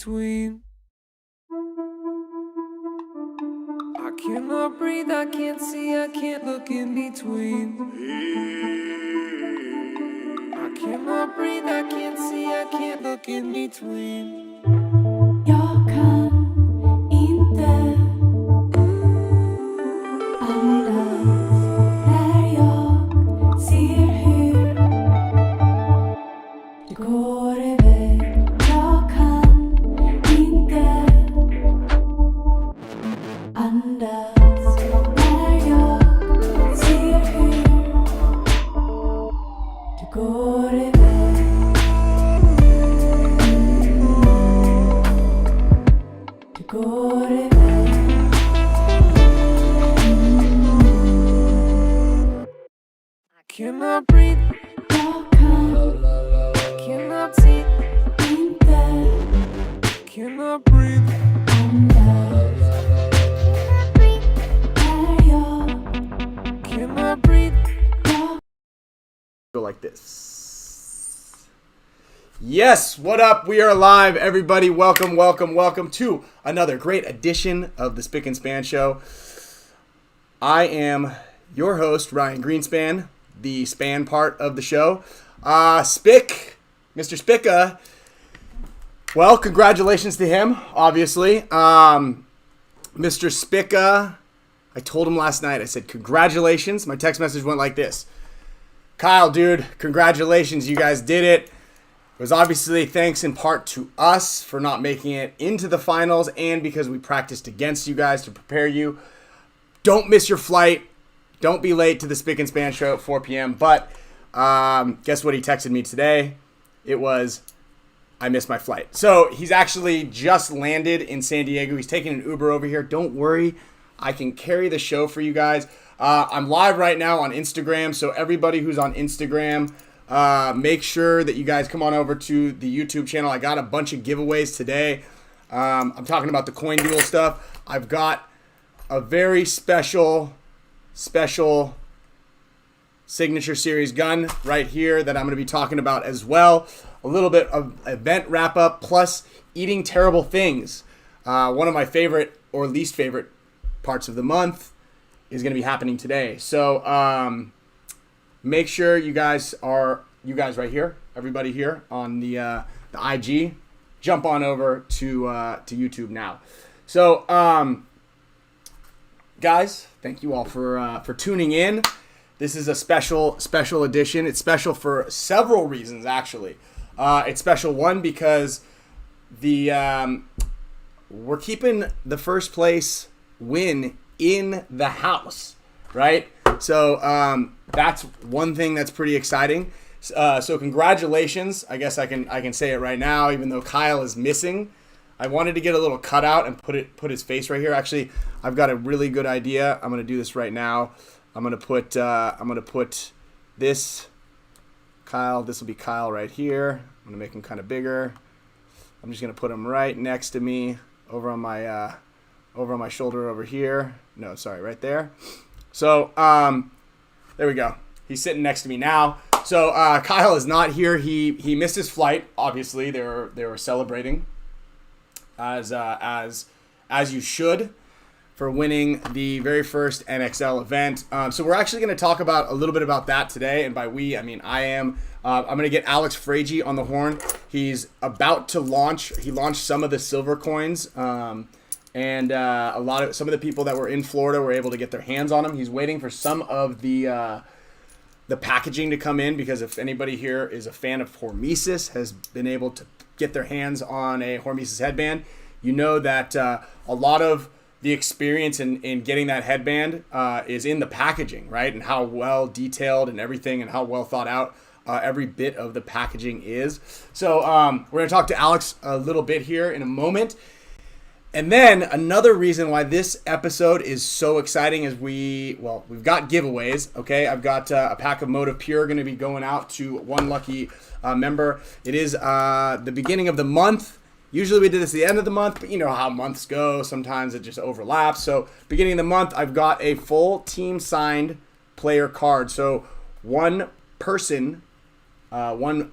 between. I cannot breathe, I can't see, I can't look in between. I cannot breathe, I can't see, I can't look in between. Jag kan inte andas när jag ser hur det går iväg. Jag kan inte andas när jag ser hur det går iväg. Går iväg. I cannot breathe, Jag kan I cannot see, inte cannot breathe. andas när jag Cannot breathe. Go like this. Yes, what up? We are live, everybody. Welcome to another great edition of the Spick and Span Show. I am your host, Ryan Greenspan, the Span part of the show. Spick, Mr. Spicka. Well, congratulations to him, obviously. Mr. Spicka, I told him last night, I said, congratulations. My text message went like this. Kyle, dude, congratulations. You guys did it. It was obviously thanks in part to us for not making it into the finals and because we practiced against you guys to prepare you. Don't miss your flight. Don't be late to the Spick and Span show at 4 p.m. But guess what he texted me today? It was, I missed my flight. So he's actually just landed in San Diego. He's taking an Uber over here. Don't worry. I can carry the show for you guys. I'm live right now on Instagram. So everybody who's on Instagram, make sure that you guys come on over to the YouTube channel. I got a bunch of giveaways today. I'm talking about the coin duel stuff. I've got a very special signature series gun right here that I'm going to be talking about as well. A little bit of event wrap up plus eating terrible things. One of my favorite or least favorite parts of the month is going to be happening today. So, make sure you guys right here, everybody here on the IG, jump on over to YouTube now. So, guys, thank you all for tuning in. This is a special edition. It's special for several reasons, actually. It's special, one, because we're keeping the first place win in the house, right? So that's one thing that's pretty exciting. So congratulations. I guess I can say it right now, even though Kyle is missing. I wanted to get a little cutout and put his face right here. Actually, I've got a really good idea. I'm gonna do this right now. I'm gonna put this Kyle. This will be Kyle right here. I'm gonna make him kind of bigger. I'm just gonna put him right next to me, over on my shoulder over here. No, sorry, right there. So, there we go. He's sitting next to me now. So, Kyle is not here. He missed his flight. Obviously, they were celebrating as you should for winning the very first NXL event. So we're actually going to talk about a little bit about that today. And by we, I mean I am. I'm going to get Alex Fragi on the horn. He's about to launch. He launched some of the silver coins. And some of the people that were in Florida were able to get their hands on them. He's waiting for some of the packaging to come in, because if anybody here is a fan of Hormesis, has been able to get their hands on a Hormesis headband, you know that a lot of the experience in getting that headband is in the packaging, right? And how well detailed and everything, and how well thought out every bit of the packaging is. So we're going to talk to Alex a little bit here in a moment. And then another reason why this episode is so exciting is we've got giveaways, okay? I've got a pack of Motive Pure going to be going out to one lucky member. It is the beginning of the month. Usually we do this at the end of the month, but you know how months go. Sometimes it just overlaps. So beginning of the month, I've got a full team signed player card. So one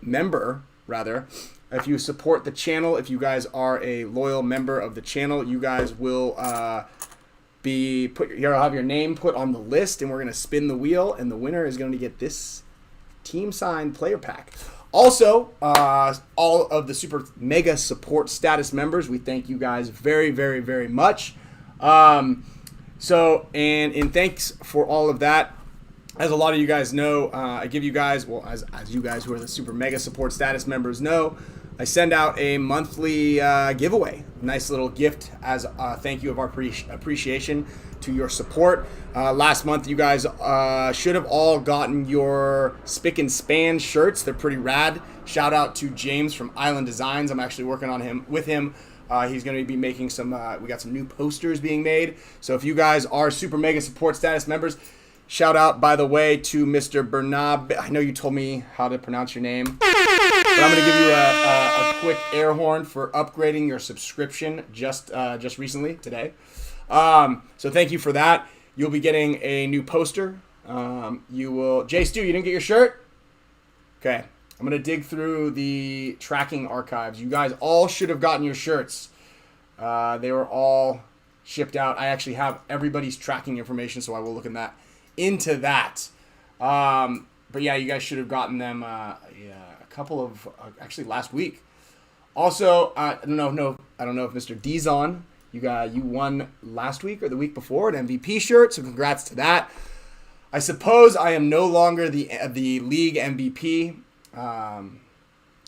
member, If you support the channel, if you guys are a loyal member of the channel, you guys will I'll have your name put on the list, and we're going to spin the wheel, and the winner is going to get this team signed player pack. Also, all of the super mega support status members, we thank you guys very, very, very much. So, in thanks for all of that, as a lot of you guys know, I give you guys, well, as you guys who are the super mega support status members know, I send out a monthly giveaway. Nice little gift as a thank you of our appreciation to your support. Last month, you guys should have all gotten your Spick Span shirts. They're pretty rad. Shout out to James from Island Designs. I'm actually working on with him. He's going to be making some, we got some new posters being made. So if you guys are super mega support status members, shout out, by the way, to Mr. Bernab. I know you told me how to pronounce your name, but I'm going to give you a quick air horn for upgrading your subscription just recently, today. So thank you for that. You'll be getting a new poster. You will, Jay Stu, you didn't get your shirt? Okay. I'm going to dig through the tracking archives. You guys all should have gotten your shirts. They were all shipped out. I actually have everybody's tracking information, so I will look into that. But yeah, you guys should have gotten them a couple of actually last week. Also, I don't know if Mr. Dizon, you won last week or the week before an MVP shirt, so congrats to that. I suppose I am no longer the league MVP.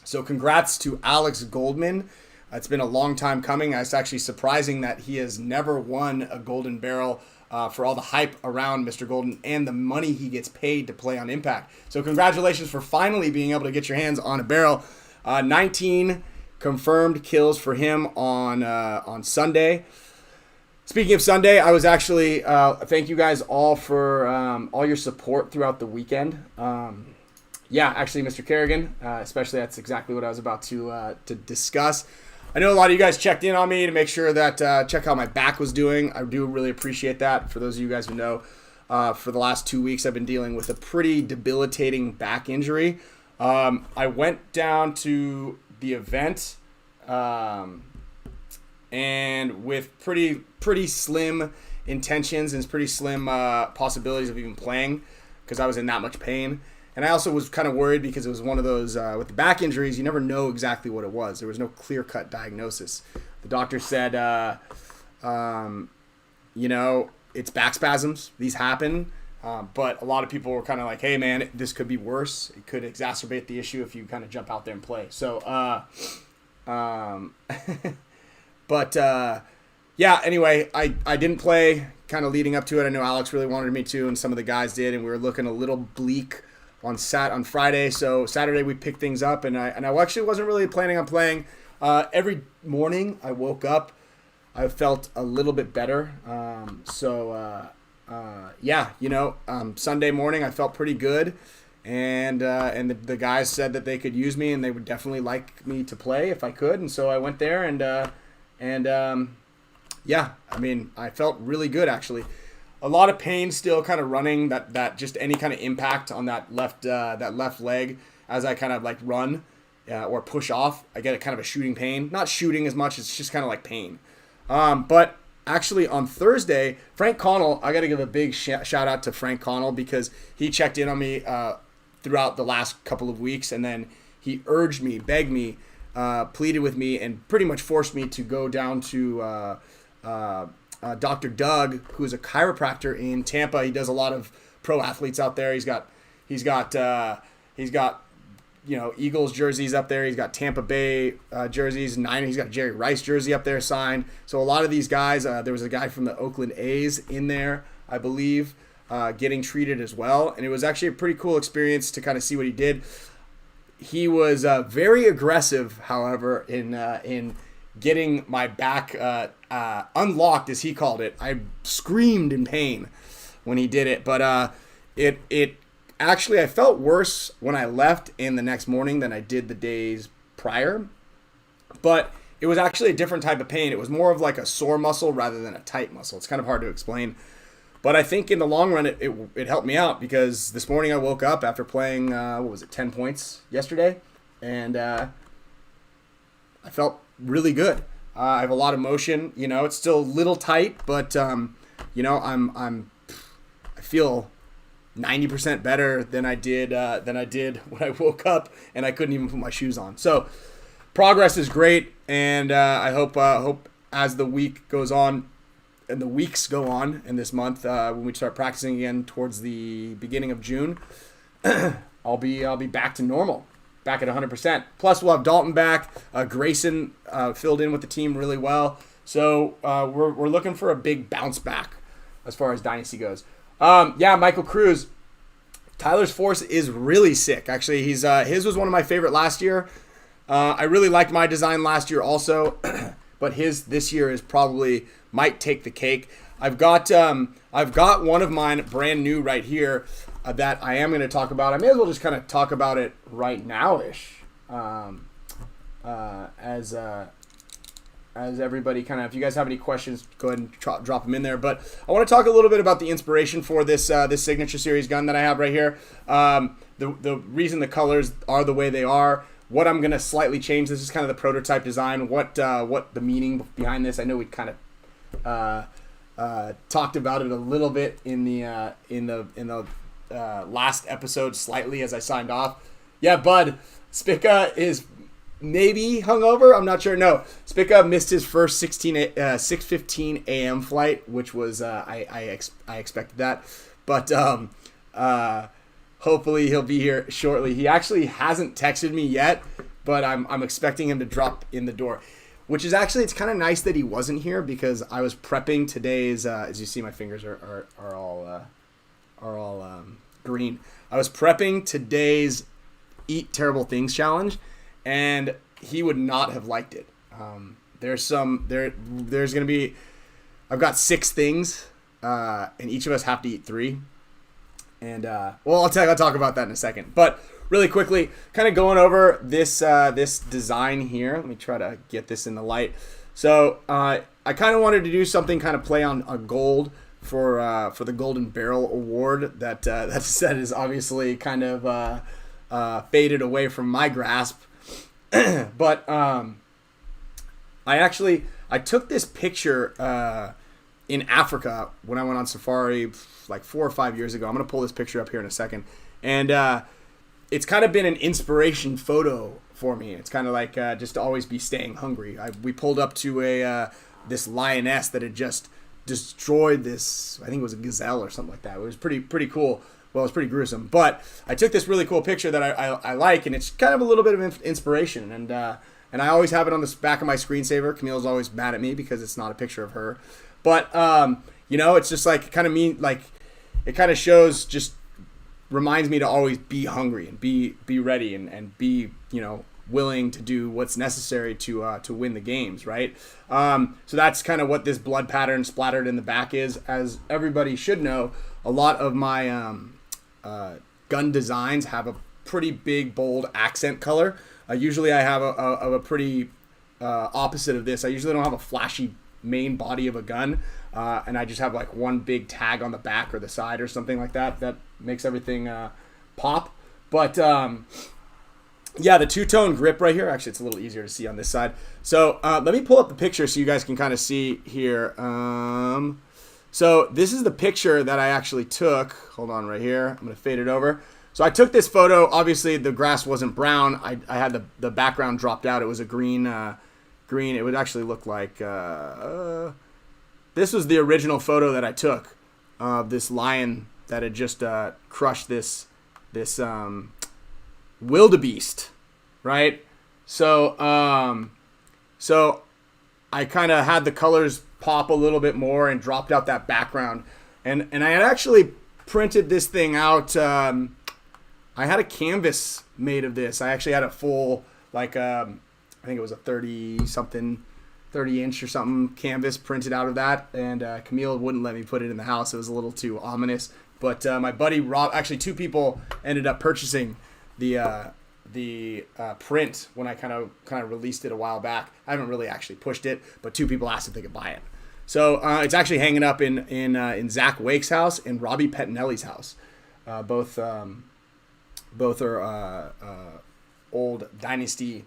So congrats to Alex Goldman. It's been a long time coming. It's actually surprising that he has never won a Golden Barrel for all the hype around Mr. Golden and the money he gets paid to play on Impact. So congratulations for finally being able to get your hands on a barrel. 19 confirmed kills for him on Sunday. Speaking of Sunday, I was actually thank you guys all for all your support throughout the weekend. Yeah, actually, Mr. Kerrigan, especially that's exactly what I was about to discuss. I know a lot of you guys checked in on me to make sure that check how my back was doing. I do really appreciate that. For those of you guys who know, for the last 2 weeks, I've been dealing with a pretty debilitating back injury. I went down to the event, and with pretty slim intentions and pretty slim possibilities of even playing because I was in that much pain. And I also was kind of worried because it was one of those, with the back injuries, you never know exactly what it was. There was no clear-cut diagnosis. The doctor said, it's back spasms. These happen. But a lot of people were kind of like, hey, man, this could be worse. It could exacerbate the issue if you kind of jump out there and play. So, yeah, anyway, I didn't play kind of leading up to it. I know Alex really wanted me to, and some of the guys did, and we were looking a little bleak on Friday. So Saturday we picked things up, and I actually wasn't really planning on playing. Every morning I woke up, I felt a little bit better. Sunday morning I felt pretty good, and the guys said that they could use me and they would definitely like me to play if I could, and so I went there yeah, I mean, I felt really good actually. A lot of pain still kind of running, that just any kind of impact on that left leg as I kind of like run or push off. I get a kind of a shooting pain. Not shooting as much, it's just kind of like pain. But actually on Thursday, Frank Connell, I got to give a big shout out to Frank Connell because he checked in on me throughout the last couple of weeks, and then he urged me, begged me, pleaded with me, and pretty much forced me to go down to Dr. Doug, who is a chiropractor in Tampa. He does a lot of pro athletes out there. He's got Eagles jerseys up there. He's got Tampa Bay jerseys. He's got a Jerry Rice jersey up there signed. So a lot of these guys. There was a guy from the Oakland A's in there, I believe, getting treated as well. And it was actually a pretty cool experience to kind of see what he did. He was very aggressive, however, in getting my back unlocked, as he called it. I screamed in pain when he did it, but it actually, I felt worse when I left in the next morning than I did the days prior, but it was actually a different type of pain. It was more of like a sore muscle rather than a tight muscle. It's kind of hard to explain, but I think in the long run it helped me out because this morning I woke up after playing 10 points yesterday, and I felt really good. I have a lot of motion. You know, it's still a little tight, but you know, I feel 90% better than I did when I woke up and I couldn't even put my shoes on. So progress is great, and I hope as the week goes on and the weeks go on in this month, when we start practicing again towards the beginning of June, I'll be back to normal, back at 100%. Plus, we'll have Dalton back. Grayson filled in with the team really well. So we're looking for a big bounce back as far as Dynasty goes. Michael Cruz. Tyler's Force is really sick. Actually, his was one of my favorite last year. I really liked my design last year also, but his this year is probably might take the cake. I've got one of mine brand new right here that I am going to talk about. I may as well just kind of talk about it right now-ish, as everybody kind of, if you guys have any questions, go ahead and drop them in there. But I want to talk a little bit about the inspiration for this this Signature Series gun that I have right here. The reason the colors are the way they are, what I'm going to slightly change. This is kind of the prototype design. What the meaning behind this. I know we kind of talked about it a little bit in the last episode slightly as I signed off. Yeah, Bud, Spica is maybe hungover. I'm not sure. No, Spica missed his first 6:15 a.m. flight, which was I expected that, but hopefully he'll be here shortly. He actually hasn't texted me yet, but I'm expecting him to drop in the door. Which is actually, it's kind of nice that he wasn't here because I was prepping today's. As you see, my fingers are all green. I was prepping today's Eat Terrible Things challenge, and he would not have liked it. There's gonna be. I've got 6 things, and each of us have to eat 3. And I'll talk about that in a second. But really quickly, kind of going over this this design here. Let me try to get this in the light. So I kind of wanted to do something kind of play on a gold for the Golden Barrel Award that is obviously kind of faded away from my grasp. But I took this picture in Africa when I went on safari like 4 or 5 years ago. I'm gonna pull this picture up here in a second, and it's kind of been an inspiration photo for me. It's kind of like just to always be staying hungry. We pulled up to this lioness that had just destroyed this. I think it was a gazelle or something like that. It was pretty cool. Well, it's pretty gruesome, but I took this really cool picture that I like, and it's kind of a little bit of inspiration. And I always have it on the back of my screensaver. Camille's always mad at me because it's not a picture of her, but it's just like kind of mean, like it kind of shows, just reminds me to always be hungry and be ready and be willing to do what's necessary to win the games, right? So that's kind of what this blood pattern splattered in the back is. As everybody should know, a lot of my gun designs have a pretty big, bold accent color. Usually I have a pretty opposite of this. I usually don't have a flashy main body of a gun, and I just have like one big tag on the back or the side or something like that makes everything pop. But the two-tone grip right here, actually it's a little easier to see on this side. So let me pull up the picture so you guys can kind of see here. So this is the picture that I actually took. Hold on right here. I'm going to fade it over. So I took this photo. Obviously, the grass wasn't brown. I had the background dropped out. It was a green. It would actually look like... this was the original photo that I took of this lion that had just crushed this wildebeest, right? So I kind of had the colors pop a little bit more and dropped out that background. And I had actually printed this thing out. I had a canvas made of this. I actually had a full, like, I think it was a 30-inch or something canvas printed out of that. And Camille wouldn't let me put it in the house. It was a little too ominous. But my buddy Rob, actually 2 people ended up purchasing the print when I kind of released it a while back. I haven't really actually pushed it, but 2 people asked if they could buy it. So it's actually hanging up in Zach Wake's house and Robbie Pettinelli's house. Both are old Dynasty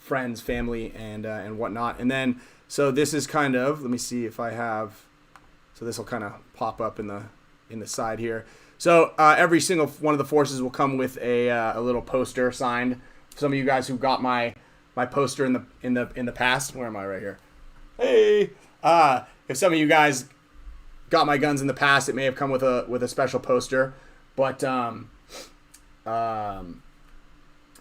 friends, family, and whatnot. And then so this is kind of, let me see if I have. So this will kind of pop up in the side here. So every single one of the forces will come with a little poster signed. Some of you guys who got my poster in the past, where am I right here? Hey, if some of you guys got my guns in the past, it may have come with a special poster, but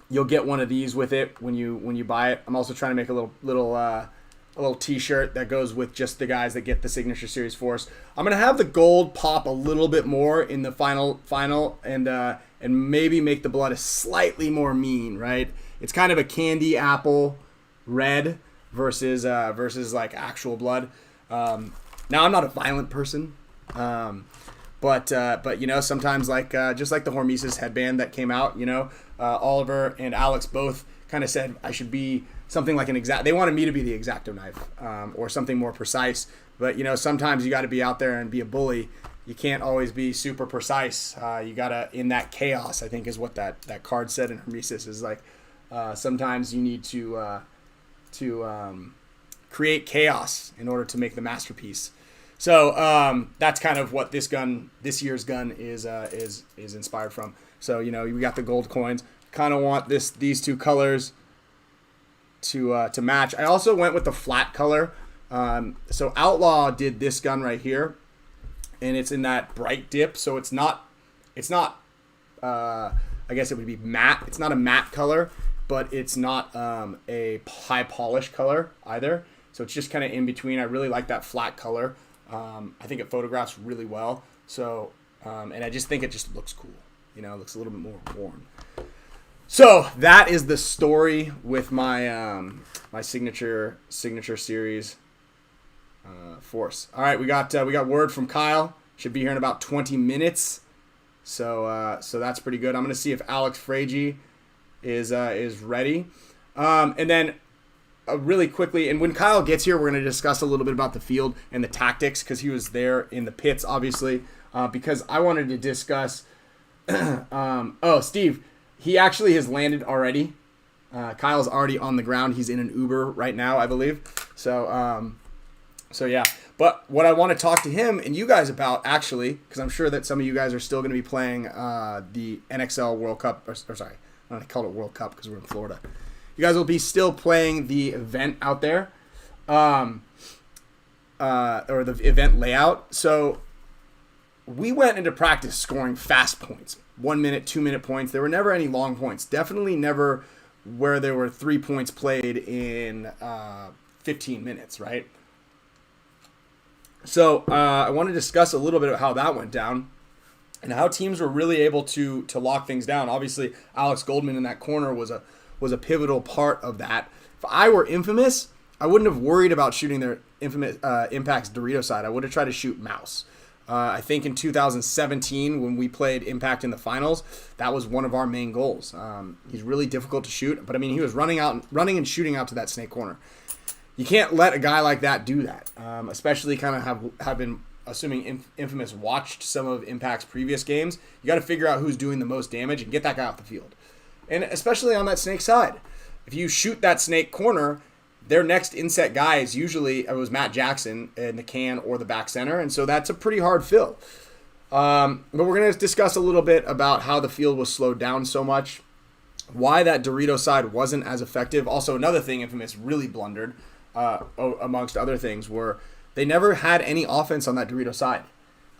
you'll get one of these with it when you buy it. I'm also trying to make a little T-shirt that goes with just the guys that get the Signature Series Force. I'm gonna have the gold pop a little bit more in the final, and maybe make the blood a slightly more mean. Right? It's kind of a candy apple red versus like actual blood. Now I'm not a violent person, but sometimes just like the Hormesis headband that came out, Oliver and Alex both kind of said I should be something like an exact. They wanted me to be the X-Acto knife, or something more precise. But sometimes you got to be out there and be a bully. You can't always be super precise. You gotta, in that chaos, I think is what that card said in Hormesis, is like sometimes you need to create chaos in order to make the masterpiece. So that's kind of what this year's gun is inspired from. So we got the gold coins. Kind of want these two colors to match. I also went with the flat color. So Outlaw did this gun right here, and it's in that bright dip. So it's not. I guess it would be matte. It's not a matte color, but it's not a high polish color either. So it's just kind of in between. I really like that flat color. I think it photographs really well. So, and I just think it just looks cool. It looks a little bit more worn. So that is the story with my my signature series force. All right, we got word from Kyle. Should be here in about 20 minutes. So that's pretty good. I'm gonna see if Alex Fragi is ready. And then really quickly, and when Kyle gets here, we're gonna discuss a little bit about the field and the tactics, because he was there in the pits, obviously. Because I wanted to discuss. Steve. He actually has landed already. Kyle's already on the ground. He's in an Uber right now, I believe. So yeah. But what I want to talk to him and you guys about, actually, because I'm sure that some of you guys are still going to be playing the NXL World Cup. Or sorry, I don't call it World Cup because we're in Florida. You guys will be still playing the event out there, or the event layout. So we went into practice scoring fast points. 1 minute, 2 minute points. There were never any long points. Definitely never where there were 3 points played in 15 minutes, right? So I want to discuss a little bit of how that went down and how teams were really able to lock things down. Obviously, Alex Goldman in that corner was a pivotal part of that. If I were Infamous, I wouldn't have worried about shooting their infamous Impact's Dorito side. I would have tried to shoot Mouse. I think in 2017, when we played Impact in the finals, that was one of our main goals. He's really difficult to shoot, but I mean, he was running and shooting out to that snake corner. You can't let a guy like that do that, especially kind of have been, assuming Infamous watched some of Impact's previous games. You got to figure out who's doing the most damage and get that guy off the field. And especially on that snake side. If you shoot that snake corner, their next inset guy is usually, it was Matt Jackson in the can or the back center, and so that's a pretty hard fill. But we're going to discuss a little bit about how the field was slowed down so much, why that Dorito side wasn't as effective. Also, another thing Infamous really blundered, amongst other things, were they never had any offense on that Dorito side.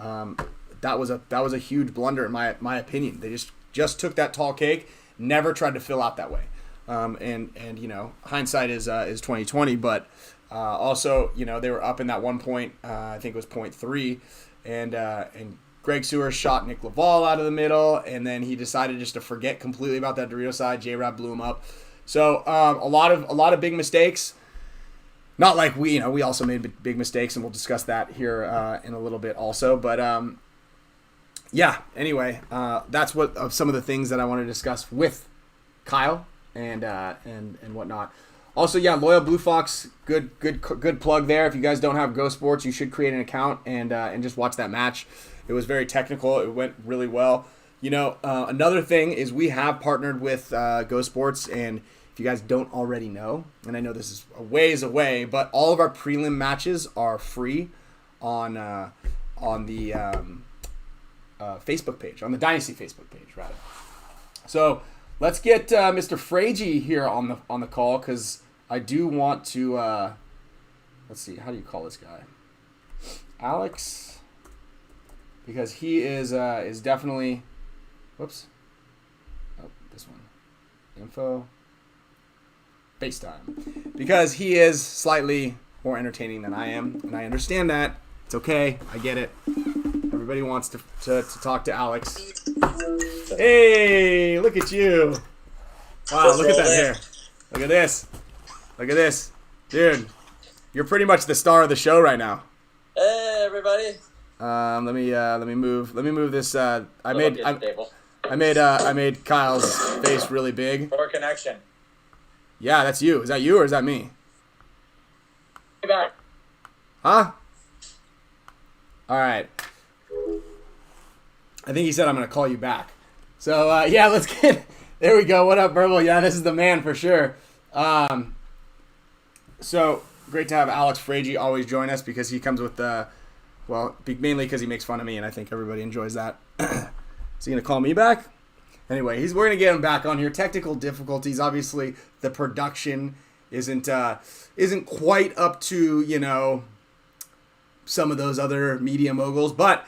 That was a huge blunder in my opinion. They just took that tall cake, never tried to fill out that way. And hindsight is 2020, but also they were up in that 1 point, I think it was 0.3, and Greg Sewers shot Nick Laval out of the middle, and then he decided just to forget completely about that Dorito side. J-Rab blew him up. So a lot of big mistakes. Not like we also made big mistakes, and we'll discuss that here in a little bit also. But yeah. Anyway, that's what some of the things that I want to discuss with Kyle and whatnot. Also, yeah, Loyal Blue Fox, good plug there. If you guys don't have Go Sports, you should create an account and just watch that match. It was very technical. It went really well. Another thing is we have partnered with Go Sports, and if you guys don't already know, and I know this is a ways away, but all of our prelim matches are free on the Facebook page, on the Dynasty Facebook page, rather. So let's get Mr. Fragi here on the call, because I do want to. Let's see, how do you call this guy? Alex, because he is definitely. Whoops. Oh, this one. Info. FaceTime. Because he is slightly more entertaining than I am, and I understand that. It's okay. I get it. Everybody wants to talk to Alex. Hey, look at you. Wow, look at that hair. Look at this. Look at this. Dude, you're pretty much the star of the show right now. Hey, everybody. Let me move this. I made Kyle's face really big. Poor connection. Yeah, that's you. Is that you or is that me? Hey, back. Huh? All right. I think he said I'm gonna call you back. So yeah, let's get. There we go. What up, Verbal? Yeah, this is the man for sure. So great to have Alex Fragi always join us, because he comes with mainly because he makes fun of me, and I think everybody enjoys that. Is he gonna call me back? Anyway, we're gonna get him back on here. Technical difficulties. Obviously, the production isn't quite up to some of those other media moguls, but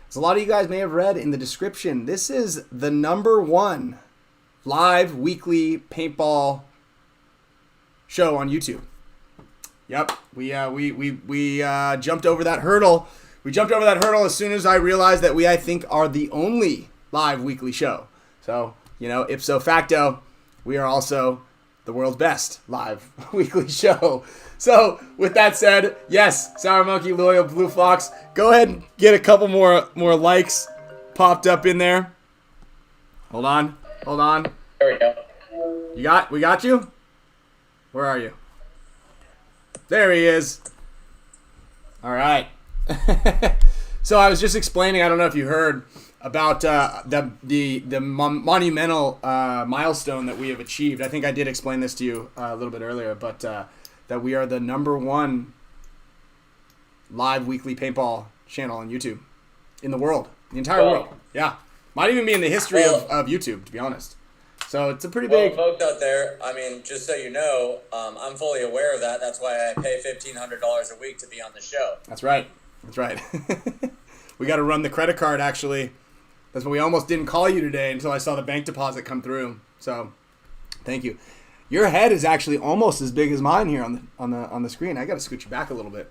as a lot of you guys may have read in the description, this is the #1 live weekly paintball show on YouTube. Yep, we jumped over that hurdle. We jumped over that hurdle as soon as I realized that I think, are the only live weekly show. So, ipso facto, we are also the world's best live weekly show. So, with that said, yes, Sour Monkey, Loyal, Blue Fox, go ahead and get a couple more likes popped up in there. Hold on. There we go. We got you? Where are you? There he is. All right. So I was just explaining, I don't know if you heard, about the monumental milestone that we have achieved. I think I did explain this to you a little bit earlier, but that we are the #1 live weekly paintball channel on YouTube in the world, the entire world. Yeah, might even be in the history of YouTube, to be honest. So it's a pretty big. Well, folks out there, I mean, just so you know, I'm fully aware of that. That's why I pay $1,500 a week to be on the show. That's right. We got to run the credit card, actually. That's why we almost didn't call you today until I saw the bank deposit come through. So, thank you. Your head is actually almost as big as mine here on the screen. I got to scoot you back a little bit.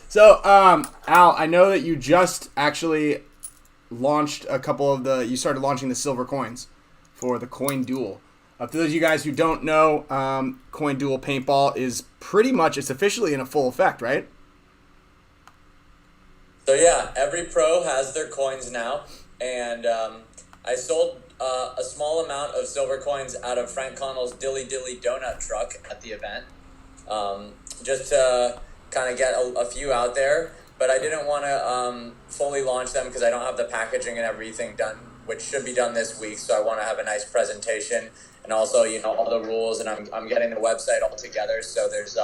So, Al, I know that you just actually launched you started launching the silver coins for the Coin Duel. For those of you guys who don't know, Coin Duel Paintball is it's officially in a full effect, right? So yeah, every pro has their coins now, and I sold a small amount of silver coins out of Frank Connell's Dilly Dilly Donut truck at the event, just to kind of get a few out there. But I didn't want to fully launch them because I don't have the packaging and everything done, which should be done this week. So I want to have a nice presentation, and also all the rules, and I'm getting the website all together, so there's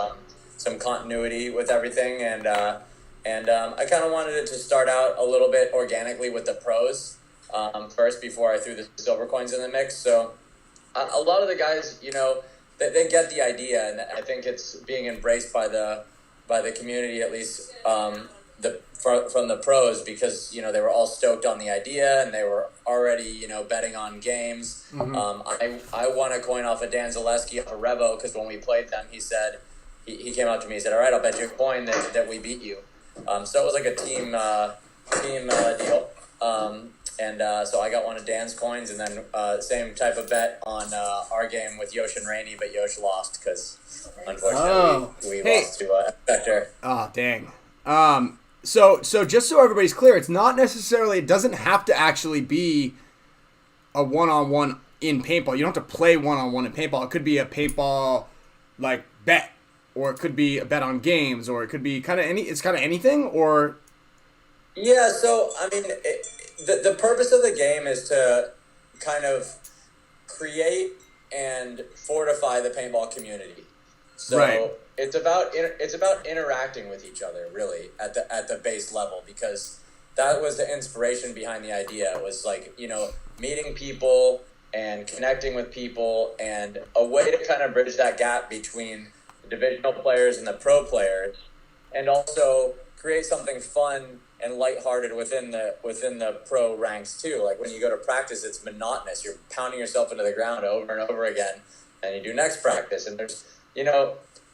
some continuity with everything, and I kind of wanted it to start out a little bit organically with the pros first before I threw the silver coins in the mix. So a lot of the guys, they get the idea, and I think it's being embraced by the community, at least from the pros, because they were all stoked on the idea, and they were already betting on games. Mm-hmm. I won a coin off of Dan Zaleski off of Revo, because when we played them, he said he came up to me and said, "All right, I'll bet you a coin that we beat you." So it was like a team deal. So I got one of Dan's coins, and then same type of bet on our game with Yosh and Rainey, but Yosh lost because unfortunately we lost to Vector. Oh, dang. So just so everybody's clear, it's not necessarily, it doesn't have to actually be a one-on-one in paintball. You don't have to play one-on-one in paintball. It could be a paintball bet, or it could be a bet on games, or it could be kind of anything, or Yeah, so I mean, the purpose of the game is to kind of create and fortify the paintball community. So Right. it's about interacting with each other, really, at the base level, because that was the inspiration behind the idea. It was like, meeting people and connecting with people, and a way to kind of bridge that gap between the divisional players and the pro players, and also create something fun and lighthearted within the pro ranks too. Like when you go to practice, it's monotonous. You're pounding yourself into the ground over and over again, and you do next practice, and there's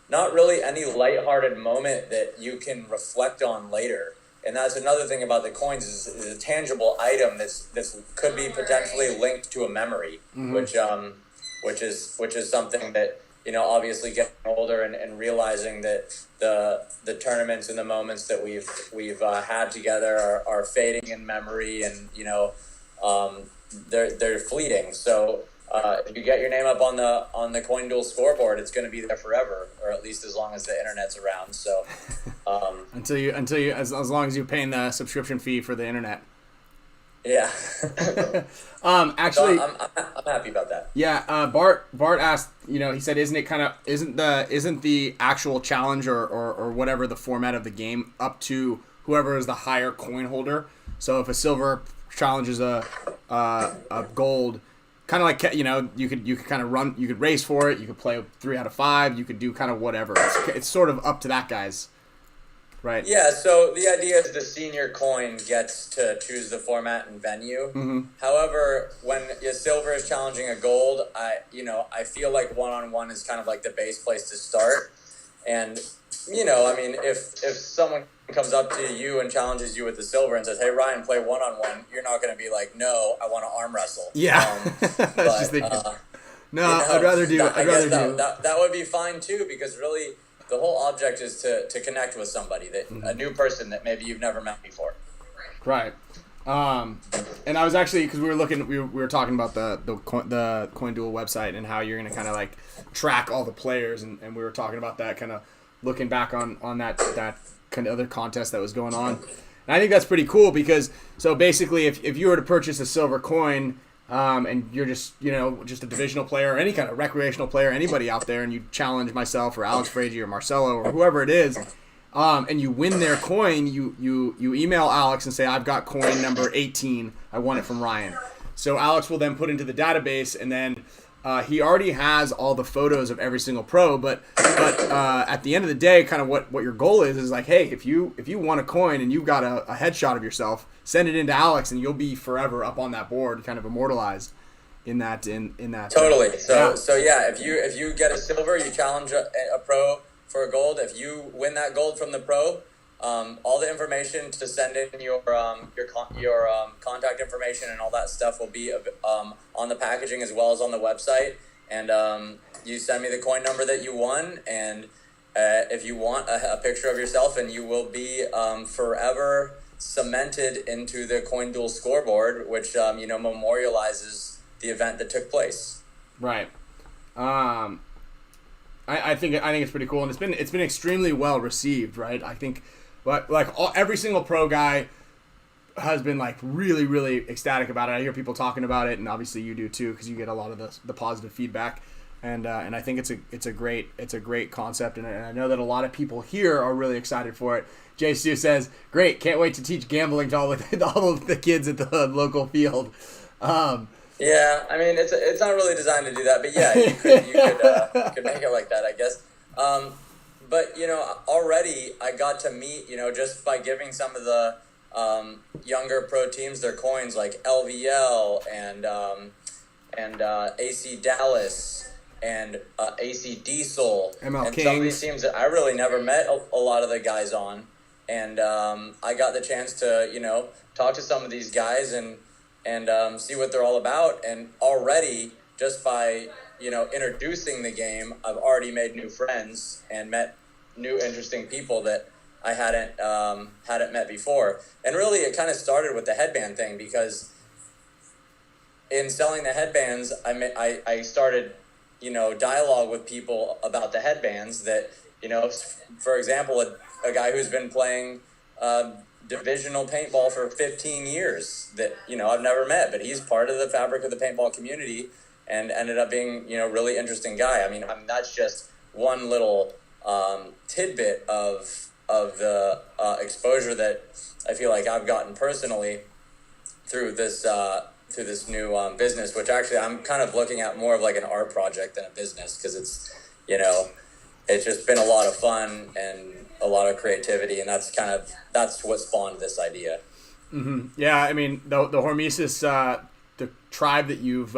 not really any lighthearted moment that you can reflect on later. And that's another thing about the coins is a tangible item that's could be potentially linked to a memory, which is something that obviously getting older and realizing that the tournaments and the moments that we've had together are fading in memory, and they're fleeting. So if you get your name up on the Coin Duel scoreboard, it's going to be there forever, or at least as long as the internet's around. So Until you as long as you're paying the subscription fee for the internet. yeah. Actually, So I'm happy about that. yeah. Bart asked. He said, isn't the actual challenge or whatever the format of the game up to whoever is the higher coin holder? So if a silver challenges a gold, kind of like you could kind of run, you could race for it, you could play 3 out of 5, you could do kind of whatever. It's sort of up to that guy's. Right. Yeah, so the idea is the senior coin gets to choose the format and venue. Mm-hmm. However, when a silver is challenging a gold, I feel like one-on-one is kind of like the base place to start. And I mean, if someone comes up to you and challenges you with the silver and says, "Hey Ryan, play one-on-one," you're not going to be like, "No, I want to arm wrestle." Yeah. I was But just thinking. No, I'd rather do. That would be fine too, because really the whole object is to connect with somebody, that a new person that maybe you've never met before. Right. And I was actually, because we were talking about the Coin Duel website and how you're going to kind of like track all the players, and we were talking about that, kind of looking back on that kind of other contest that was going on. And I think that's pretty cool, because so basically if you were to purchase a silver coin, and you're just a divisional player or any kind of recreational player, anybody out there, and you challenge myself or Alex Frazier or Marcelo or whoever it is, and you win their coin, you email Alex and say, "I've got coin number 18. I won it from Ryan." So Alex will then put into the database, and then he already has all the photos of every single pro. But at the end of the day, kind of what your goal is like, hey, if you won a coin and you've got a headshot of yourself, send it into Alex, and you'll be forever up on that board, kind of immortalized in that. Totally. So yeah, if you get a silver, you challenge a pro for a gold. If you win that gold from the pro, all the information to send in your contact information and all that stuff will be on the packaging as well as on the website. And you send me the coin number that you won, and if you want a picture of yourself, and you will be forever cemented into the Coin Duel scoreboard, which memorializes the event that took place. Right. I think it's pretty cool, and it's been extremely well received, right? I think, but every single pro guy has been like really, really ecstatic about it. I hear people talking about it, and obviously you do too, because you get a lot of the positive feedback. And I think it's a great concept, and I know that a lot of people here are really excited for it. Jay Stu says, "Great, can't wait to teach gambling to all of the kids at the local field." Yeah, I mean it's not really designed to do that, but yeah, you could make it like that, I guess. But already I got to meet just by giving some of the younger pro teams their coins, like LVL and AC Dallas and AC Diesel, ML and Kings. some of these teams that I really never met a lot of the guys on, and I got the chance to talk to some of these guys and see what they're all about. And already, just by introducing the game, I've already made new friends and met new interesting people that I hadn't met before. And really, it kind of started with the headband thing, because in selling the headbands, I started dialogue with people about the headbands that for example, a guy who's been playing divisional paintball for 15 years that, I've never met, but he's part of the fabric of the paintball community and ended up being, really interesting guy. I mean, that's just one little tidbit of the exposure that I feel like I've gotten personally through this new business, which actually I'm kind of looking at more of like an art project than a business, because it's, it's just been a lot of fun and a lot of creativity, and that's what spawned this idea. Mm-hmm. Yeah, I mean the Hormesis, the tribe that you've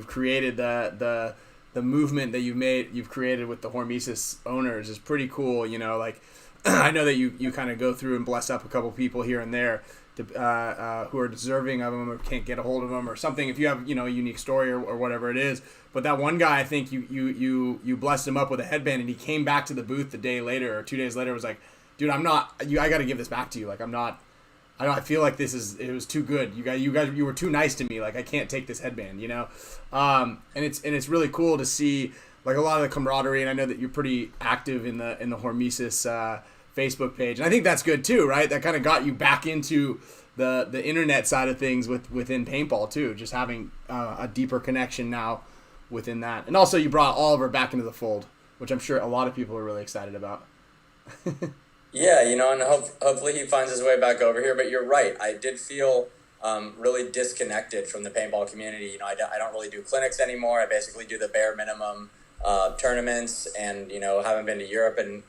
created, the movement that you've created with the Hormesis owners is pretty cool. Like I know that you kind of go through and bless up a couple people here and there who are deserving of them or can't get a hold of them or something. If you have a unique story or whatever it is. But that one guy, I think you blessed him up with a headband, and he came back to the booth the day later or 2 days later, was like, dude, I got to give this back to you. Like, I feel like it was too good. You were too nice to me. Like, I can't take this headband, and it's really cool to see like a lot of the camaraderie. And I know that you're pretty active in the Hormesis Facebook page, and I think that's good too, right? That kind of got you back into the internet side of things within paintball too, just having a deeper connection now within that. And also you brought Oliver back into the fold, which I'm sure a lot of people are really excited about. Yeah, and hopefully he finds his way back over here. But you're right, I did feel really disconnected from the paintball community. I don't really do clinics anymore. I basically do the bare minimum tournaments, and haven't been to Europe in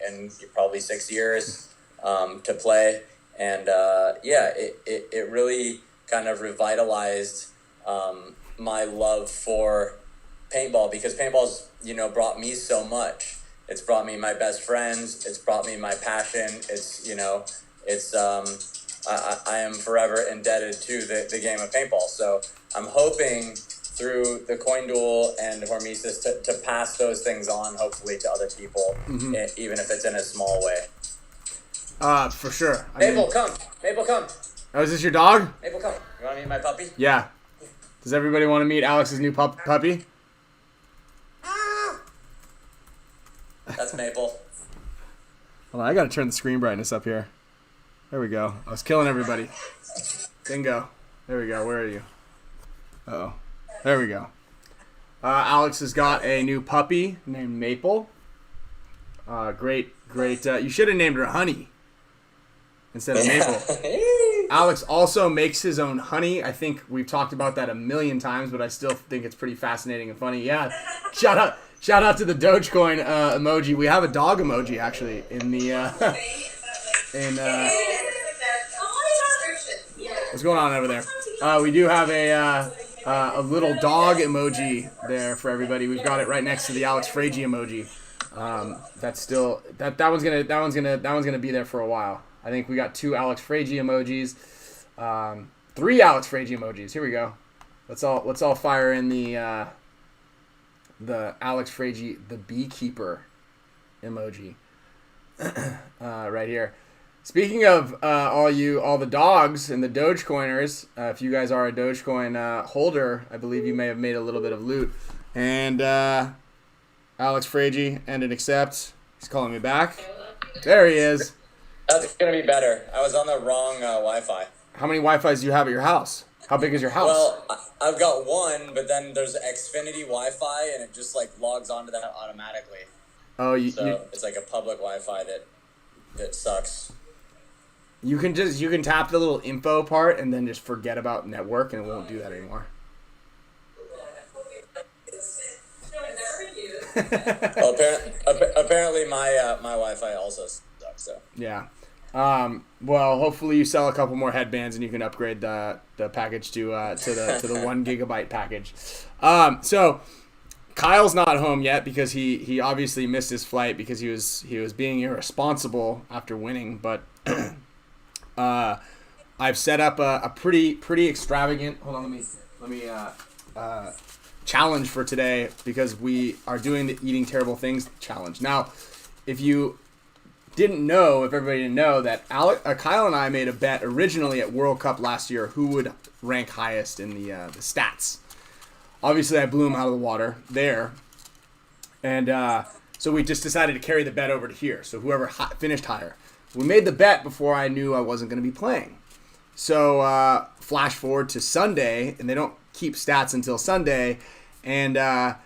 probably 6 years to play. And it really kind of revitalized my love for paintball, because paintball's brought me so much. It's brought me my best friends. It's brought me my passion. It's I am forever indebted to the game of paintball. So I'm hoping through the Coin Duel and Hormesis to pass those things on, hopefully, to other people, even if it's in a small way. For sure. Maple, come. Maple, come. Oh, is this your dog? Maple, come. You want to meet my puppy? Yeah. Does everybody want to meet Alex's new puppy? That's Maple. Hold on, I gotta turn the screen brightness up here. There we go. I was killing everybody. Bingo. There we go. Where are you? Uh-oh. There we go. Alex has got a new puppy named Maple. Great. You should have named her Honey instead of Maple. Alex also makes his own honey. I think we've talked about that a million times, but I still think it's pretty fascinating and funny. Yeah. Shout out to the Dogecoin emoji. We have a dog emoji actually in the what's going on over there? We do have a little dog emoji there for everybody. We've got it right next to the Alex Fragy emoji. That's still that one's gonna be there for a while. I think we got 2 Alex Fragy emojis, 3 Alex Fragy emojis. Here we go. Let's all fire in the Alex Fragy, the beekeeper emoji right here. Speaking of all the dogs and the Dogecoiners, if you guys are a Dogecoin holder, I believe you may have made a little bit of loot. And Alex Fragy ended accept. He's calling me back. There he is. That's going to be better. I was on the wrong Wi-Fi. How many Wi-Fis do you have at your house? How big is your house? Well, I've got one, but then there's Xfinity Wi-Fi, and it just like logs onto that automatically. Oh, it's like a public Wi-Fi that sucks. You can tap the little info part and then just forget about network, and it won't do that anymore. Well, apparently my Wi-Fi also sucks. So yeah. Well, hopefully you sell a couple more headbands and you can upgrade the package to the 1 gigabyte package. So Kyle's not home yet because he obviously missed his flight because he was being irresponsible after winning. But I've set up a pretty extravagant. Hold on, let me challenge for today, because we are doing the Eating Terrible Things challenge. Now, if everybody didn't know that Kyle and I made a bet originally at World Cup last year who would rank highest in the stats. Obviously, I blew him out of the water there. And so we just decided to carry the bet over to here. So whoever finished higher. we made the bet before I knew I wasn't going to be playing. So flash forward to Sunday, and they don't keep stats until Sunday, and I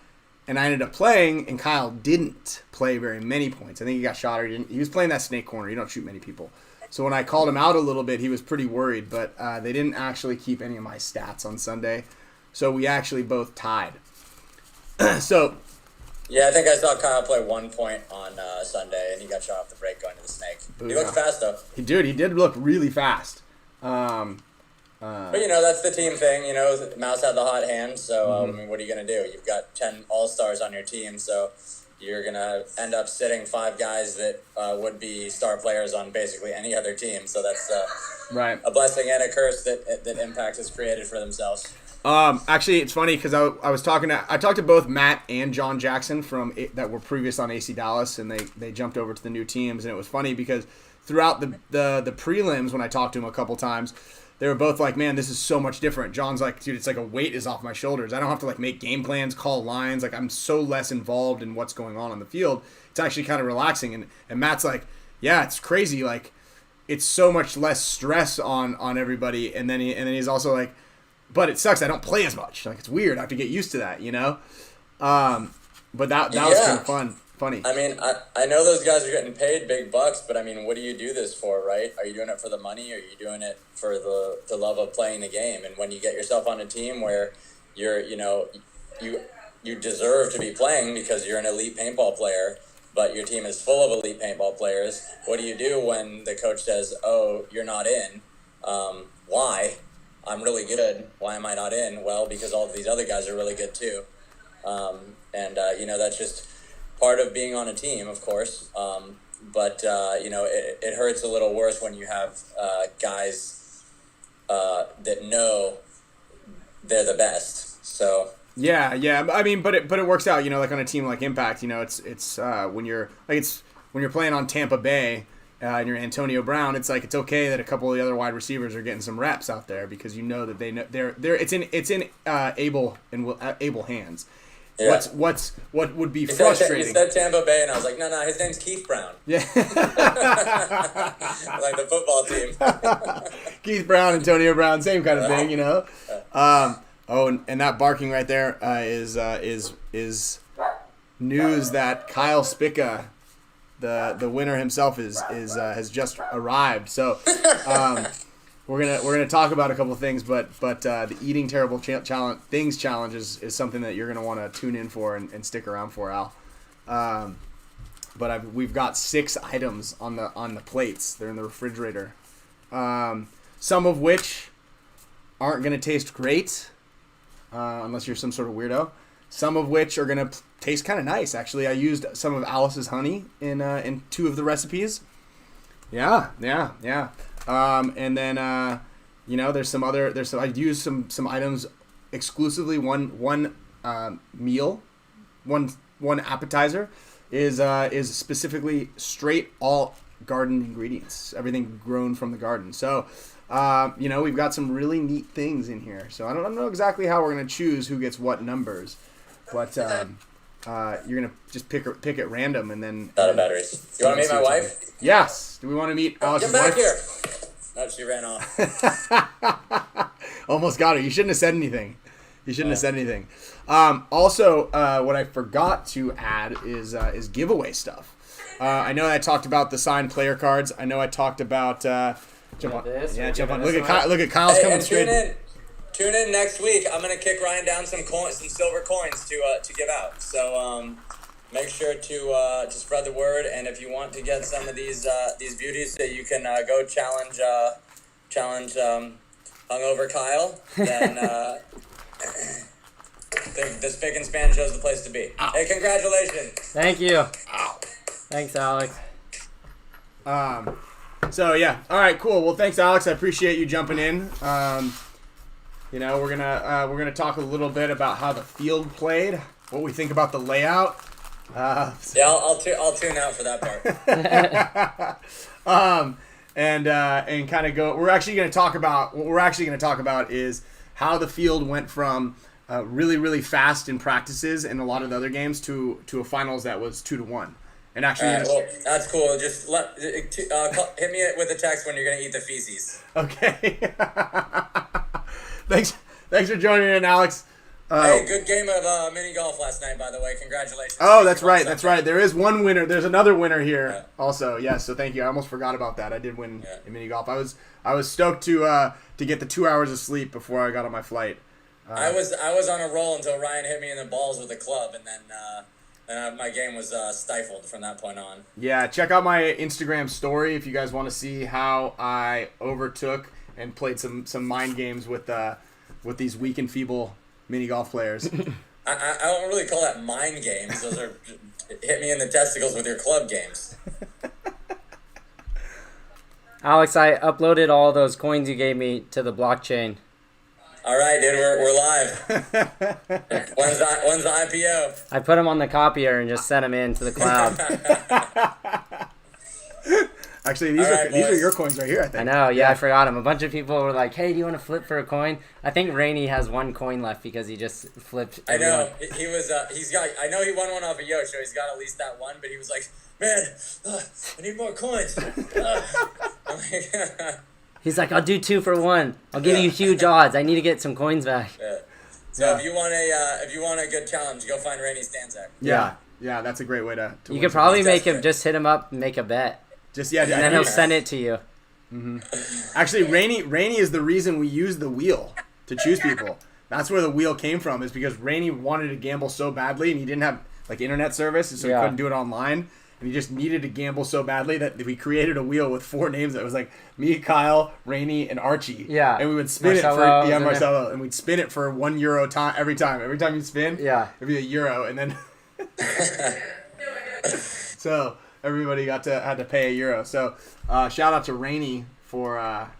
ended up playing, and Kyle didn't play very many points. I think he got shot, or he was playing that snake corner. You don't shoot many people. So when I called him out a little bit, he was pretty worried, but they didn't actually keep any of my stats on Sunday. So we actually both tied. So yeah, I think I saw Kyle play 1 point on Sunday, and he got shot off the break going to the snake. He looked fast, though. He did look really fast. But, that's the team thing. Mouse had the hot hand, so, I mean, what are you going to do? You've got 10 all-stars on your team, so you're going to end up sitting 5 guys that would be star players on basically any other team. So that's right. A blessing and a curse that Impact has created for themselves. Actually, it's funny because I talked to both Matt and John Jackson that were previous on AC Dallas, and they jumped over to the new teams, and it was funny because throughout the prelims when I talked to them a couple times, they were both like, man, this is so much different. John's like, dude, it's like a weight is off my shoulders. I don't have to like make game plans, call lines. Like I'm so less involved in what's going on the field. It's actually kind of relaxing. And Matt's like, yeah, it's crazy. Like it's so much less stress on everybody. And then he's also like, but it sucks. I don't play as much. Like it's weird. I have to get used to that, But that was kind of funny. I mean, I know those guys are getting paid big bucks, but I mean, what do you do this for, right? Are you doing it for the money, or are you doing it for the love of playing the game? And when you get yourself on a team where you're, you deserve to be playing because you're an elite paintball player, but your team is full of elite paintball players, what do you do when the coach says, oh, you're not in? Why? I'm really good. Why am I not in? Well, because all of these other guys are really good too. That's just part of being on a team, of course. But it hurts a little worse when you have guys that know they're the best. So yeah. I mean, but it works out. Like on a team like Impact, it's when you're playing on Tampa Bay. And you're Antonio Brown. It's like it's okay that a couple of the other wide receivers are getting some reps out there because you know that they know they're it's in able hands. Yeah. What would be frustrating? He said Tampa Bay, and I was like, no, his name's Keith Brown. Yeah, like the football team. Keith Brown, Antonio Brown, same kind of thing, And that barking right there is news that Kyle Spicka, the winner himself, has just arrived. So we're gonna talk about a couple of things, but the eating terrible challenge is something that you're gonna want to tune in for and stick around for, Al. But we've got 6 items on the plates. They're in the refrigerator. Some of which aren't gonna taste great, unless you're some sort of weirdo. Some of which are gonna taste kind of nice. Actually, I used some of Alice's honey in 2 of the recipes. Yeah. And then I used some items exclusively. One meal, one appetizer is specifically straight all garden ingredients. Everything grown from the garden. So we've got some really neat things in here. So I don't know exactly how we're gonna choose who gets what numbers, but you're gonna just pick at random and then. Out of batteries. You want to meet my wife? Yes. Do we want to meet Alice's wife? Get back here. No, she ran off. Almost got her. You shouldn't have said anything. Also, what I forgot to add is giveaway stuff. I know I talked about the signed player cards. I know I talked about jump on. Yeah, jump on. Look at Kyle's coming straight. Tune in next week. I'm gonna kick Ryan down some silver coins to give out. So make sure to spread the word. And if you want to get some of these beauties, so you can go challenge hungover Kyle. Then the Spick Span show's the place to be. Ow. Hey, congratulations! Thank you. Ow. Thanks, Alex. So yeah, all right, cool. Well, thanks, Alex. I appreciate you jumping in. We're gonna talk a little bit about how the field played, what we think about the layout. I'll tune out for that part. And kind of go. What we're actually going to talk about is how the field went from really really fast in practices and a lot of the other games to a finals that was 2-1, And actually, Well, that's cool. Just hit me with a text when you're gonna eat the feces. okay. Thanks for joining in, Alex. Hey, good game of mini golf last night, by the way. Congratulations. Oh, that's right. That's right. There is one winner. There's another winner here also. Yes. So thank you. I almost forgot about that. I did win in mini golf. I was stoked to get the 2 hours of sleep before I got on my flight. I was on a roll until Ryan hit me in the balls with a club, and then my game was stifled from that point on. Yeah. Check out my Instagram story if you guys want to see how I overtook and played some mind games with these weak and feeble mini golf players. I don't really call that mind games. Those are hit me in the testicles with your club games. Alex, I uploaded all those coins you gave me to the blockchain. All right, dude, we're live. When's the IPO? I put them on the copier and just sent them in to the cloud. Actually, these are your coins right here, I think. I know, yeah, I forgot them. A bunch of people were like, hey, do you want to flip for a coin? I think Rainey has one coin left because he just flipped everyone. I know. He was, I know he won one off of Yo, so he's got at least that one, but he was like, man, I need more coins. He's like, I'll do 2 for 1. I'll give you huge odds. I need to get some coins back. Yeah. So if you want a good challenge, go find Rainey Stanzak. Yeah, that's a great way to you could probably make him just hit him up and make a bet. Just and then he'll send it to you. Mm-hmm. Actually, Rainey is the reason we use the wheel to choose people. That's where the wheel came from, is because Rainey wanted to gamble so badly, and he didn't have like internet service, so he couldn't do it online, and he just needed to gamble so badly that we created a wheel with 4 names that was like me, Kyle, Rainey, and Archie. Yeah, and we would spin Marcelo, it for Marcelo, and we'd spin it for €1 time every time. Every time you spin, it'd be €1, and then so everybody had to pay €1. So shout out to Rainey for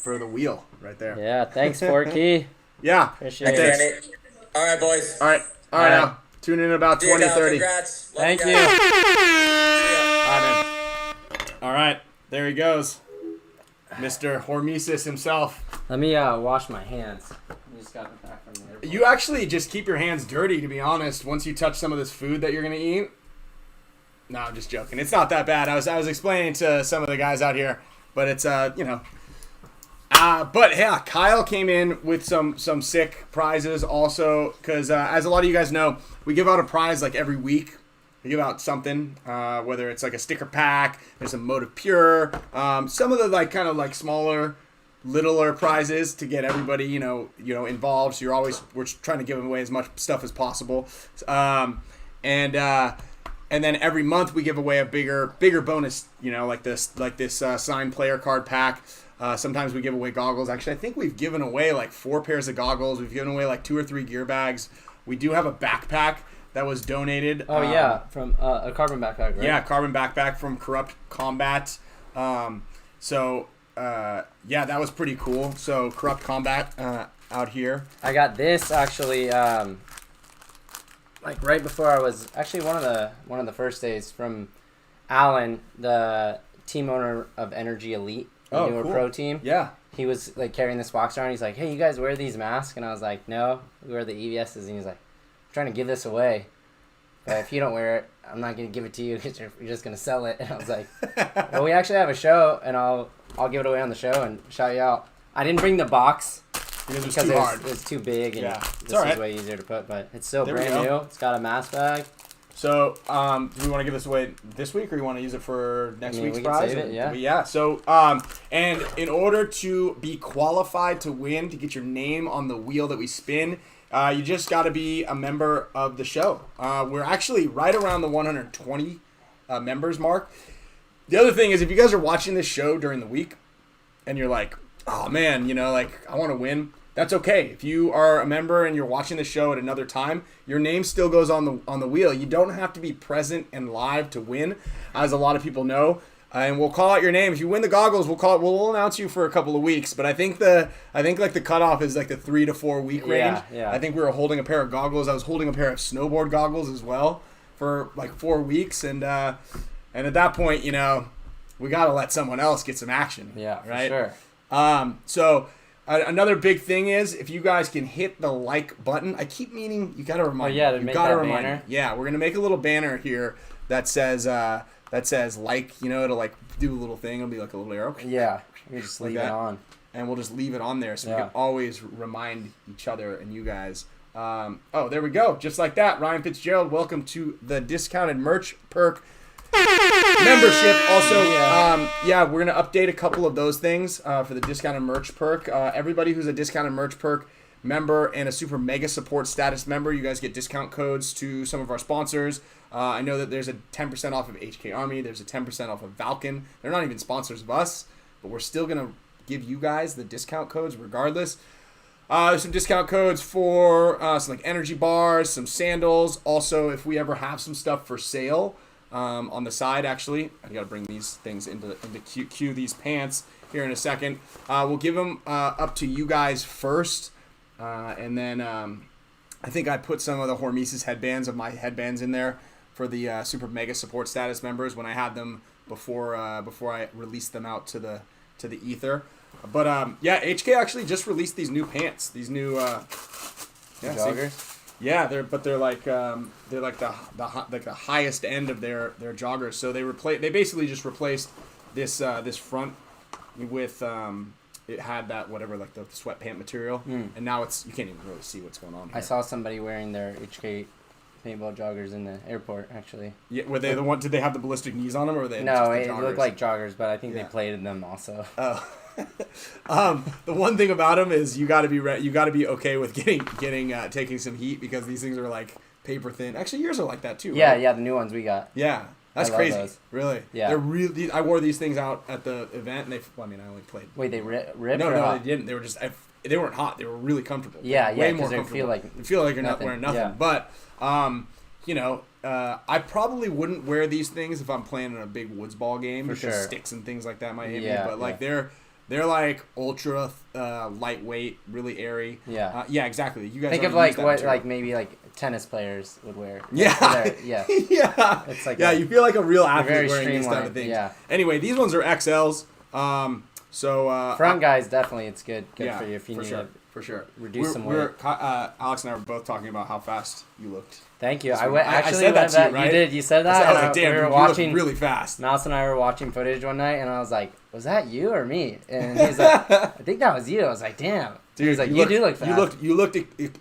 the wheel right there. Yeah, thanks, Forky. Yeah, appreciate it. All right, boys. All right. Now tune in about 20:30. Congrats. Thank you. All right, there he goes, Mr. Hormesis himself. Let me wash my hands. I just got back from the airport. You actually just keep your hands dirty, to be honest. Once you touch some of this food that you're gonna eat. No, I'm just joking. It's not that bad. I was explaining to some of the guys out here, but it's but yeah, Kyle came in with some sick prizes also, because as a lot of you guys know, we give out a prize like every week. We give out something, whether it's like a sticker pack, there's a Motive Pure, some of the like kind of like smaller, littler prizes to get everybody involved. So we're trying to give away as much stuff as possible, and then every month we give away a bigger bonus, like this signed player card pack. Sometimes we give away goggles. Actually, I think we've given away like 4 pairs of goggles. We've given away like 2 or 3 gear bags. We do have a backpack that was donated. Oh, from a carbon backpack, right? Yeah, carbon backpack from Corrupt Combat. That was pretty cool. So Corrupt Combat out here. I got this actually like right before I was actually one of the first days from Alan, the team owner of Energy Elite, the newer pro team. Yeah. He was like carrying this box around. He's like, "Hey, you guys wear these masks?" And I was like, "No, we wear the EVSs." And he's like, "I'm trying to give this away, but if you don't wear it, I'm not gonna give it to you because you're just gonna sell it." And I was like, "Well, we actually have a show, and I'll give it away on the show and shout you out." I didn't bring the box because it was too hard. It's too big, and this right. is way easier to put. But it's still brand new. It's got a mask bag. So, do we want to give this away this week, or you want to use it for next week's prize? Save it, yeah. Yeah. So, and in order to be qualified to win, to get your name on the wheel that we spin, you just got to be a member of the show. We're actually right around the 120 members mark. The other thing is, if you guys are watching this show during the week, and you're like, "Oh man, I want to win." That's okay. If you are a member and you're watching the show at another time, your name still goes on the wheel. You don't have to be present and live to win, as a lot of people know. And we'll call out your name. If you win the goggles, we'll announce you for a couple of weeks. But I think the cutoff is like the 3 to 4 week range. Yeah. I think we were holding a pair of goggles. I was holding a pair of snowboard goggles as well for like 4 weeks, and at that point, we got to let someone else get some action. Yeah, right. For sure. So Another big thing is if you guys can hit the like button. I keep meaning you got to remind. To make that banner. Yeah, we're gonna make a little banner here that says like, you know, to like do a little thing. It'll be like a little arrow. Yeah, you just leave it on, and we'll just leave it on there so we can always remind each other and you guys. Oh, there we go, just like that. Ryan Fitzgerald, welcome to the discounted merch perk membership. Also, we're gonna update a couple of those things for the discounted merch perk. Everybody who's a discounted merch perk member and a super mega support status member, you guys get discount codes to some of our sponsors. I know that there's a 10% off of HK Army. There's a 10% off of Valken. They're not even sponsors of us, but we're still gonna give you guys the discount codes regardless. There's some discount codes for some like energy bars, some sandals. Also, if we ever have some stuff for sale. On the side, actually, I gotta bring these things into cue these pants here in a second. We'll give them up to you guys first, and then I think I put some of the Hormesis headbands of my headbands in there for the super mega support status members when I had them before I released them out to the ether. But HK actually just released these new pants, these new joggers. Yeah, they're like the highest end of their joggers. So they basically just replaced this front with it had that whatever like the sweatpant material, and now you can't even really see what's going on here. I saw somebody wearing their HK paintball joggers in the airport actually. Yeah, were they the one? Did they have the ballistic knees on them, or were they? No, it looked like joggers, but I think they plated them also. Oh. The one thing about them is you got to be okay with taking some heat because these things are like paper thin. Actually, yours are like that too. Yeah, right? the new ones we got. Yeah, that's crazy. Those. Really? Yeah. They're really. I wore these things out at the event, and I only played. Wait, they ripped? No, they didn't. They were just. They weren't hot. They were really comfortable. Yeah, way more comfortable. They feel like you're not wearing nothing. Yeah. But I probably wouldn't wear these things if I'm playing in a big woods ball game because sticks and things like that might hit me. But like they're like ultra lightweight, really airy. Yeah. Yeah, exactly. You guys think of like what material. Like maybe like tennis players would wear. Yeah. Yeah. Yeah. It's like you feel like a real athlete wearing these type of things. Yeah. Anyway, these ones are XLs. Front guys definitely it's good for you if you need to for sure reduce some weight. Alex and I were both talking about how fast you looked. Thank you. I said that to you, right? You did. You said that. I was like, damn, we were you watching look really fast. Mouse and I were watching footage one night, and I was like, "Was that you or me?" And he's like, "I think that was you." I was like, "Damn." Dude, he's like, "You do look fast." You looked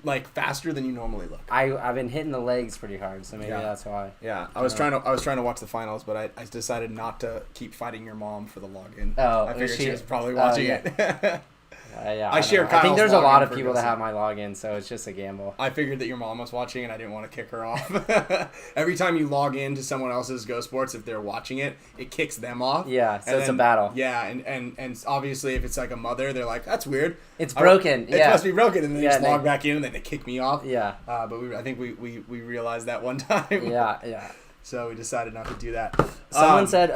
like faster than you normally look. I've been hitting the legs pretty hard, so maybe that's why. Yeah, I was trying to watch the finals, but I decided not to keep fighting your mom for the login. Oh, I figured she was probably watching it. Yeah, I share Kyle's I think there's a lot of login people that have my login, so it's just a gamble. I figured that your mom was watching, and I didn't want to kick her off. Every time you log into someone else's Go Sports, if they're watching it, it kicks them off. Yeah, so it's a battle. Yeah, and obviously if it's like a mother, they're like, "That's weird. It's broken." It must be broken, and then they just log back in, and then they kick me off. Yeah. But I think we realized that one time. Yeah. So we decided not to do that. Someone said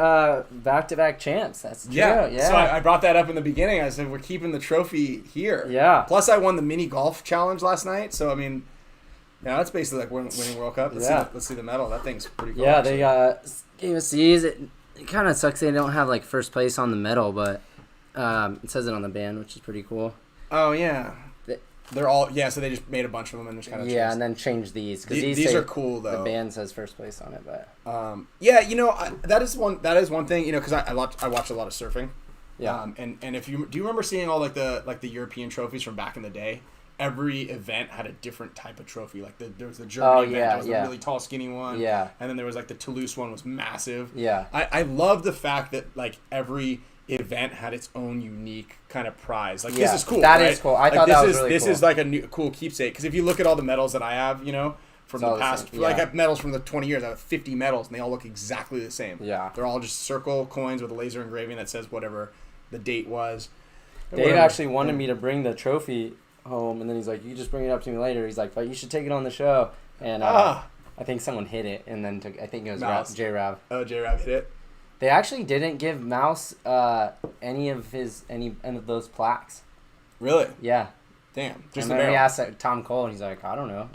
back-to-back champs. That's true. Yeah. So I brought that up in the beginning. I said we're keeping the trophy here. Yeah. Plus, I won the mini golf challenge last night. So I mean, that's basically like winning World Cup. Let's see the medal. That thing's pretty cool. Yeah, they gave us these. It kind of sucks they don't have like first place on the medal, but it says it on the band, which is pretty cool. Oh yeah. They're all so they just made a bunch of them and just kind of and then changed these because these are cool though. The band says first place on it, but that is one thing because I watch a lot of surfing. Yeah. And if you remember seeing all like the European trophies from back in the day, every event had a different type of trophy. Like there was the Germany event, there was the really tall skinny one. Yeah. And then there was like the Toulouse one was massive. Yeah. I love the fact that like every event had its own unique kind of prize. Like this is cool. That right? is cool. I thought that was really cool. This is like a cool keepsake because if you look at all the medals that I have, from the past, like I have medals from the 20 years. I have 50 medals, and they all look exactly the same. Yeah, they're all just circle coins with a laser engraving that says whatever the date was. Dave actually wanted me to bring the trophy home, and then he's like, "You just bring it up to me later." He's like, "But you should take it on the show." And I think someone hit it, and then I think it was J-Rab. Oh, J-Rab hit it. They actually didn't give Mouse any of those plaques. Really? Yeah. Damn. Just he asked Tom Cole, and he's like, "I don't know."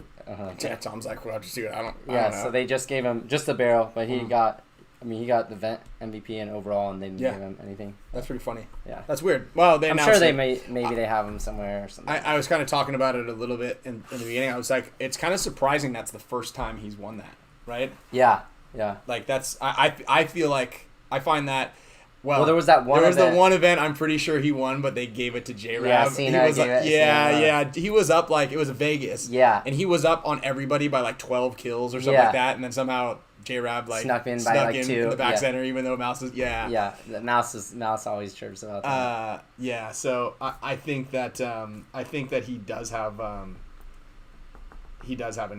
Yeah, Tom's like, "Well, I'll just do it. I don't Yeah, know." So they just gave him just the barrel, but he got I mean, he got the event MVP and overall, and they didn't give him anything. That's pretty funny. Yeah. That's weird. Well, I'm sure they maybe they have him somewhere or something. I was kind of talking about it a little bit in the beginning. I was like, it's kind of surprising that's the first time he's won that, right? Yeah. Yeah. Like, that's... I feel like... I find that... Well, there was that one event. There was the one event I'm pretty sure he won, but they gave it to J-Rab. Yeah, Cena gave it. Yeah. He was up like... It was Vegas. Yeah. And he was up on everybody by like 12 kills or something like that, and then somehow... J-Rab like snuck in by 2 in the back center, even though Mouse is the Mouse always chirps about that. So I think that he does have an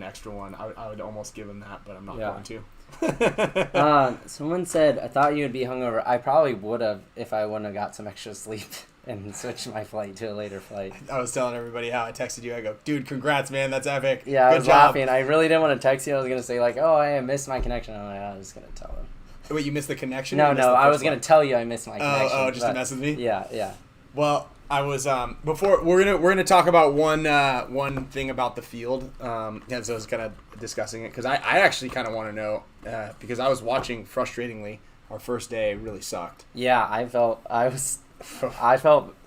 extra one. I would almost give him that, but I'm not going to. Someone said, I thought you would be hungover. I probably would have if I wouldn't have got some extra sleep and switched my flight to a later flight. I was telling everybody how I texted you. I go, dude, congrats, man. That's epic. Yeah, Good I was job. laughing. I really didn't want to text you. I was going to say, like, oh, I missed my connection. I'm like, I was going to tell him. Wait, you missed the connection? No, I was going to tell you I missed my connection. Oh, just to mess with me? Yeah. Well, I was before we're gonna talk about one thing about the field. As I was kind of discussing it, because I actually kind of want to know because I was watching frustratingly. Our first day really sucked. Yeah, I felt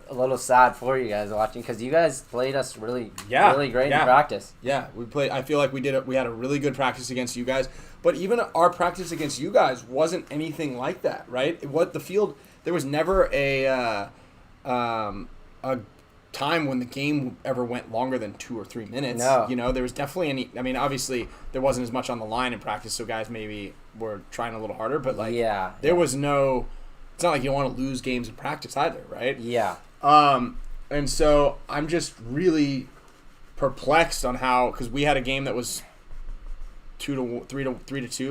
a little sad for you guys watching because you guys played us really great in practice. Yeah, we played. I feel like we had a really good practice against you guys, but even our practice against you guys wasn't anything like that, right? What the field, there was never a time when the game ever went longer than 2 or 3 minutes. No. There was definitely obviously there wasn't as much on the line in practice, so guys maybe were trying a little harder, but there was no. It's not like you don't want to lose games in practice either, right? Yeah. And so I'm just really perplexed on how, because we had a game that was 3-2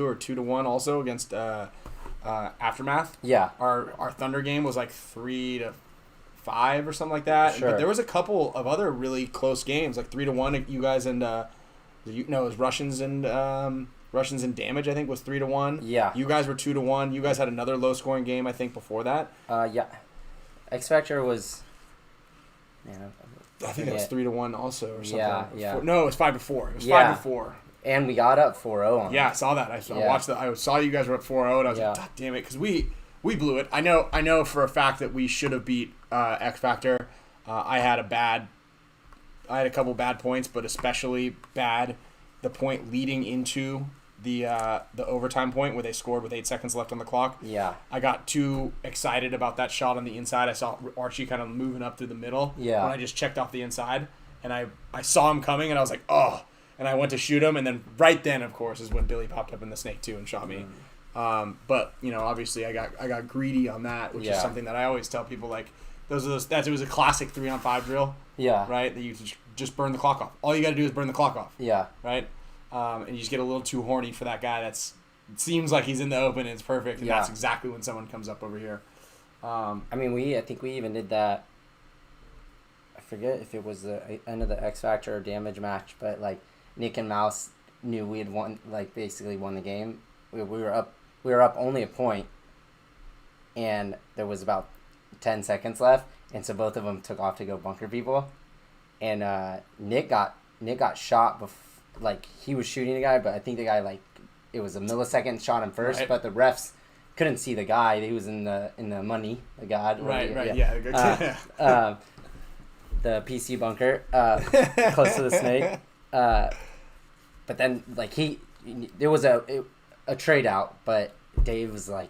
or 2-1 also against Aftermath. Yeah. Our Thunder game was like 3-5 or something like that. Sure. But there was a couple of other really close games, like 3-1. You guys and it was Russians and Damage. I think was 3-1. Yeah. You guys were 2-1. You guys had another low scoring game I think before that. Yeah. X Factor was. Man, I think it was 3-1 also or something. Yeah. No, it was 5-4. It was 5-4. And we got up 4-0 on I saw that. I watched that. I saw you guys were up 4-0, and I was like, God damn it, because we blew it. I know for a fact that we should have beat X Factor. I had a couple bad points, but especially bad the point leading into the overtime point where they scored with 8 seconds left on the clock. Yeah. I got too excited about that shot on the inside. I saw Archie kind of moving up through the middle. Yeah. When I just checked off the inside, and I saw him coming, and I was like, oh. And I went to shoot him, and then right then, of course, is when Billy popped up in the snake too and shot me. But obviously, I got greedy on that, which is something that I always tell people. Like, it was a classic 3-on-5 drill. Yeah. Right. That you just burn the clock off. All you got to do is burn the clock off. Yeah. Right. And you just get a little too horny for that guy. It seems like he's in the open and it's perfect, and that's exactly when someone comes up over here. I think we even did that. I forget if it was the end of the X Factor or Damage match, but like Nick and Mouse knew we had won, like basically won the game. We were up only a point, and there was about 10 seconds left, and so both of them took off to go bunker people, and Nick got shot like he was shooting a guy, but I think the guy it was a millisecond shot him first, but the refs couldn't see the guy. He was in the money, the god. The PC bunker, close to the snake. But then there was a trade out, but Dave was like,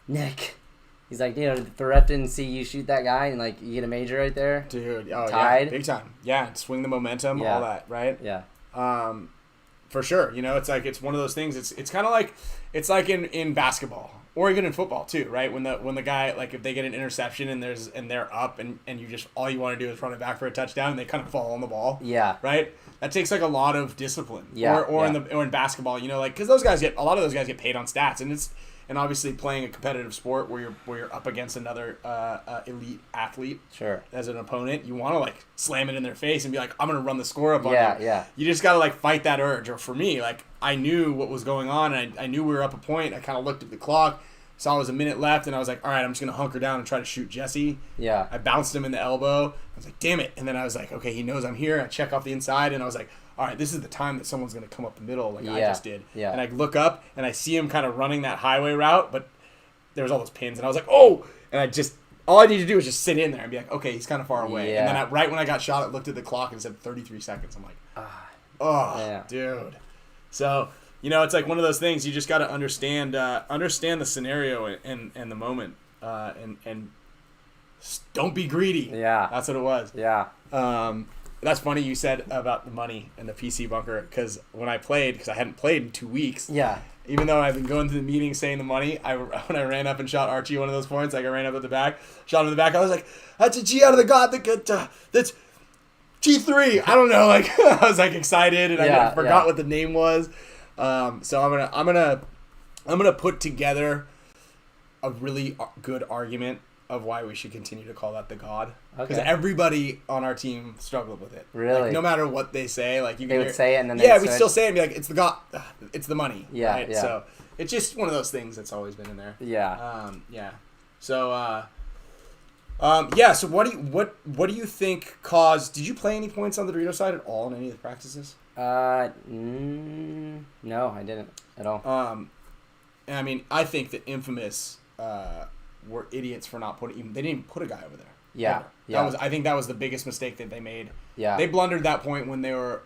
Nick, he's like, the ref didn't see you shoot that guy, and you get a major right there, dude. tied. Yeah, big time. Yeah, swing the momentum, all that, right? Yeah. For sure. It's one of those things. It's kind of like in basketball or even in football too, right? When the guy, if they get an interception and they're up and you just all you want to do is run it back for a touchdown, and they kind of fall on the ball. Yeah. Right. That takes a lot of discipline. Yeah. Or in basketball, because a lot of those guys get paid on stats, and obviously playing a competitive sport where you're up against another elite athlete, sure, as an opponent, you want to slam it in their face and be like, I'm gonna run the score up on you. Yeah. You just gotta fight that urge. Or for me, I knew what was going on, and I knew we were up a point. I kind of looked at the clock, saw it was a minute left, and I was like, all right, I'm just gonna hunker down and try to shoot Jesse. Yeah. I bounced him in the elbow. I was like, damn it. And then I was like, okay, he knows I'm here. I check off the inside, and I was like, all right, this is the time that someone's going to come up the middle like I just did. Yeah. And I look up and I see him kind of running that highway route, but there was all those pins and I was like, oh, and all I need to do is just sit in there and be like, okay, he's kind of far away. Yeah. And then right when I got shot, I looked at the clock and it said 33 seconds. I'm like, dude. So, it's like one of those things you just got to understand the scenario and the moment and don't be greedy. Yeah. That's what it was. Yeah. That's funny you said about the money and the PC bunker because when I played, because I hadn't played in 2 weeks. Yeah. Even though I've been going to the meeting saying the money, when I ran up and shot Archie one of those points, like I ran up at the back, shot him in the back, I was like, that's a G out of the god that's G3. I don't know, like I was like excited and I forgot what the name was. So I'm gonna put together a really good argument of why we should continue to call that the god, because everybody on our team struggled with it. Really, like, no matter what they say, like they would say it and then we'd still say it and be like, it's the god, it's the money. Yeah, right? yeah. So it's just one of those things that's always been in there. Yeah. So So what do you think caused? Did you play any points on the Dorito side at all in any of the practices? No, I didn't at all. I mean, I think that Infamous were idiots for not putting. They didn't even put a guy over there. Yeah, ever. yeah. I think that was the biggest mistake that they made. Yeah. They blundered that point when they were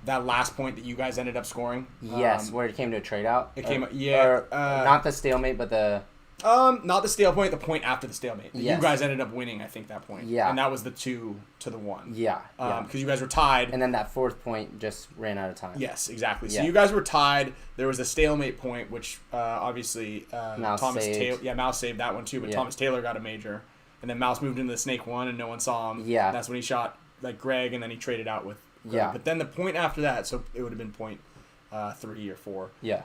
that last point that you guys ended up scoring. Yes, where it came to a trade out. It came, not the stalemate, but the. Not the stale point. The point after the stalemate. Yes. You guys ended up winning. I think that point. Yeah. And that was the 2-1. Yeah. Because you guys were tied. And then that fourth point just ran out of time. Yes, exactly. So Yeah. you guys were tied. There was a stalemate point, which obviously Mouse Thomas saved. Taylor. Yeah, Mouse saved that one too. But Yeah. Thomas Taylor got a major, and then Mouse moved into the Snake 1, and no one saw him. Yeah. And that's when he shot like Greg, and then he traded out with. Greg. Yeah. But then the point after that, so it would have been point 3 or 4. Yeah.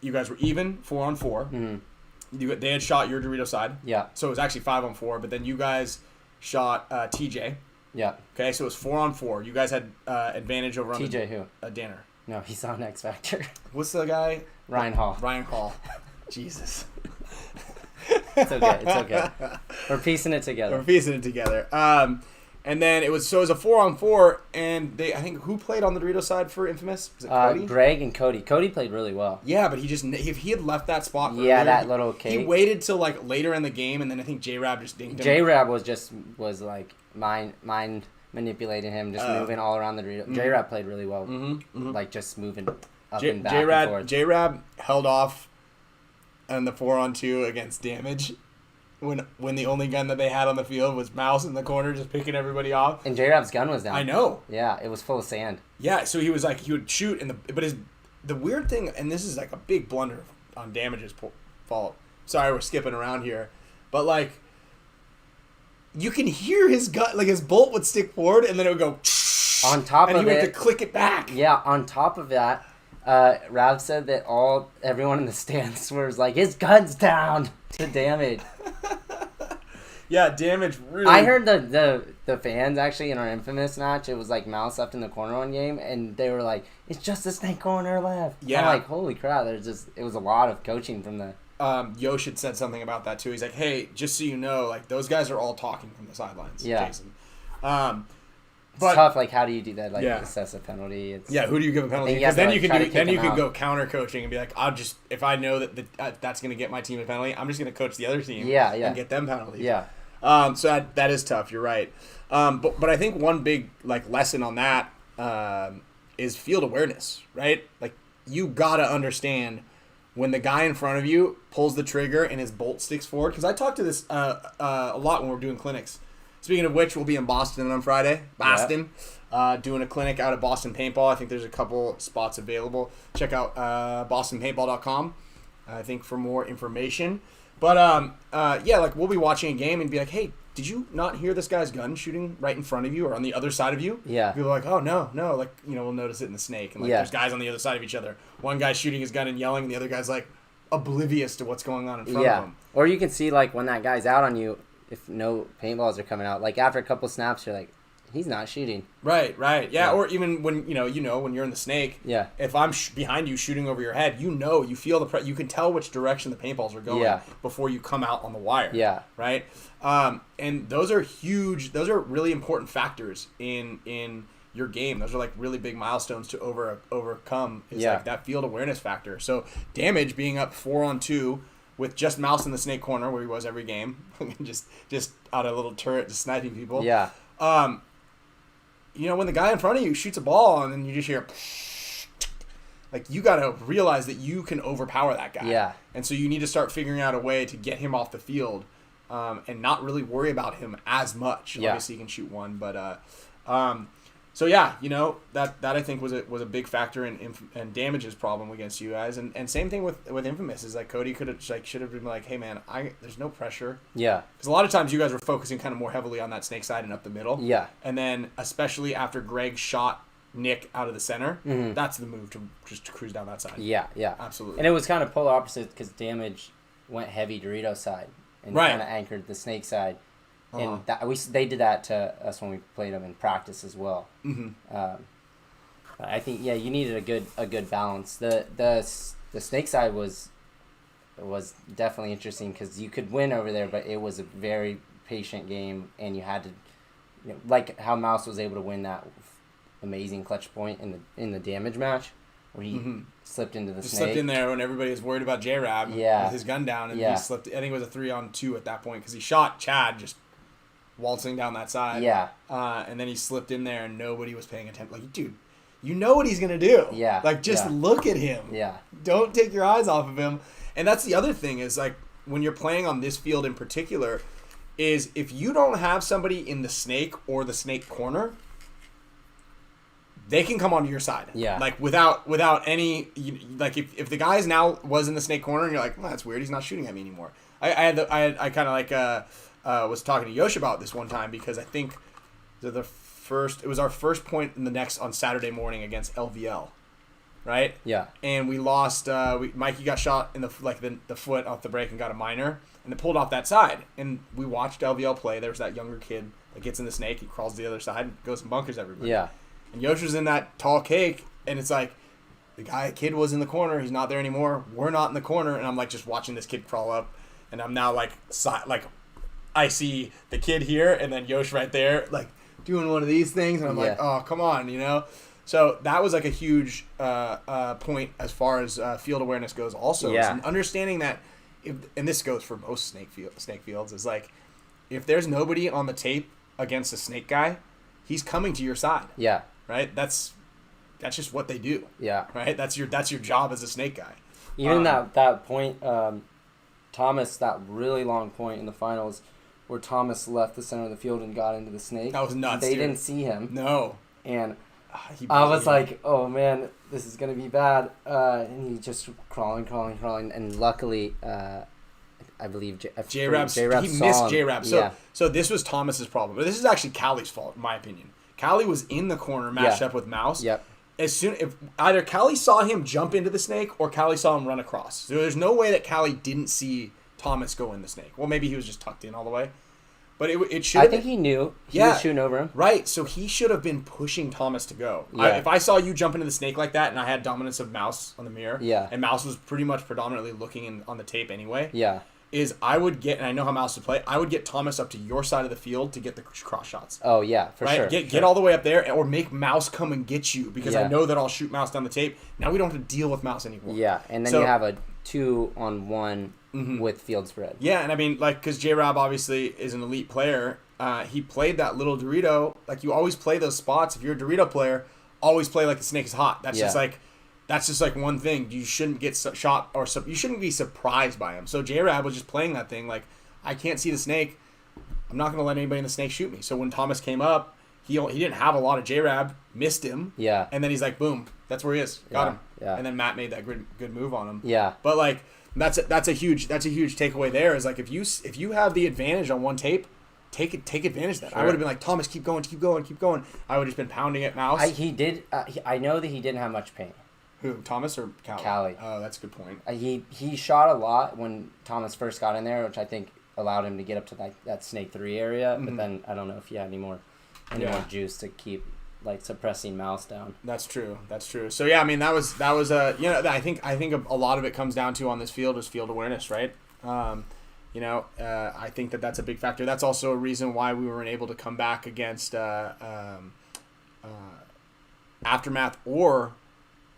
You guys were even 4-on-4. Mm-hmm. They had shot your Dorito side. Yeah. So it was actually 5-on-4, but then you guys shot TJ. Yeah. Okay, so it was 4-on-4. You guys had advantage over on TJ who? Danner. No, he's on X Factor. What's the guy? Ryan Hall. Ryan Hall. Jesus. It's okay. It's okay. We're piecing it together. And then it was a 4-on-4, and I think who played on the Dorito side for Infamous? Was it Cody? Greg and Cody. Cody played really well. Yeah, but if he had left that spot earlier, that little cake. cake. He waited till like later in the game, and then I think J-Rab just dinged him. J-Rab was like mind manipulating him, just moving all around the Dorito. Mm-hmm. J-Rab played really well, like just moving up and back and forth. J-Rab held off on the 4-on-2 against Damage. When the only gun that they had on the field was Mouse in the corner just picking everybody off. And J-Rab's gun was down. I know. Yeah, it was full of sand. Yeah, so he was like, he would shoot, but the weird thing, and this is like a big blunder on Damage's fault. Sorry, we're skipping around here. But like, you can hear his gun, like his bolt would stick forward and then it would go on top of it. And he would have to click it back. Yeah, on top of that, Rav said that everyone in the stands was like, his gun's down to Damage. Yeah, Damage really. I heard the fans actually in our Infamous match. It was like Mouse left in the corner one game, and they were like, "It's just the snake corner left." Yeah, I'm like, holy crap! It was a lot of coaching from the. Yosh had said something about that too. He's like, "Hey, just so you know, like those guys are all talking from the sidelines." Yeah. Jason. It's tough. Like, how do you do that? Like, assess a penalty. Who do you give a penalty? Because then you can go counter coaching and be like, if I know that that's going to get my team a penalty, I'm just going to coach the other team. And get them penalties. Yeah. So that is tough. You're right. But I think one big like lesson on that is field awareness, right? Like you gotta understand when the guy in front of you pulls the trigger and his bolt sticks forward. Because I talk to this a lot when we're doing clinics. Speaking of which, we'll be in Boston on Friday. Doing a clinic out at Boston Paintball. I think there's a couple spots available. Check out bostonpaintball.com, I think, for more information. But, like, we'll be watching a game and be like, hey, did you not hear this guy's gun shooting right in front of you or on the other side of you? Yeah. People are like, oh, no. Like, we'll notice it in the snake. And, like, there's guys on the other side of each other. One guy's shooting his gun and yelling, and the other guy's, like, oblivious to what's going on in front of him. Or you can see, like, when that guy's out on you, if no paintballs are coming out, like, after a couple snaps, you're like, he's not shooting. Right. Yeah. Or even when when you're in the snake. Yeah. If I'm behind you shooting over your head, you feel you can tell which direction the paintballs are going before you come out on the wire. Yeah. Right. And those are huge. Those are really important factors in your game. Those are like really big milestones to overcome. Is like that field awareness factor. So Damage being up 4-on-2 with just Mouse in the snake corner where he was every game, just out of a little turret, just sniping people. Yeah. When the guy in front of you shoots a ball and then you just hear, like, you got to realize that you can overpower that guy. Yeah. And so you need to start figuring out a way to get him off the field, and not really worry about him as much. Yeah. Obviously, you can shoot one, but so yeah, that I think was a big factor in Damage's problem against you guys, and same thing with Infamous is like Cody should have been like, hey man, there's no pressure. Yeah. Because a lot of times you guys were focusing kind of more heavily on that snake side and up the middle. Yeah. And then especially after Greg shot Nick out of the center, that's the move to just cruise down that side. Yeah. Absolutely. And it was kind of polar opposite because Damage went heavy Dorito side and kind of anchored the snake side. And they did that to us when we played them in practice as well. I think you needed a good balance. The snake side was definitely interesting because you could win over there, but it was a very patient game, and you had to, like how Mouse was able to win that amazing clutch point in the Damage match where he slipped into the snake. Slipped in there when everybody was worried about J-Rab with his gun down, and he slipped. I think it was a 3-on-2 at that point because he shot Chad just waltzing down that side. Yeah. And then he slipped in there and nobody was paying attention. Like, dude, you know what he's going to do. Yeah. Like, just look at him. Yeah. Don't take your eyes off of him. And that's the other thing is, like, when you're playing on this field in particular, is if you don't have somebody in the snake or the snake corner, they can come onto your side. Yeah. Like, without any, like, if the guy's now was in the snake corner and you're like, well, that's weird, he's not shooting at me anymore. I kind of like, was talking to Yosh about this one time because I think it was our first point in the next on Saturday morning against LVL, right? Yeah. And we lost. Mikey got shot in the foot off the break and got a minor, and then pulled off that side. And we watched LVL play. There was that younger kid that gets in the snake. He crawls to the other side and goes and bunkers everybody. Yeah. And Yosh was in that tall cake, and it's like the kid was in the corner. He's not there anymore. We're not in the corner, and I'm like just watching this kid crawl up, and I'm now like I see the kid here and then Yosh right there, like doing one of these things, and I'm like, oh, come on, So that was like a huge point as far as field awareness goes. Also, and understanding that, and this goes for most snake fields, is like if there's nobody on the tape against a snake guy, he's coming to your side. Yeah. Right. That's just what they do. Yeah. Right. That's your job as a snake guy. Even that point, Thomas, that really long point in the finals, where Thomas left the center of the field and got into the snake. That was nuts. They didn't see him. No. And I was like, oh man, this is going to be bad. And he just crawling. And luckily, I believe J-Rab he missed J-Rab. So this was Thomas's problem. But this is actually Callie's fault, in my opinion. Callie was in the corner matched up with Mouse. Yep. If either Callie saw him jump into the snake or Callie saw him run across. So there's no way that Callie didn't see Thomas go in the snake. Well, maybe he was just tucked in all the way. But it should. I think he knew. He was shooting over him. Right. So he should have been pushing Thomas to go. Yeah. If I saw you jump into the snake like that and I had dominance of Mouse on the mirror, and Mouse was pretty much predominantly looking on the tape anyway, I would get, and I know how Mouse would play, I would get Thomas up to your side of the field to get the cross shots. Oh, yeah, for sure. Get all the way up there, or make Mouse come and get you, because I know that I'll shoot Mouse down the tape. Now we don't have to deal with Mouse anymore. Yeah, and then you have a 2-on-1 with field spread. Yeah, and I mean, like, because J-Rob obviously is an elite player, he played that little Dorito. Like, you always play those spots. If you're a Dorito player, always play like the snake is hot. That's just like one thing. You shouldn't get shot, or you shouldn't be surprised by him. So J-Rab was just playing that thing like, I can't see the snake. I'm not going to let anybody in the snake shoot me. So when Thomas came up, he didn't have a lot of J-Rab, missed him. Yeah. And then he's like, boom, that's where he is. Got him. Yeah. And then Matt made that good move on him. Yeah. But like that's a huge takeaway there, is like if you have the advantage on one tape, take advantage of that. Sure. I would have been like, Thomas, keep going. I would have just been pounding at Mouse. I know that he didn't have much pain. Who, Thomas or Callie? Callie. Oh, that's a good point. He shot a lot when Thomas first got in there, which I think allowed him to get up to that snake 3 area. But then I don't know if he had any more any more juice to keep like suppressing Mouse down. That's true. So yeah, I mean that was I think a lot of it comes down to on this field is field awareness, right? I think that's a big factor. That's also a reason why we weren't able to come back against Aftermath or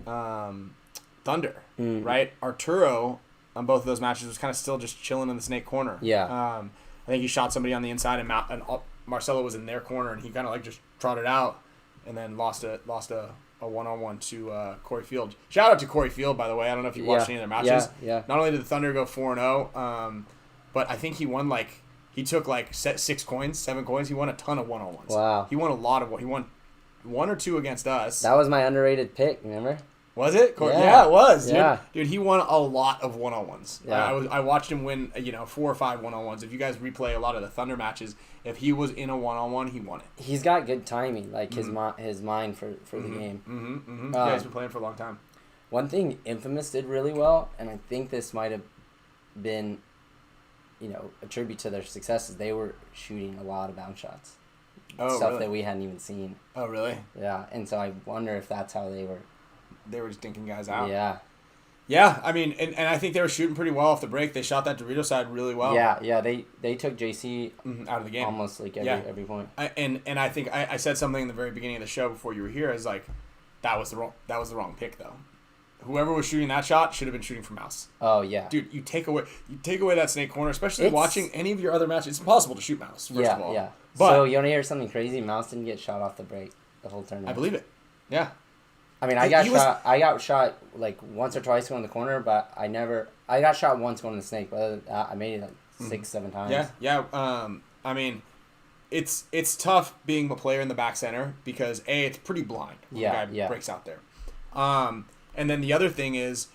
Thunder, right? Arturo on both of those matches was kind of still just chilling in the snake corner. Yeah. I think he shot somebody on the inside, and Marcelo was in their corner, and he kind of like just trotted out, and then lost a one-on-one to Corey Field. Shout out to Corey Field, by the way. I don't know if you watched any of their matches. Yeah. Not only did the Thunder go 4-0, but I think he won he took 7 coins. He won a ton of one-on-ones. Wow. He won a lot of he won 1 or 2 against us. That was my underrated pick. Remember? Was it? Yeah, it was. Yeah. Dude, he won a lot of one-on-ones. Yeah. I watched him win 4 or 5 one-on-ones. If you guys replay a lot of the Thunder matches, if he was in a one-on-one, he won it. He's got good timing, like his mind for the game. Yeah, he's been playing for a long time. One thing Infamous did really well, and I think this might have been, a tribute to their success, is they were shooting a lot of bounce shots. Stuff really? that we hadn't even seen. Oh, really? Yeah, and so I wonder if that's how they were. They were just dinking guys out. Yeah. Yeah, I mean, and I think they were shooting pretty well off the break. They shot that Doritos side really well. Yeah, they took JC out of the game almost every point. And I think I said something in the very beginning of the show before you were here. Is that was the wrong pick though. Whoever was shooting that shot should have been shooting for Mouse. Oh yeah, dude, you take away that snake corner, especially watching any of your other matches. It's impossible to shoot Mouse. First of all. Yeah. But, so you want to hear something crazy? Mouse didn't get shot off the break the whole tournament. I believe it. Yeah. I mean, I got shot once or twice going in the corner, but I got shot once going in the snake, but other than that, I made it 6-7 times. Yeah. I mean, it's tough being a player in the back center because it's pretty blind when the guy breaks out there. And then the other thing is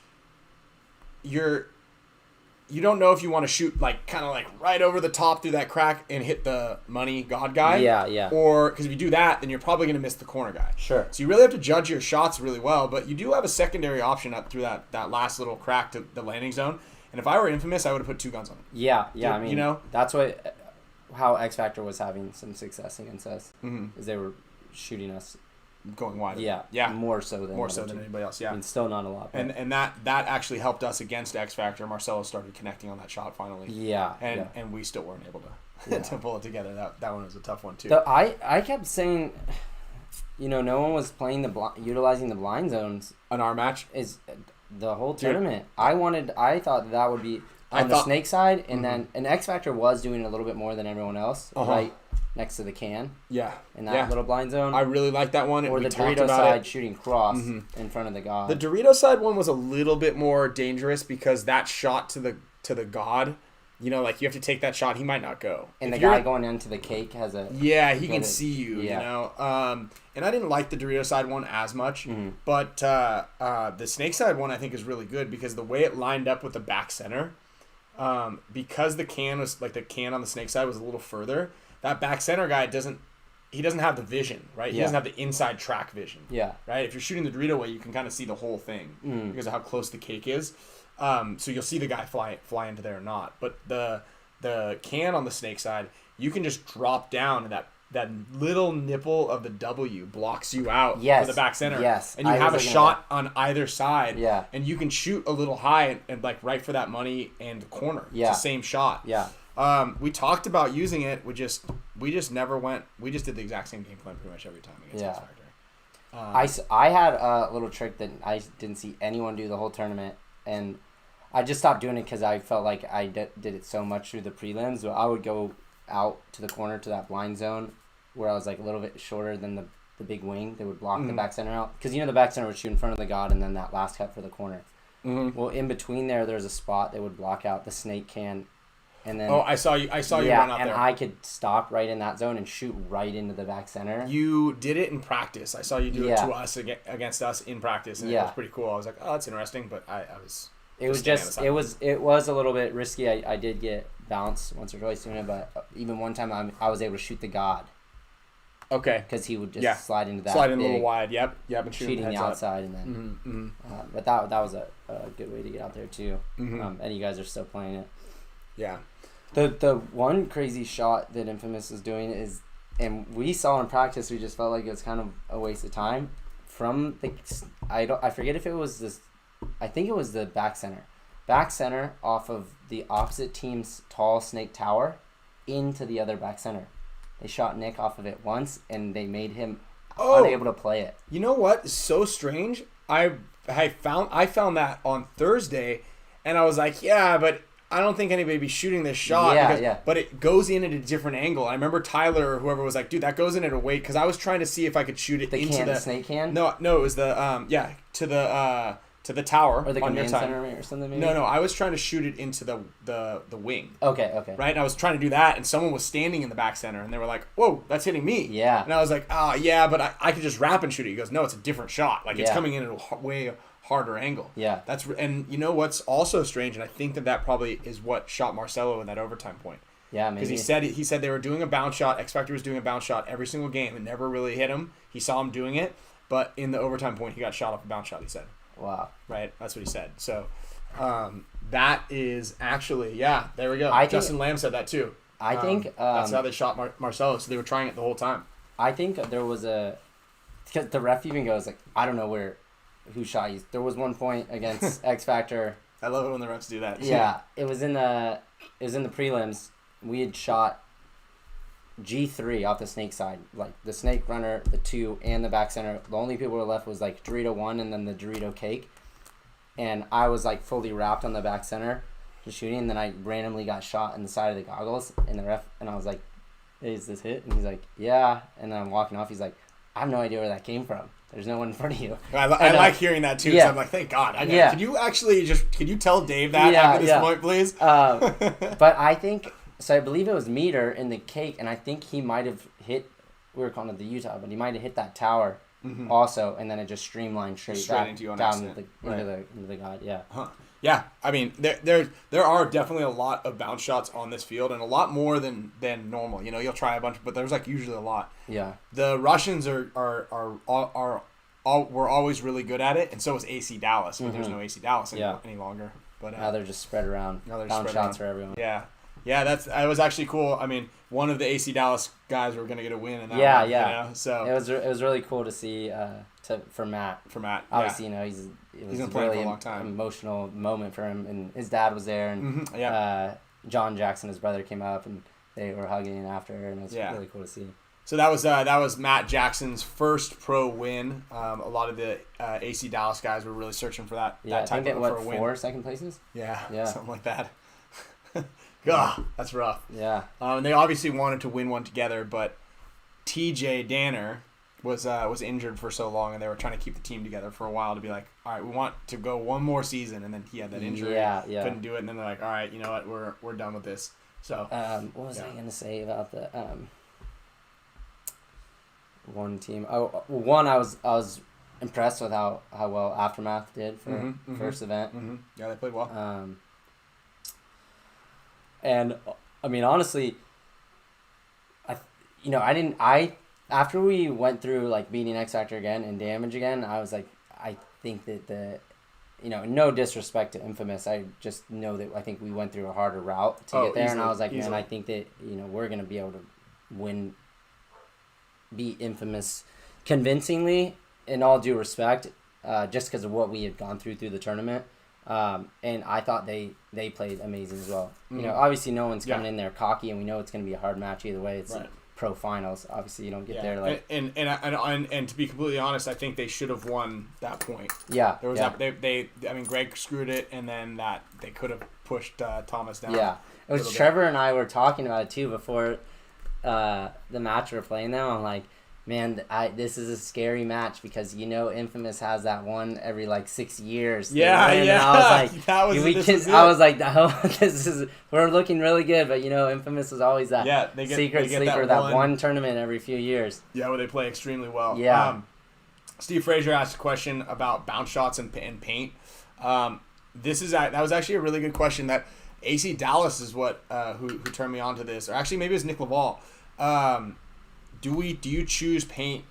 you don't know if you want to shoot kind of right over the top through that crack and hit the money god guy. Yeah. Or because if you do that, then you're probably going to miss the corner guy. Sure. So you really have to judge your shots really well, but you do have a secondary option up through that last little crack to the landing zone. And if I were Infamous, I would have put 2 guns on it. Yeah. I mean, that's how X Factor was having some success against us. Is they were shooting us. Going wide. Yeah. More so than anybody else. Yeah. I mean, still not a lot. And that actually helped us against X Factor. Marcelo started connecting on that shot finally. Yeah. And we still weren't able to to pull it together. That one was a tough one too. So I kept saying, no one was playing utilizing the blind zones on our match is the whole tournament. I thought that would be on the snake side, and then X Factor was doing a little bit more than everyone else, right next to the can. Yeah. In that little blind zone. I really like that one. Or the Doritos side shooting cross in front of the god. The Doritos side one was a little bit more dangerous because that shot to the god, you have to take that shot. He might not go. And the guy going into the cake has a... Yeah, he can see you, And I didn't like the Doritos side one as much. But the snake side one I think is really good because the way it lined up with the back center, because the can was the can on the snake side was a little further, that back center guy doesn't have the vision, right? He doesn't have the inside track vision. Yeah. Right? If you're shooting the Dorito way, you can kind of see the whole thing because of how close the cake is. So you'll see the guy fly into there or not. But the can on the snake side, you can just drop down and that little nipple of the W blocks you out for the back center. Yes. And you have a shot on either side. Yeah. And you can shoot a little high and right for that money and the corner. Yeah. It's the same shot. Yeah. We talked about using it. We just never went. We just did the exact same game plan pretty much every time against X Factor. I had a little trick that I didn't see anyone do the whole tournament, and I just stopped doing it because I felt like I did it so much through the prelims. So I would go out to the corner to that blind zone where I was a little bit shorter than the big wing that would block the back center out. Because the back center would shoot in front of the god and then that last cut for the corner. Well, in between there's a spot that would block out the snake can. And then, I saw you run out there. and I could stop right in that zone and shoot right into the back center. You did it in practice. I saw you do it to us against us in practice, and it was pretty cool. I was like, oh, that's interesting, but I was. It was a little bit risky. I did get bounced once or twice doing it, but even one time I was able to shoot the god. Okay. Because he would just slide into that. Slide in a little wide. Yep. And shooting the outside and then. But that was a good way to get out there too. And you guys are still playing it. Yeah. The one crazy shot that Infamous is doing is and we saw in practice, we just felt like it was kind of a waste of time. From the, I forget if it was this, I think it was the back center off of the opposite team's tall snake tower into the other back center. They shot Nick off of it once, and they made him unable to play it. You know what is so strange? I found that on Thursday, and I was like, yeah, but I don't think anybody be shooting this shot. But it goes in at a different angle. I remember Tyler or whoever was like, dude, that goes in at a weight, because I was trying to see if I could shoot it into the snake can. No, it was the to the tower or the command center or something. Maybe? No, I was trying to shoot it into the wing. Okay. Right, and I was trying to do that, and someone was standing in the back center, and they were like, "Whoa, that's hitting me." Yeah. And I was like, "Oh, yeah, but I could just wrap and shoot it." He goes, "No, it's a different shot. Like it's coming in at a way harder angle." Yeah. And you know what's also strange, and I think that probably is what shot Marcelo in that overtime point. Yeah, maybe. Because he said they were doing a bounce shot. X Factor was doing a bounce shot every single game and never really hit him. He saw him doing it, but in the overtime point, he got shot off a bounce shot. He said. Wow. Right, that's what he said. So, that is actually there we go. Justin Lamb said that too. I think that's how they shot Marcelo. So they were trying it the whole time. I think there was because the ref even goes like, I don't know who shot you. There was one point against X Factor. I love it when the refs do that. Yeah, it was in the prelims. We had shot G3 off the snake side, like the snake runner, the 2, and the back center. The only people who were left was like Dorito 1 and then the Dorito cake. And I was like fully wrapped on the back center just shooting, and then I randomly got shot in the side of the goggles, and the ref, and I was like, hey, is this hit? And he's like, yeah. And then I'm walking off, he's like, I have no idea where that came from. There's no one in front of you. I like hearing that too, because I'm like, thank God. Can you tell Dave that after this point, please? But I think, so I believe it was Meter in the cake, and I think he might have hit, we were calling it the Utah, but he might have hit that tower also, and then it just streamlined straight back into you on down accident. into the god, yeah. Huh. Yeah, I mean, there are definitely a lot of bounce shots on this field, and a lot more than normal. You know, you'll try a bunch, but there's like usually a lot. Yeah. The Russians were always really good at it, and so was AC Dallas, but there's no AC Dallas any longer. But now they're just spread around. Bounce shots for everyone. Yeah. Yeah, that was actually cool. I mean, one of the AC Dallas guys were going to get a win in that one. Yeah. You know? So it was really cool to see for Matt. Obviously, it was a really emotional moment for him, and his dad was there, and John Jackson, his brother, came up, and they were hugging after, and it was really cool to see. So that was Matt Jackson's first pro win. A lot of the AC Dallas guys were really searching for that type of for a win. 4 second places? Yeah, something like that. God, that's rough. Yeah. And they obviously wanted to win one together, but TJ Danner was injured for so long, and they were trying to keep the team together for a while to be like, all right, we want to go one more season, and then he had that injury. Yeah. Couldn't do it, and then they're like, all right, you know what, we're done with this. So. What was I gonna say about the one team? Oh, one, I was impressed with how well Aftermath did for first event. Mm-hmm. Yeah, they played well. And I mean, honestly, after we went through like beating X Factor again and Damage again, I was like, I think that no disrespect to Infamous, I just know that I think we went through a harder route to get there, easily, and I was like, man, I think that we're gonna be able to beat Infamous convincingly, in all due respect, just because of what we had gone through the tournament. And I thought they played amazing as well. Obviously no one's coming in there cocky, and we know it's going to be a hard match either way. It's like pro finals. Obviously you don't get there like. And to be completely honest, I think they should have won that point. Yeah. There was I mean, Greg screwed it, and then that they could have pushed Thomas down. Yeah. It was Trevor and I were talking about it too before the match we were playing now. I'm like, man, this is a scary match because Infamous has that one every like 6 years. Yeah. And I was like, we're looking really good, but Infamous is always that secret sleeper, that one tournament every few years. Yeah, where they play extremely well. Yeah. Steve Frazier asked a question about bounce shots and paint. That was actually a really good question. That AC Dallas is what who turned me on to this, or actually maybe it was Nick Laval. Do you choose paint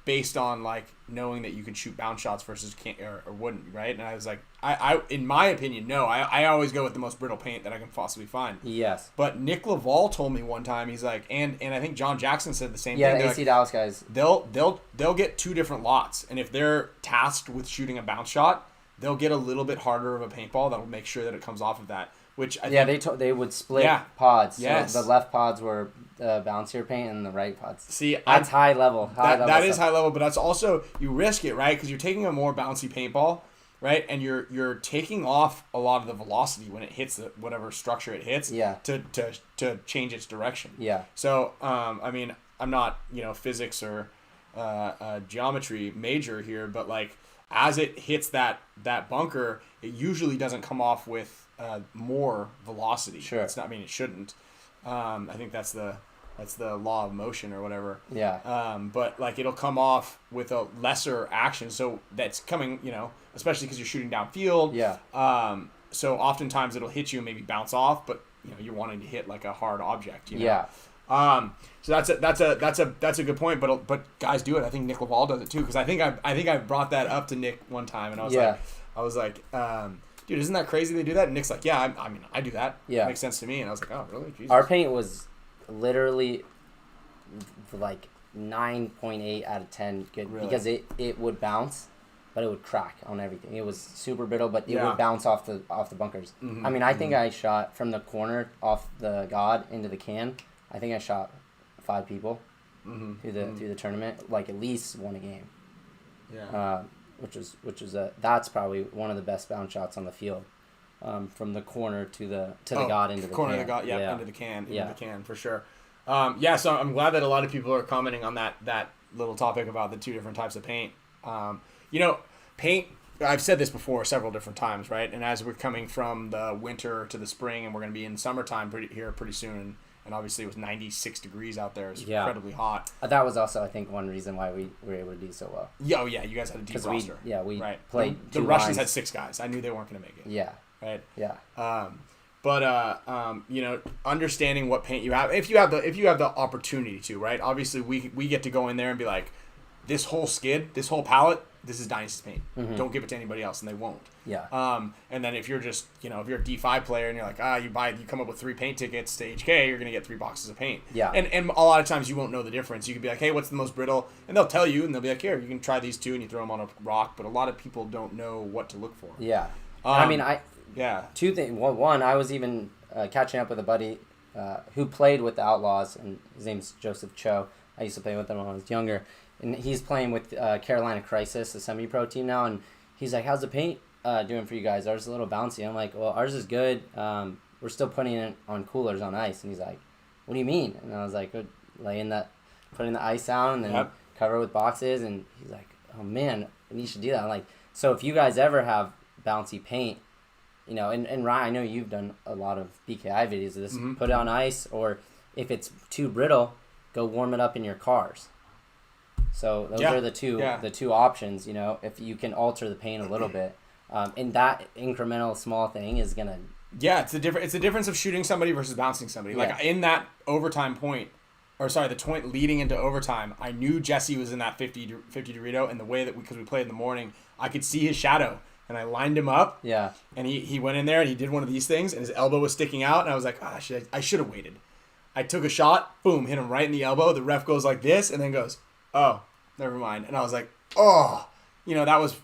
based on like knowing that you could shoot bounce shots versus can't or wouldn't, right? And I was like, I in my opinion, no. I always go with the most brittle paint that I can possibly find. Yes. But Nick Laval told me one time, he's like, and I think John Jackson said the same thing. Yeah, the AC Dallas guys. They'll get 2 different lots, and if they're tasked with shooting a bounce shot, they'll get a little bit harder of a paintball that'll make sure that it comes off of that. Which I think, they would split pods. Yes. So the left pods were bouncier paint, and the right pods. See, that's high level. That is high level, but that's also, you risk it, right? Because you're taking a more bouncy paintball, right? And you're taking off a lot of the velocity when it hits whatever structure it hits. Yeah. To change its direction. Yeah. So I mean, I'm not physics or geometry major here, but like as it hits that bunker, it usually doesn't come off with more velocity. Sure. It's not. I mean, it shouldn't. I think that's the law of motion or whatever. Yeah. But like it'll come off with a lesser action, so that's coming. Especially because you're shooting downfield. Yeah. So oftentimes it'll hit you and maybe bounce off, but you're wanting to hit like a hard object. Yeah. So that's a good point, but guys do it. I think Nick Laval does it too, because I think I brought that up to Nick one time, and I was like, dude, isn't that crazy they do that? And Nick's like, yeah, I mean, I do that. Yeah. It makes sense to me. And I was like, oh, really? Jesus. Our paint was literally like 9.8 out of 10 good, really? Because it would bounce, but it would crack on everything. It was super brittle, but it would bounce off the bunkers. Mm-hmm. I mean, I think I shot from the corner off the God into the can. I think I shot 5 people through the tournament, like at least won a game. Yeah. Which is that's probably one of the best bounce shots on the field, from the corner to the God into the corner can. of the God, into the can, the can for sure. So I'm glad that a lot of people are commenting on that little topic about the 2 different types of paint. Paint. I've said this before several different times, right? And as we're coming from the winter to the spring, and we're going to be in summertime pretty soon, and obviously it was 96 degrees out there. It's incredibly hot. That was also, I think, one reason why we were able to do so well. Yeah, you guys had a deep roster. We right. played the 2 Russians lines. had 6 guys. I knew they weren't going to make it. Yeah. Right. Yeah. Understanding what paint you have, if you have the opportunity to, right? Obviously, we get to go in there and be like, this whole skid, this whole palette, this is Dynasty's paint. Mm-hmm. Don't give it to anybody else, and they won't. Yeah. And then if you're just, if you're a D5 player and you're like, you come up with 3 paint tickets to HK, you're gonna get 3 boxes of paint. Yeah. And a lot of times you won't know the difference. You could be like, hey, what's the most brittle? And they'll tell you, and they'll be like, here, you can try these 2, and you throw them on a rock. But a lot of people don't know what to look for. Yeah. I mean, Yeah. 2 things. One, I was even catching up with a buddy who played with the Outlaws, and his name's Joseph Cho. I used to play with them when I was younger. And he's playing with Carolina Crisis, a semi-pro team now. And he's like, how's the paint doing for you guys? Ours is a little bouncy. I'm like, well, ours is good. We're still putting it on coolers on ice. And he's like, what do you mean? And I was like, putting the ice down and then cover it with boxes. And he's like, oh, man, we should do that. I'm like, so if you guys ever have bouncy paint, and Ryan, I know you've done a lot of BKI videos of this. Mm-hmm. Put it on ice, or if it's too brittle, go warm it up in your cars. So those are the two options. If you can alter the paint a little bit, and that incremental small thing is gonna. Yeah, it's the difference of shooting somebody versus bouncing somebody. Yeah. Like in that overtime point, the point leading into overtime, I knew Jesse was in that 50 Dorito, and the way that because we played in the morning, I could see his shadow. And I lined him up. Yeah. And he went in there and he did one of these things, and his elbow was sticking out, and I was like, I should have waited. I took a shot, boom, hit him right in the elbow. The ref goes like this, and then goes, oh, never mind. And I was like, that was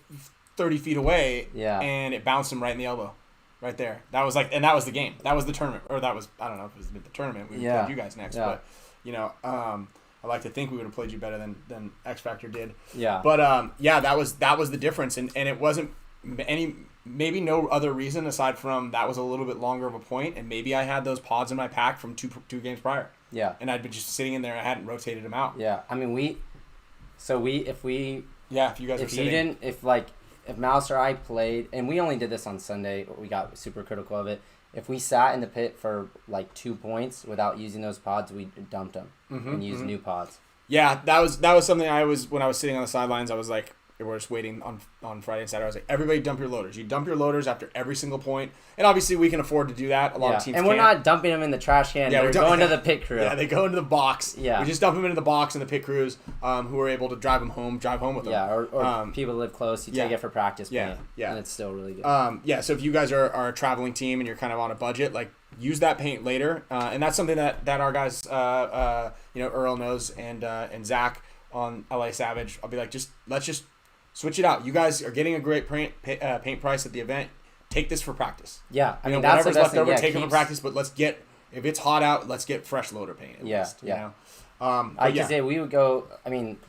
30 feet away. Yeah. And it bounced him right in the elbow, right there. That was the game. That was the tournament, or I don't know if it was the tournament. We played you guys next, but I like to think we would have played you better than X Factor did. Yeah. But that was the difference, and it wasn't maybe no other reason aside from that was a little bit longer of a point, and maybe I had those pods in my pack from two games prior. Yeah. And I'd been just sitting in there. I hadn't rotated them out. Yeah. I mean, if Mouse or I played, and we only did this on Sunday, we got super critical of it. If we sat in the pit for like 2 points without using those pods, we dumped them and used new pods. Yeah, that was something when I was sitting on the sidelines, I was like, we're just waiting on Friday and Saturday. I was like, everybody dump your loaders. You dump your loaders after every single point. And obviously we can afford to do that. A lot of teams and we're not dumping them in the trash can. Yeah, they're going to the pit crew. Yeah, they go into the box. Yeah. We just dump them into the box and the pit crews who are able to drive home with them. Yeah, or people live close. You take it for practice paint. Yeah. And it's still really good. So if you guys are a traveling team and you're kind of on a budget, like use that paint later. And that's something that our guys, Earl knows and Zach on LA Savage. I'll be like, let's just switch it out. You guys are getting a great paint price at the event. Take this for practice. Yeah, I mean, that's whatever's left over, take it for practice. But if it's hot out, let's get fresh loader paint. I could say we would go. I mean,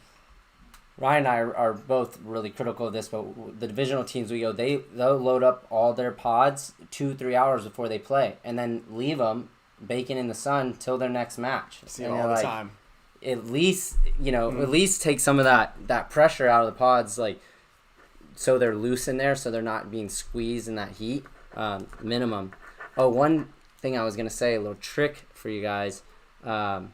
Ryan and I are both really critical of this, but the divisional teams they'll load up all their pods 2-3 hours before they play, and then leave them baking in the sun till their next match. See it all the time. At least at least take some of that pressure out of the pods, like so they're loose in there, so they're not being squeezed in that heat. Minimum. Oh, one thing I was gonna say, a little trick for you guys. That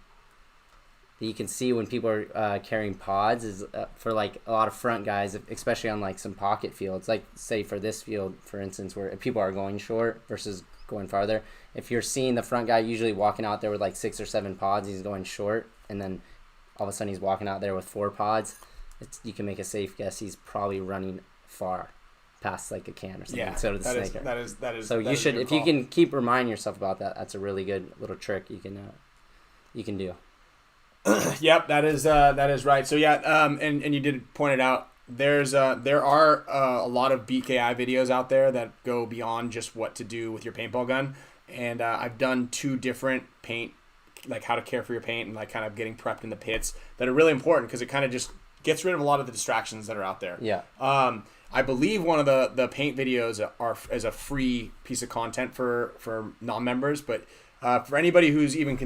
you can see when people are carrying pods is for like a lot of front guys, especially on like some pocket fields, like say for this field, for instance, where people are going short versus going farther. If you're seeing the front guy usually walking out there with like 6 or 7 pods, he's going short, and then all of a sudden he's walking out there with 4 pods. You can make a safe guess he's probably running far past like a can or something. Yeah, so that is. So you should, if you can keep reminding yourself about that, that's a really good little trick you can do. Yep, that is right. So yeah, and you did point it out. There are a lot of BKI videos out there that go beyond just what to do with your paintball gun, and I've done 2 different paint, like how to care for your paint and like kind of getting prepped in the pits, that are really important because it kind of just gets rid of a lot of the distractions that are out there. Yeah. I believe one of the paint videos is a free piece of content for non-members, but for anybody who's even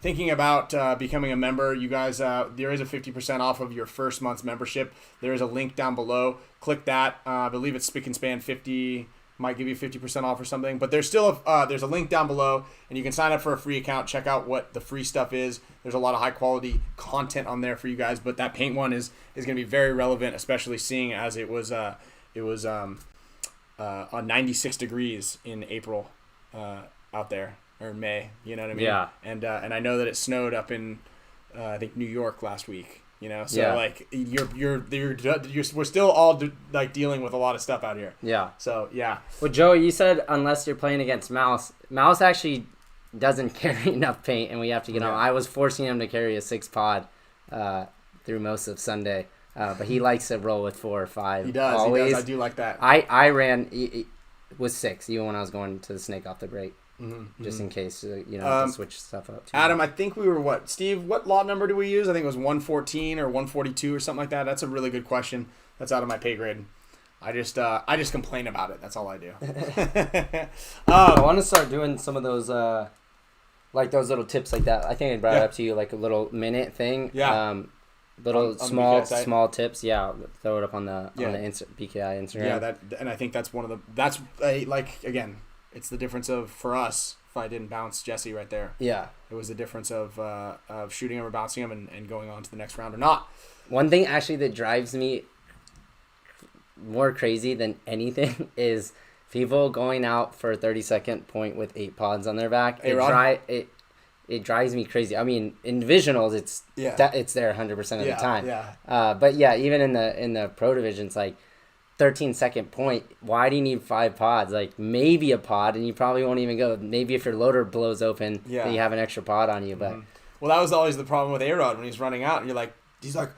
thinking about becoming a member, you guys, there is a 50% off of your first month's membership. There is a link down below. Click that. I believe it's SPICK SPAN 50. Might give you 50% off or something. But there's still there's a link down below, and you can sign up for a free account. Check out what the free stuff is. There's a lot of high quality content on there for you guys. But that paint one is going to be very relevant, especially seeing as it was on 96 degrees in April out there. Or May, you know what I mean? Yeah. And I know that it snowed up in I think New York last week. So like we're still all like dealing with a lot of stuff out here. Yeah. So yeah. Well, Joey, you said unless you're playing against Mouse actually doesn't carry enough paint, and we have to get on. I was forcing him to carry a 6 pod through most of Sunday, but he likes to roll with 4 or 5. He does. Always. He does. I do like that. I ran with 6 even when I was going to the snake off the break. Just in case, to switch stuff up. Adam, I think we were what? Steve, what lot number do we use? I think it was 114 or 142 or something like that. That's a really good question. That's out of my pay grade. I just complain about it. That's all I do. I want to start doing some of those, like those little tips like that. I think I brought it up to you, like a little minute thing. Yeah. Little on small tips. Yeah. Throw it up on the BKI Instagram. Yeah, and I think that's again. It's the difference of, for us, if I didn't bounce Jesse right there. Yeah. It was the difference of shooting him or bouncing him and going on to the next round or not. One thing actually that drives me more crazy than anything is people going out for a 30-second point with 8 pods on their back. It drives me crazy. I mean, in divisionals, it's there 100% of the time. Yeah. But yeah, even in the pro divisions, like 13-second point, why do you need 5 pods? Like maybe a pod, and you probably won't even go. Maybe if your loader blows open, then you have an extra pod on you. But well, that was always the problem with A-Rod when he's running out, and he's like,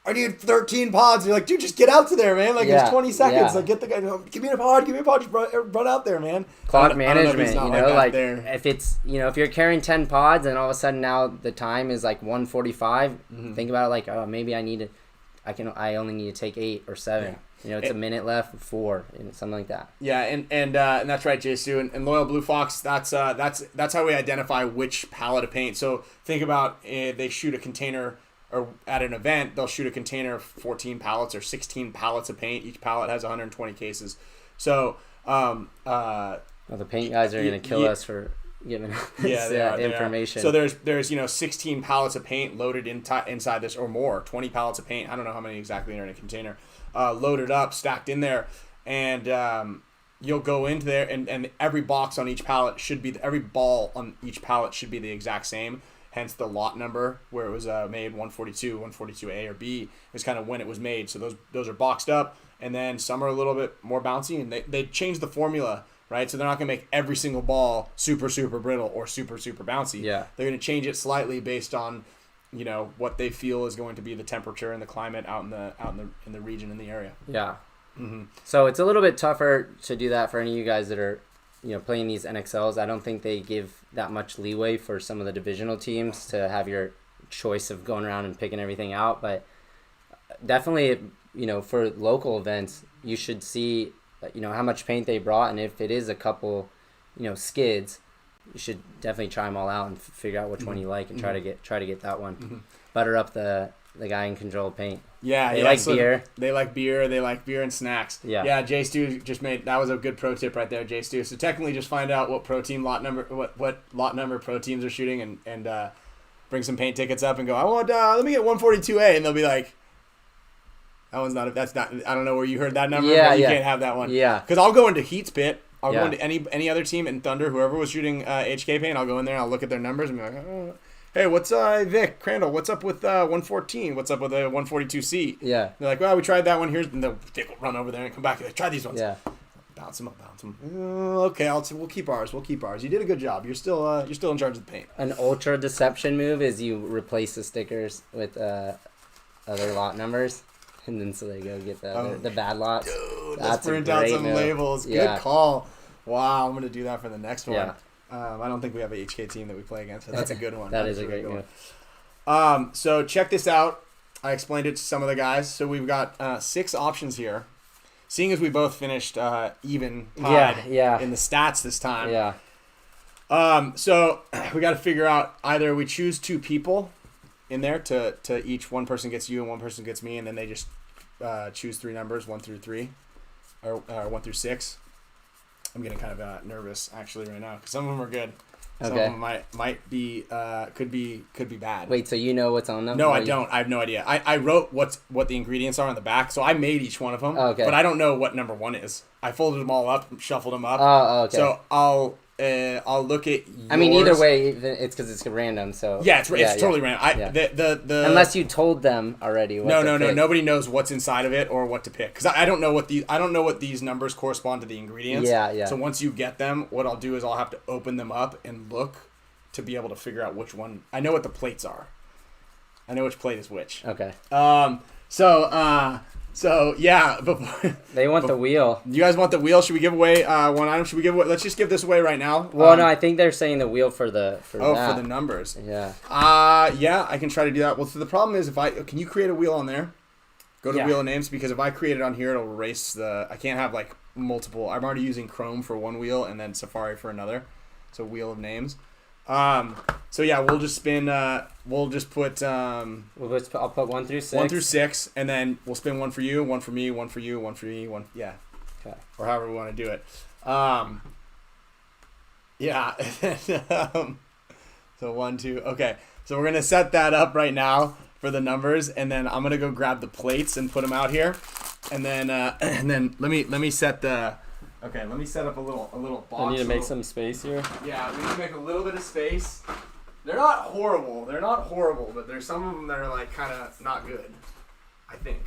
I need 13 pods. And you're like, dude, just get out to there, man. Like it's 20 seconds. Like get the guy. Give me a pod. Just run out there, man. Clock management, if it's if you're carrying 10 pods and all of a sudden now the time is like 1:45. Think about it like, oh, maybe I only need to take 8 or 7. Yeah. It's a minute left, 4, something like that. Yeah, and that's right, JSU. And Loyal Blue Fox, that's how we identify which pallet of paint. So think about they shoot a container, or at an event, they'll shoot a container of 14 pallets or 16 pallets of paint. Each pallet has 120 cases. So the paint guys are going to kill us for giving this information. So there's 16 pallets of paint loaded inside this, or more, 20 pallets of paint. I don't know how many exactly are in a container, loaded up, stacked in there, and you'll go into there, and every box on each pallet every ball on each pallet should be the exact same. Hence the lot number where it was made 142, 142A or B is kind of when it was made. So those are boxed up, and then some are a little bit more bouncy, and they changed the formula, right? So they're not going to make every single ball super, super brittle or super, super bouncy. Yeah. They're going to change it slightly based on, what they feel is going to be the temperature and the climate out in the region, in the area. Yeah. Mm-hmm. So it's a little bit tougher to do that for any of you guys that are playing these NXLs. I don't think they give that much leeway for some of the divisional teams to have your choice of going around and picking everything out. But definitely, for local events, you should see, how much paint they brought. And if it is a couple, skids, you should definitely try them all out and figure out which one you like and try to get that one. Mm-hmm. Butter up the guy in control of paint. Yeah, they like beer. They like beer. They like beer and snacks. Yeah. J Stu just that was a good pro tip right there, J Stu. So technically, just find out what pro team lot number, what lot number pro teams are shooting, and bring some paint tickets up and go. I want let me get 142A, and they'll be like, that one's not. That's not. I don't know where you heard that number. Yeah, but you can't have that one. Yeah. Because I'll go into Heat's pit. I'll go into any other team in Thunder, whoever was shooting HK paint. I'll go in there. I'll look at their numbers and be like, oh. Hey, what's Vic Crandall? What's up with 114? What's up with a 142C? Yeah. They're like, well, we tried that one. Here's, and Vic will run over there and come back. Like, try these ones. Yeah. Bounce them up. Okay, we'll keep ours. You did a good job. You're still in charge of the paint. An ultra deception move is you replace the stickers with other lot numbers, and then so they go get the bad lots. Dude, let's print out some labels. Good call. Wow, I'm gonna do that for the next one. Yeah. I don't think we have a HK team that we play against. So that's a good one. That is a great move. So check this out. I explained it to some of the guys. So we've got 6 options here. Seeing as we both finished even tied in the stats this time. Yeah. So we got to figure out either we choose 2 people in there to each one person gets you and one person gets me, and then they just choose 3 numbers, 1 through 3, or 1 through 6. I'm getting kind of nervous actually right now because some of them are good. Some of them might be could be bad. Wait, so you know what's on them? No, I don't. I have no idea. I wrote what the ingredients are on the back, so I made each one of them. Okay. But I don't know what number 1 is. I folded them all up, shuffled them up. Oh, okay. So I'll look at yours. I mean, either way, it's because it's random. So yeah, it's totally random. Unless you told them already. No. Nobody knows what's inside of it or what to pick because I don't know what these numbers correspond to the ingredients. Yeah. So once you get them, what I'll do is I'll have to open them up and look to be able to figure out which one. I know what the plates are. I know which plate is which. Okay. So yeah, before they want the wheel. You guys want the wheel? Should we give away one item? Should we give away? Let's just give this away right now. Well, no, I think they're saying the wheel for that. For the numbers. Yeah. Yeah, I can try to do that. Well, so the problem is can you create a wheel on there? Go to wheel of names because if I create it on here, it'll erase I can't have like multiple. I'm already using Chrome for one wheel and then Safari for another. So wheel of names. So yeah, we'll just spin. We'll just put. I'll put 1 through 6. 1 through 6, and then we'll spin 1 for you, 1 for me, 1 for you, 1 for me, 1. Yeah. Okay. Or however we want to do it. Yeah. So 1, 2. Okay. So we're gonna set that up right now for the numbers, and then I'm gonna go grab the plates and put them out here, and then let me set the. Okay, let me set up a little box. I need to make some space here. Yeah, we need to make a little bit of space. They're not horrible, but there's some of them that are like kind of not good, I think.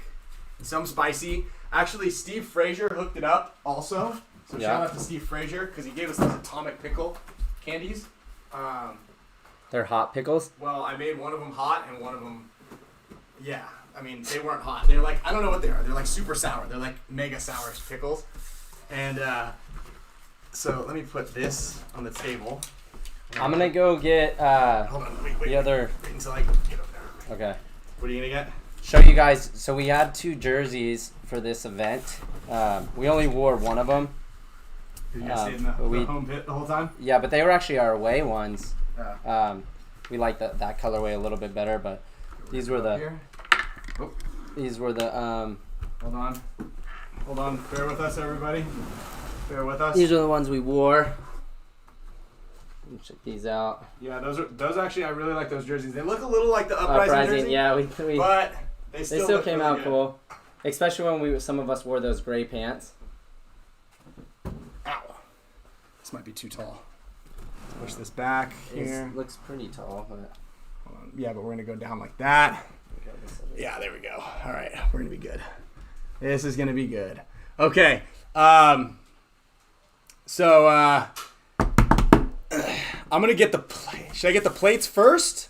Some spicy. Actually, Steve Frazier hooked it up also. So shout out to Steve Frazier because he gave us these atomic pickle candies. They're hot pickles? Well, I made one of them hot and one of them, yeah. I mean, they weren't hot. They're like, I don't know what they are. They're like super sour. They're like mega sour pickles. And so let me put this on the table. I'm going to go get hold on, wait. the other. Wait until I get over there. Okay. What are you going to get? Show you guys. So we had 2 jerseys for this event. We only wore one of them. Did you guys stay in the home pit the whole time? Yeah, but they were actually our away ones. Yeah. We like that colorway a little bit better, but these were the. Oh. These were the. Hold on. Bear with us, everybody. Bear with us. These are the ones we wore. Check these out. Yeah, those actually, I really like those jerseys. They look a little like the Uprising jersey. Yeah, but they still came really out good. cool. Especially when some of us wore those gray pants. Ow. This might be too tall. Push this back here. It looks pretty tall, but... Hold on. Yeah, but we're going to go down like that. Yeah, there we go. All right, we're going to be good. This is going to be good. Okay. So, I'm going to get the plate. Should I get the plates first?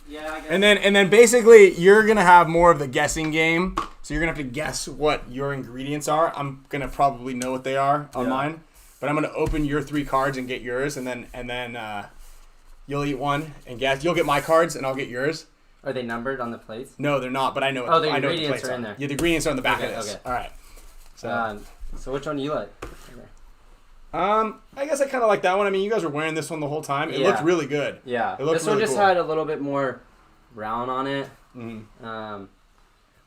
Yeah, I guess. And then basically you're going to have more of the guessing game. So you're going to have to guess what your ingredients are. I'm going to probably know what they are on mine. But I'm going to open your 3 cards and get yours, and then you'll eat one and guess. You'll get my cards and I'll get yours. Are they numbered on the plates? No, they're not, but I know the I know ingredients what the plates are in there. Yeah, the ingredients are on the back of this. Okay. All right. So which one do you like? I guess I kind of like that one. I mean, you guys were wearing this one the whole time. It looked really good. Yeah. It looked this one really just cool. had a little bit more brown on it. Mm-hmm.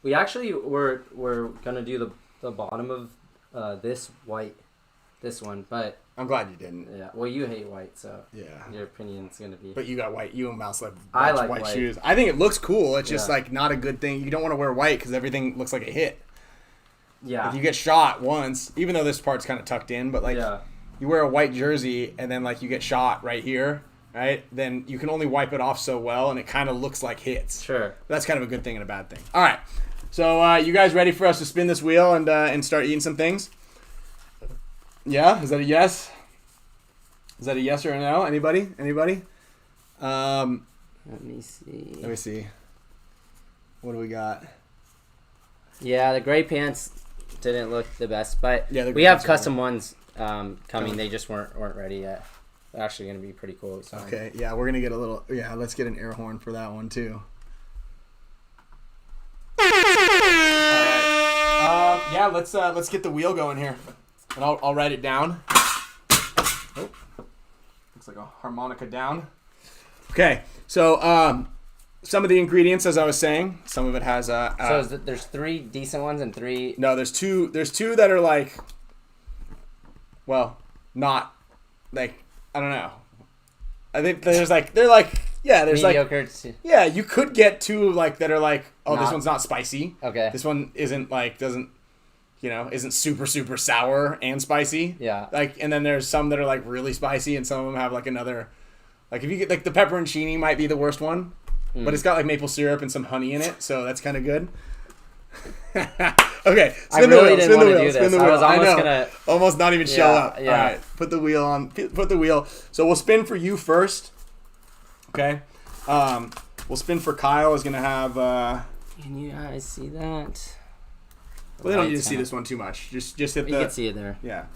We actually were gonna do the bottom of this one, but I'm glad you didn't. yeah. Well, you hate white, so Yeah. your opinion's gonna be. But you got white. You and Mouse like I like white white shoes. I think it looks cool. It's just Yeah. like not a good thing. You don't want to wear white because everything looks like a hit. Yeah. If you get shot once, even though this part's kind of tucked in, but like you wear a white jersey and then like you get shot right here, right? Then you can only wipe it off so well, and it kind of looks like hits. Sure. That's kind of a good thing and a bad thing. All right. So you guys ready for us to spin this wheel and start eating some things? Yeah? Is that a yes? Is that a yes or a no? Anybody? Let me see. What do we got? Yeah, the gray pants didn't look the best, but Yeah, the we have pants are custom ones coming. They just weren't ready yet. They're actually gonna be pretty cool. So. Okay. Yeah, we're gonna get a little. Yeah, let's get an air horn for that one too. All right. Yeah, let's get the wheel going here, and I'll write it down. Oh, looks like a harmonica down. Okay, so some of the ingredients, as I was saying, some of it has so there's 3 decent ones and 3. No, there's two that are like, well, not like, I don't know. I think there's like there's mediocre. like you could get 2 like that are like, oh, this Not- one's not spicy. Okay. This one isn't like isn't super super sour and spicy. Yeah. Like, and then there's some that are like really spicy, and some of them have like another, like if you get like the pepperoncini might be the worst one, but it's got like maple syrup and some honey in it, so that's kind of good. Okay, I really didn't want to do spin this. the I wheel. was almost gonna almost not even show up. Yeah. All right, put the wheel on. Put the wheel. So we'll spin for you first. Okay. We'll spin for Kyle. Is gonna have. Can you guys see that? Well, they don't need to see this one too much. Just hit the. You can see it there. Yeah,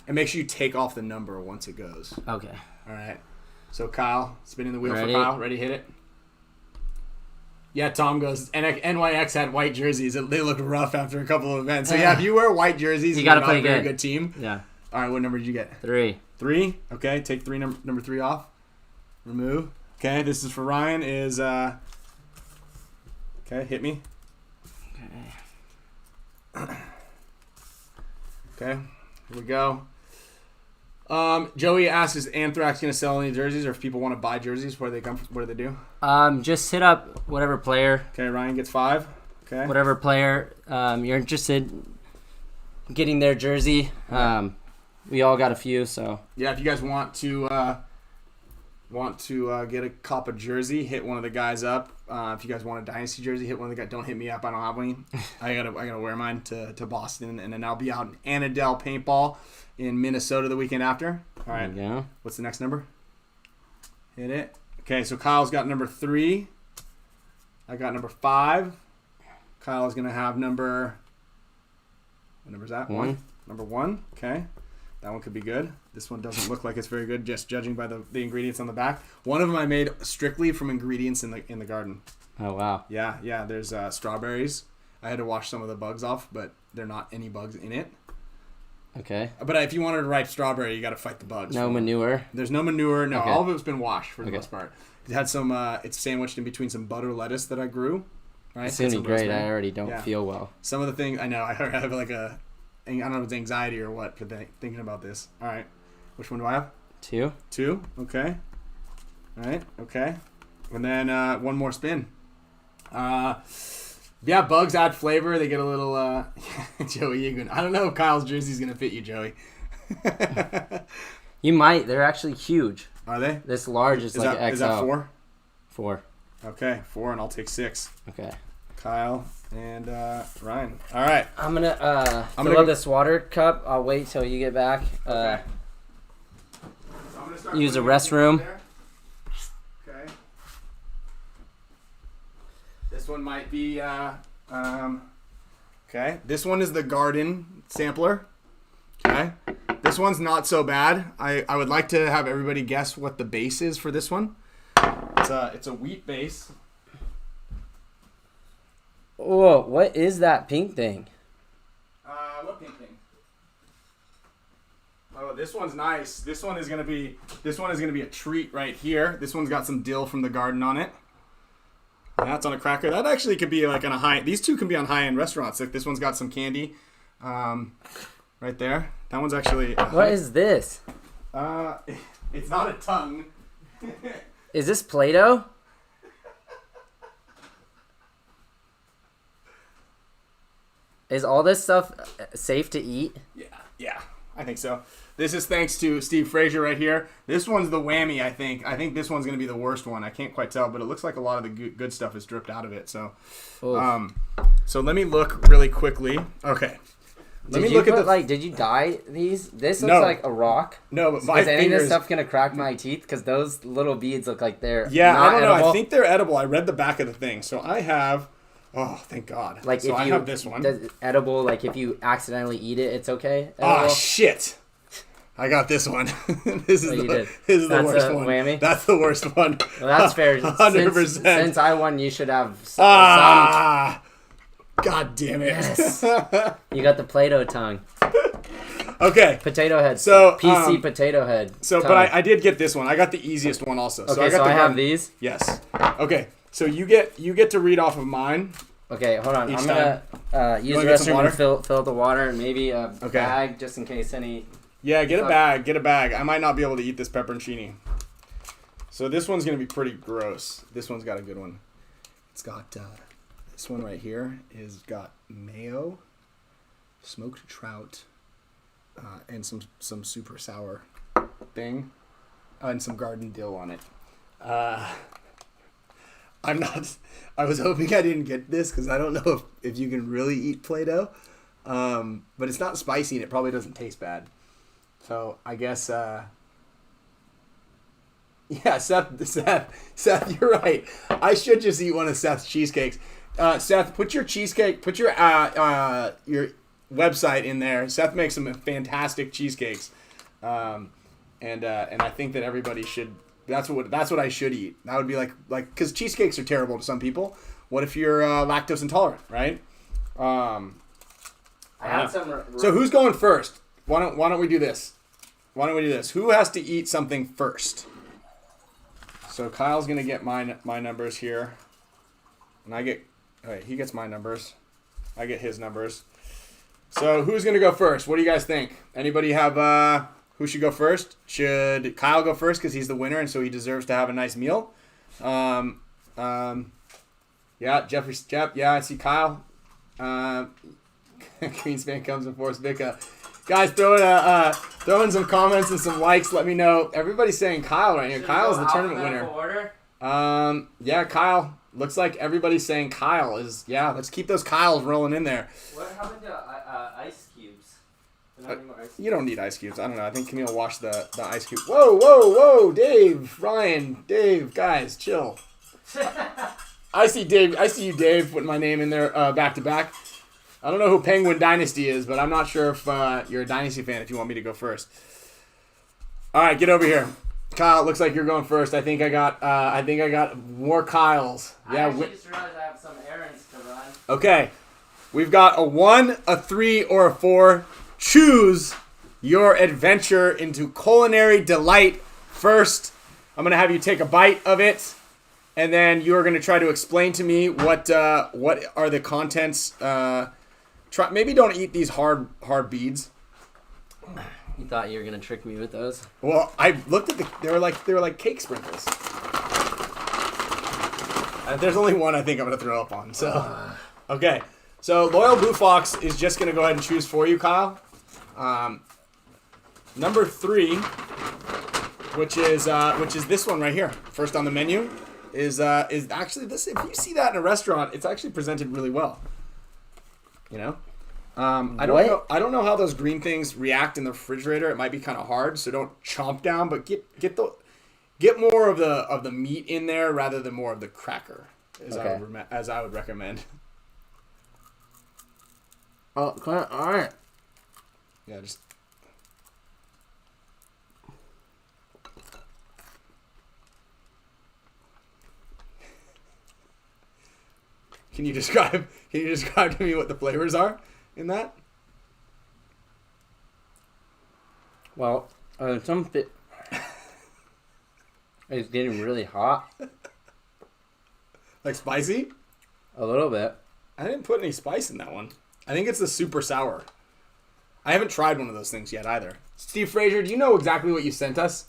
and make sure you take off the number once it goes. Okay. All right. So Kyle, spinning the wheel Ready? for Kyle. Ready? Hit it. Yeah, Tom goes, NYX had white jerseys. They looked rough after a couple of events. So, yeah, if you wear white jerseys, You you're gotta not play a very good. good team. Yeah. All right, what number did you get? 3. 3? Okay, take number 3 off. Remove. Okay, this is for Ryan. Okay, hit me. Okay, here we go. Joey asks, is Anthrax going to sell any jerseys, or if people want to buy jerseys, where do they come from? What do they do? Just hit up whatever player. Okay, Ryan gets 5. Okay. Whatever player you're interested in getting their jersey. We all got a few, so. Yeah, if you guys want to get a cop of jersey, hit one of the guys up. If you guys want a dynasty jersey, hit one of the guys. Don't hit me up. I don't have any. I gotta wear mine to Boston, and then I'll be out in NXL Paintball in Minnesota the weekend after. All right. There you go. What's the next number? Hit it. Okay, so Kyle's got number 3. I got number 5. Kyle's gonna have number. What number is that? 1. Number 1. Okay. That one could be good. This one doesn't look like it's very good, just judging by the ingredients on the back. One of them I made strictly from ingredients in the garden. Oh, wow. Yeah. There's strawberries. I had to wash some of the bugs off, but there are not any bugs in it. Okay. But if you wanted a ripe strawberry, you got to fight the bugs. No manure? There's no manure. No, Okay. all of it's been washed for the most part. It had some. It's sandwiched in between some butter lettuce that I grew. Right. It's going to be great. I already don't Yeah. feel well. Some of the things I know. I have like a. I don't know if it's anxiety or what, thinking about this. All right. Which one do I have? 2. 2. Okay. All right. Okay. And then one more spin. Yeah, bugs add flavor. They get a little Joey Egan. I don't know if Kyle's jersey's gonna fit you, Joey. You might. They're actually huge. Are they? This large is like XL. Is that 4? 4. Okay, 4, and I'll take 6. Okay. Kyle and Ryan. All right. I'm gonna fill up this water cup. I'll wait till you get back. Okay. So I'm gonna start Use the putting everything restroom. in there. Okay. This one might be. Okay. This one is the garden sampler. Okay. This one's not so bad. I would like to have everybody guess what the base is for this one. It's a wheat base. Whoa! What is that pink thing? What pink thing? Oh, this one's nice. This one is gonna be a treat right here. This one's got some dill from the garden on it. And that's on a cracker. That actually could be like on a high. These two can be on high-end restaurants. Like this one's got some candy, right there. That one's actually. What is this? It's not a tongue. Is this Play-Doh? Is all this stuff safe to eat? Yeah, I think so. This is thanks to Steve Frazier right here. This one's the whammy, I think. I think this one's going to be the worst one. I can't quite tell, but it looks like a lot of the good stuff is dripped out of it. So, so let me look really quickly. Okay. Let me look at the did you dye these? This looks like a rock. No, but my is any of fingers. this stuff gonna crack my teeth? Because those little beads look like they're Yeah, not I don't know. edible. I think they're edible. I read the back of the thing, so I have. Oh, thank God. Like so if I you have this one. Edible. Like if you accidentally eat it, it's okay. Ah, shit. I got this one. This is the worst one. Whammy? That's the worst one. Well, that's fair. 100%. Since I won, you should have some. God damn it. Yes. You got the Play-Doh tongue. Okay. Potato head. So PC potato head. So, tongue. but I did get this one. I got the easiest one also. Okay, so I got I have these. Yes. Okay. So you get to read off of mine. Okay, hold on. Each I'm gonna use the get some restroom water? and fill up the water and maybe a bag just in case any. Yeah, get a bag. Get a bag. I might not be able to eat this pepperoncini. So this one's gonna be pretty gross. This one's got a good one. It's got this one right here is got mayo, smoked trout, and some super sour thing, and some garden dill on it. I was hoping I didn't get this because I don't know if you can really eat Play-Doh, but it's not spicy and it probably doesn't taste bad. So I guess, yeah, Seth, you're right. I should just eat one of Seth's cheesecakes. Seth, put your website in there. Seth makes some fantastic cheesecakes, and I think that everybody should. That's what I should eat. That would be like because cheesecakes are terrible to some people. What if you're lactose intolerant, right? I had some. So who's going first? Why don't we do this? Who has to eat something first? So Kyle's gonna get my numbers here, and he gets my numbers. I get his numbers. So who's gonna go first? What do you guys think? Anybody have who should go first? Should Kyle go first because he's the winner and so he deserves to have a nice meal? Yeah, Jeff. Yeah, I see Kyle. Greenspan comes and force BKI. Guys, throw in some comments and some likes. Let me know. Everybody's saying Kyle right here. Kyle's the tournament winner. Order? Yeah, Kyle. Looks like everybody's saying Kyle is. Yeah, let's keep those Kyles rolling in there. What happened to ice cubes? You don't need ice cubes. I don't know. I think Camille washed the ice cube. Whoa, Dave, Ryan, Dave, guys, chill. I see you, Dave, putting my name in there back to back. I don't know who Penguin Dynasty is, but I'm not sure if you're a Dynasty fan if you want me to go first. All right, get over here. Kyle, it looks like you're going first. I think I got more Kyles. Yeah, I just realized I have some errands to run. Okay. We've got a 1, a 3, or a 4. Choose your adventure into culinary delight first. I'm going to have you take a bite of it, and then you are going to try to explain to me what are the contents. Maybe don't eat these hard beads. You thought you were gonna trick me with those? Well, I looked at they were like cake sprinkles. There's only one I think I'm gonna throw up on. So, okay. So Loyal Blue Fox is just gonna go ahead and choose for you, Kyle. Number 3, which is this one right here. First on the menu is actually this. If you see that in a restaurant, it's actually presented really well. You know. I don't know how those green things react in the refrigerator. It might be kind of hard, so don't chomp down, but get more of the meat in there rather than more of the cracker, as I would recommend. Oh, all right. Yeah, just. Can you describe to me what the flavors are in that? Well, some it's getting really hot. Like spicy? A little bit. I didn't put any spice in that one. I think it's the super sour. I haven't tried one of those things yet either. Steve Frazier, do you know exactly what you sent us?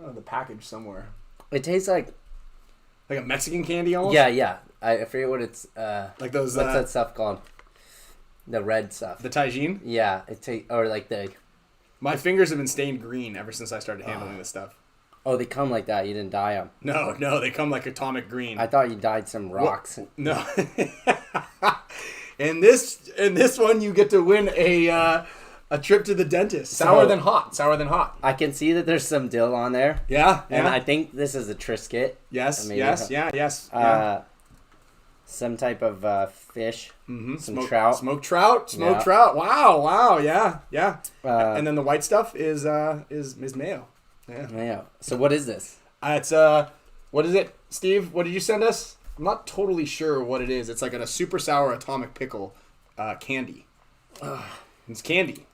Oh, the package somewhere. It tastes like a Mexican candy almost? Yeah. I forget what it's like those what's that stuff called? The red stuff. The tagine? Yeah, or like the My fingers have been stained green ever since I started handling this stuff. Oh, they come like that. You didn't dye them. No, they come like atomic green. I thought you dyed some rocks. Well, no. In this one, you get to win a trip to the dentist. Sour than hot. I can see that there's some dill on there. Yeah. And I think this is a Triscuit. Yes. Some type of fish. Mm-hmm. Some trout. Smoked trout. Wow. Yeah. And then the white stuff is mayo. Yeah. Mayo. So what is this? It's what is it, Steve? What did you send us? I'm not totally sure what it is. It's like a super sour atomic pickle candy. It's candy.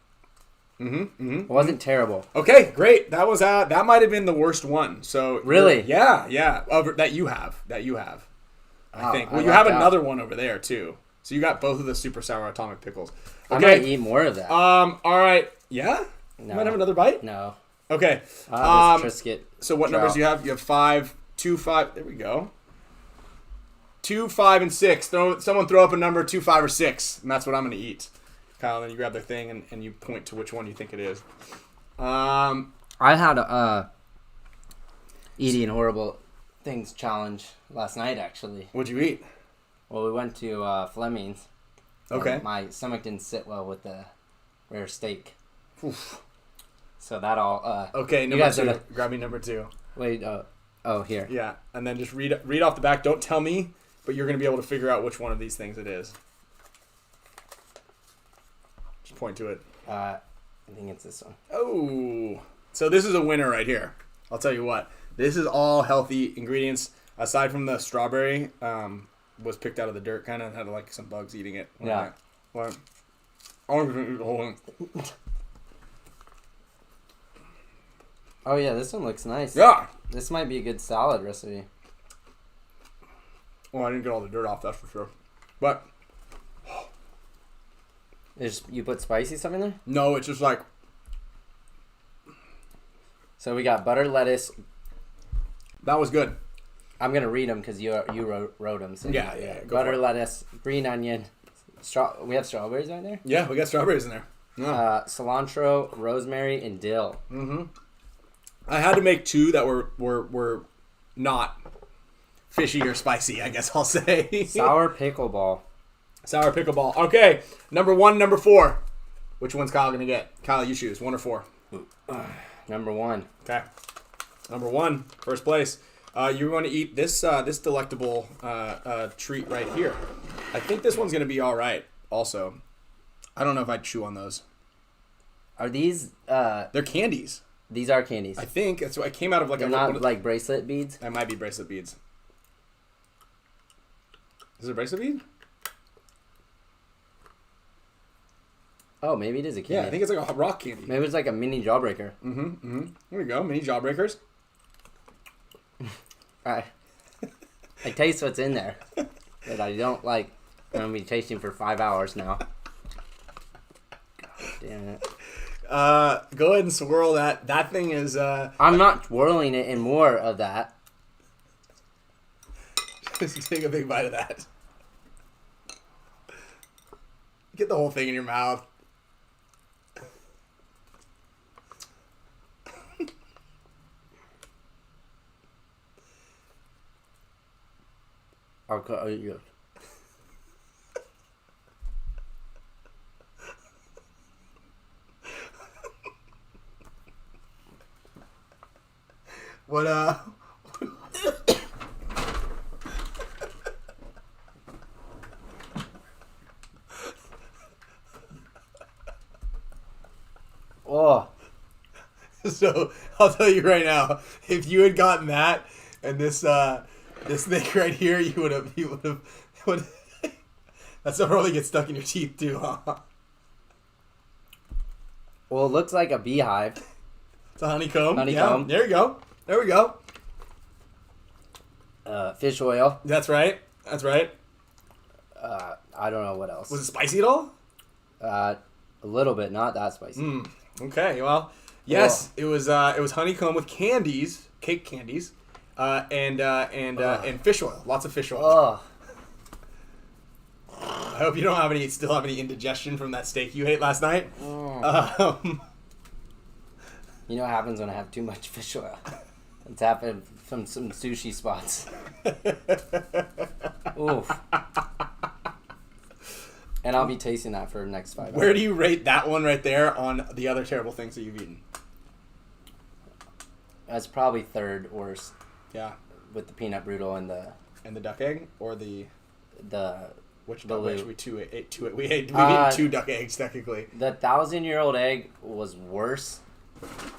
It wasn't terrible. Okay, great. That was that might have been the worst one. So really, yeah. That you have. I think. Well, you have another one over there too. So you got both of the super sour atomic pickles. Okay. I might eat more of that. All right. Yeah. No. You might have another bite. No. Okay. Triscuit. So what numbers do you have? You have 5, 2, 5. There we go. 2, 5, and 6. Someone throw up a number 2, 5, or 6, and that's what I'm going to eat. Kyle, then you grab their thing and you point to which one you think it is. I had a eating horrible things challenge last night, actually. What'd you eat? Well, we went to Fleming's. Okay. My stomach didn't sit well with the rare steak. Oof. So that all... okay, number 2. Grab me number 2. Wait, here. Yeah, and then just read off the back. Don't tell me, but you're going to be able to figure out which one of these things it is. Just point to it. I think it's this one. Oh. So this is a winner right here. I'll tell you what. This is all healthy ingredients. Aside from the strawberry, was picked out of the dirt, kind of had like some bugs eating it. Yeah. Well, I'm going to eat the whole thing. Oh yeah, this one looks nice. Yeah. This might be a good salad recipe. Well, I didn't get all the dirt off, that's for sure. But You put spicy stuff in there? no, it's just like... So we got butter, lettuce. That was good. I'm going to read them because you wrote them. So Yeah. Go butter, for it. lettuce, green onion. We have strawberries right there? Yeah, we got strawberries in there. Yeah. Cilantro, rosemary, and dill. Mm-hmm. I had to make 2 that were not fishy or spicy, I guess I'll say. Sour pickleball. Sour pickleball. Okay, number 1, number 4. Which one's Kyle going to get? Kyle, you choose. 1 or 4. Number 1. Okay. Number 1, first place. You're going to eat this delectable treat right here. I think this one's going to be all right also. I don't know if I'd chew on those. Are these... They're candies. These are candies. I think. That's what I came out of like They're not like bracelet beads? That might be bracelet beads. Is it a bracelet bead? Oh, maybe it is a candy. Yeah, I think it's like a rock candy. Maybe it's like a mini jawbreaker. There we go. Mini jawbreakers. I taste what's in there. But I don't like... I'm going to be tasting for 5 hours now. God damn it. Go ahead and swirl that. That thing is. I'm not twirling it in more of that. Just take a big bite of that. Get the whole thing in your mouth. Okay, yeah. What Oh, So I'll tell you right now, if you had gotten that and this thing right here, you would have that stuff probably gets stuck in your teeth too, huh? well, it looks like a beehive. It's a honeycomb. Honeycomb. Yeah, there you go. There we go. Fish oil. That's right. That's right. I don't know what else. Was it spicy at all? A little bit, not that spicy. Okay, well, yes, it was honeycomb with candies, cake candies, and fish oil. Lots of fish oil. Oh, I hope you don't still have any indigestion from that steak you ate last night. you know what happens when I have too much fish oil? It's happened from some sushi spots. Oof. And I'll be tasting that for the next 5 hours. Where do you rate that one right there on the other terrible things that you've eaten? That's probably third worst. Yeah. With the peanut brittle and the duck egg or which duck egg? We ate two duck eggs technically. The 1,000-year-old egg was worse,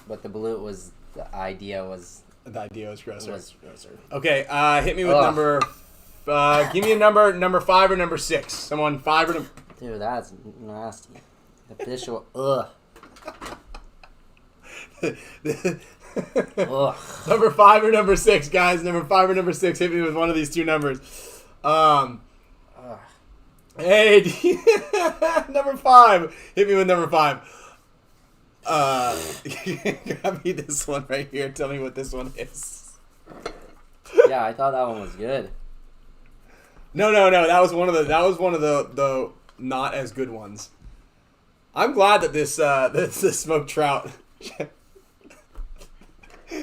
but the idea was grosser. grosser. Okay, hit me with number. Give me a number 5 or number 6. Someone 5 or number. Dude, that's nasty. The fish oil. Ugh. Ugh. Number 5 or number 6, guys. Number 5 or number 6. Hit me with one of these two numbers. Hey, number 5. Hit me with number 5. Grab me this one right here. Tell me what this one is. Yeah, I thought that one was good. No. That was one of the not as good ones. I'm glad that this smoked trout.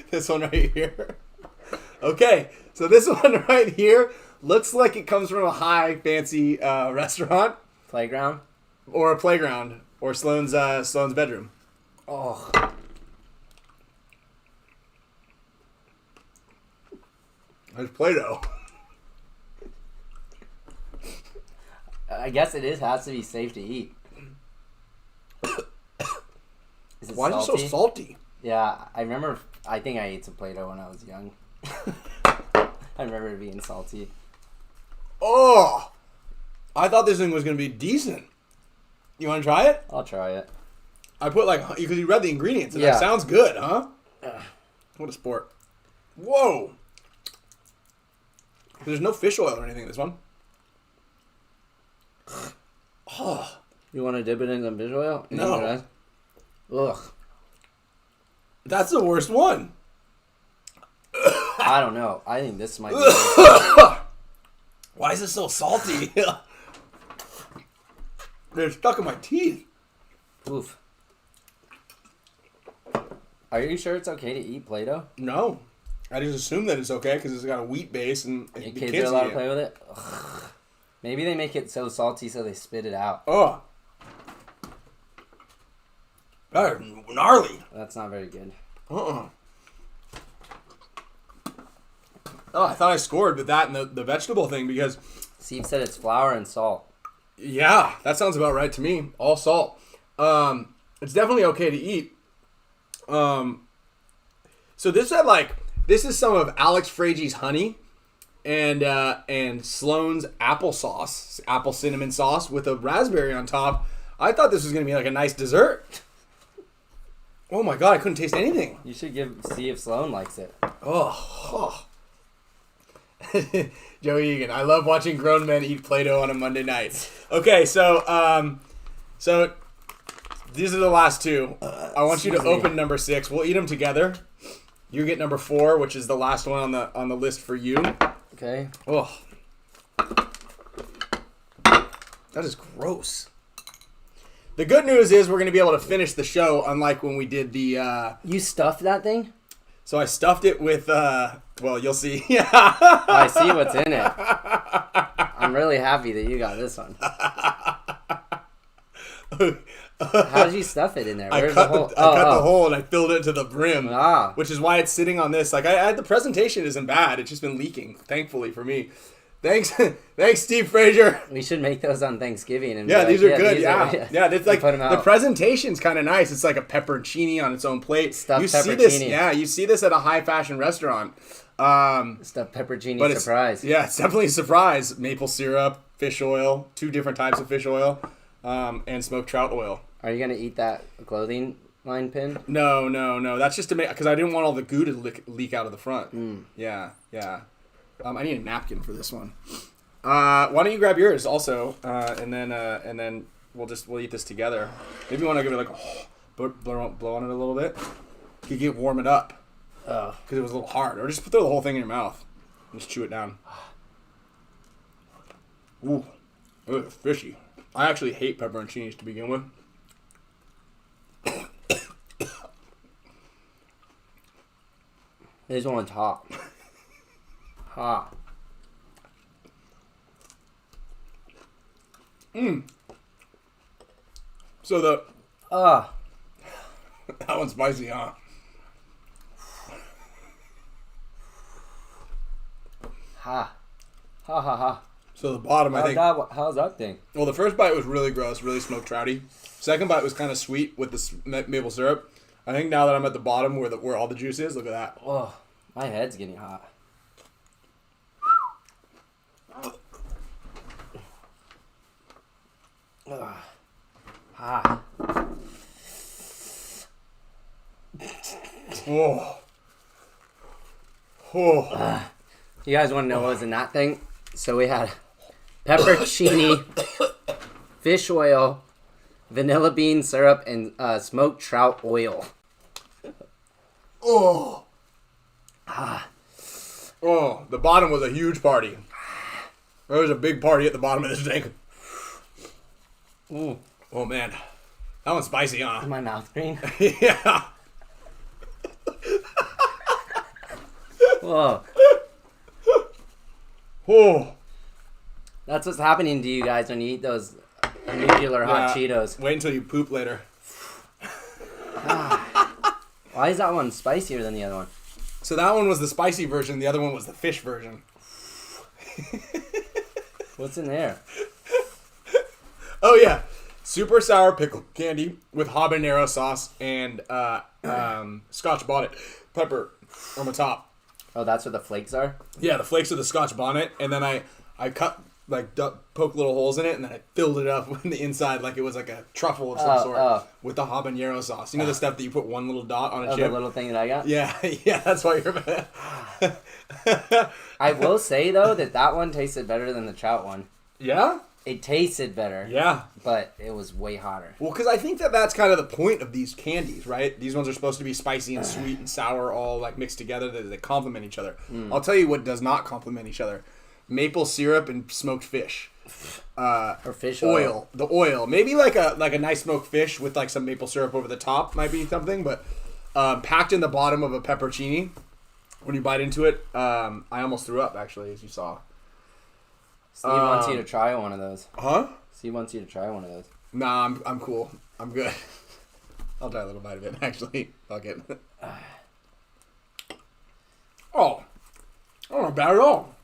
This one right here. Okay, so this one right here looks like it comes from a high fancy restaurant, Playground, or a playground, or Sloane's bedroom. Oh. There's Play-Doh. I guess it has to be safe to eat. Is it Why is it so salty? Yeah, I think I ate some Play-Doh when I was young. I remember it being salty. Oh! I thought this thing was going to be decent. You want to try it? I'll try it. I put because you read the ingredients, and yeah. That sounds good, huh? What a sport. Whoa! There's no fish oil or anything in this one. Oh. You want to dip it in some fish oil? No. Ugh. That's the worst one. I don't know. I think this might be Why is it so salty? They're stuck in my teeth. Oof. Are you sure it's okay to eat Play-Doh? No. I just assume that it's okay because it's got a wheat base and the kids are allowed to play with it? Ugh. Maybe they make it so salty so they spit it out. Oh. That is gnarly. That's not very good. Oh, I thought I scored with that and the vegetable thing because... Steve said it's flour and salt. Yeah, that sounds about right to me. All salt. It's definitely okay to eat. So this is some of Alex Frage's honey and Sloane's applesauce, apple cinnamon sauce with a raspberry on top. I thought this was going to be like a nice dessert. Oh my god, I couldn't taste anything. You should see if Sloane likes it. Oh. Joey Egan, I love watching grown men eat Play-Doh on a Monday night. Okay, so These are the last two. I want you to open number 6. We'll eat them together. You get number 4, which is the last one on the list for you. Okay. Oh, that is gross. The good news is we're going to be able to finish the show, unlike when we did the... You stuffed that thing? So I stuffed it with... well, you'll see. I see what's in it. I'm really happy that you got this one. How did you stuff it in there? Where's the hole? I cut the hole and I filled it to the brim, Ah. which is why it's sitting on this. Like the presentation isn't bad. It's just been leaking, thankfully for me. Thanks, Steve Frazier. We should make those on Thanksgiving. And Yeah, these are good. Yeah. It's like put 'em out. the presentation's kind of nice. It's like a pepperoncini on its own plate. Stuffed you see pepperoncini. this? Yeah, you see this at a high fashion restaurant. Stuffed pepperoncini surprise. Yeah, it's definitely a surprise. Maple syrup, fish oil, 2 different types of fish oil, and smoked trout oil. Are you gonna eat that clothing line pin? No. That's just to make, because I didn't want all the goo to leak out of the front. Yeah. I need a napkin for this one. Why don't you grab yours also, and then we'll eat this together. Maybe you want to give it like blow on it a little bit. You can warm it up. Oh, Because it was a little hard, or just throw the whole thing in your mouth and just chew it down. Ooh, it's fishy. I actually hate pepperoncinis to begin with. this one's hot. Hot. So that one's spicy, huh? Ha. Ha ha ha. So the bottom, I think. How's that thing? Well, the first bite was really gross, really smoked trouty. Second bite was kind of sweet with the maple syrup. I think now that I'm at the bottom where all the juice is, look at that. Oh, my head's getting hot. Ah. Oh. You guys want to know what was in that thing? So we had pepperoncini, fish oil, vanilla bean syrup, and smoked trout oil. Oh, the bottom was a huge party. There was a big party at the bottom of this thing. Mm. Oh, man. That one's spicy, huh? Is my mouth green? Yeah. Whoa. Oh. That's what's happening to you guys when you eat those nuclear hot Cheetos. Wait until you poop later. Why is that one spicier than the other one? So that one was the spicy version. The other one was the fish version. What's in there? Oh, yeah. Super sour pickle candy with habanero sauce and Scotch bonnet pepper on the top. Oh, that's what the flakes are? Yeah, the flakes of the Scotch bonnet. And then I cut, poke little holes in it, and then I filled it up with the inside like it was like a truffle of some sort with the habanero sauce. You know the stuff that you put one little dot on a chip? The little thing that I got? Yeah, that's why you're mad. I will say, though, that one tasted better than the trout one. Yeah? It tasted better. Yeah. But it was way hotter. Well, because I think that's kind of the point of these candies, right? These ones are supposed to be spicy and sweet and sour all mixed together. They complement each other. I'll tell you what does not complement each other. Maple syrup and smoked fish. Or fish oil. The oil. Maybe like a nice smoked fish with some maple syrup over the top might be something, but packed in the bottom of a pepperoncini, when you bite into it, I almost threw up, actually, as you saw. Steve wants you to try one of those. Huh? Steve wants you to try one of those. Nah, I'm cool. I'm good. I'll try a little bite of it, actually. Fuck it. Oh, not bad at all.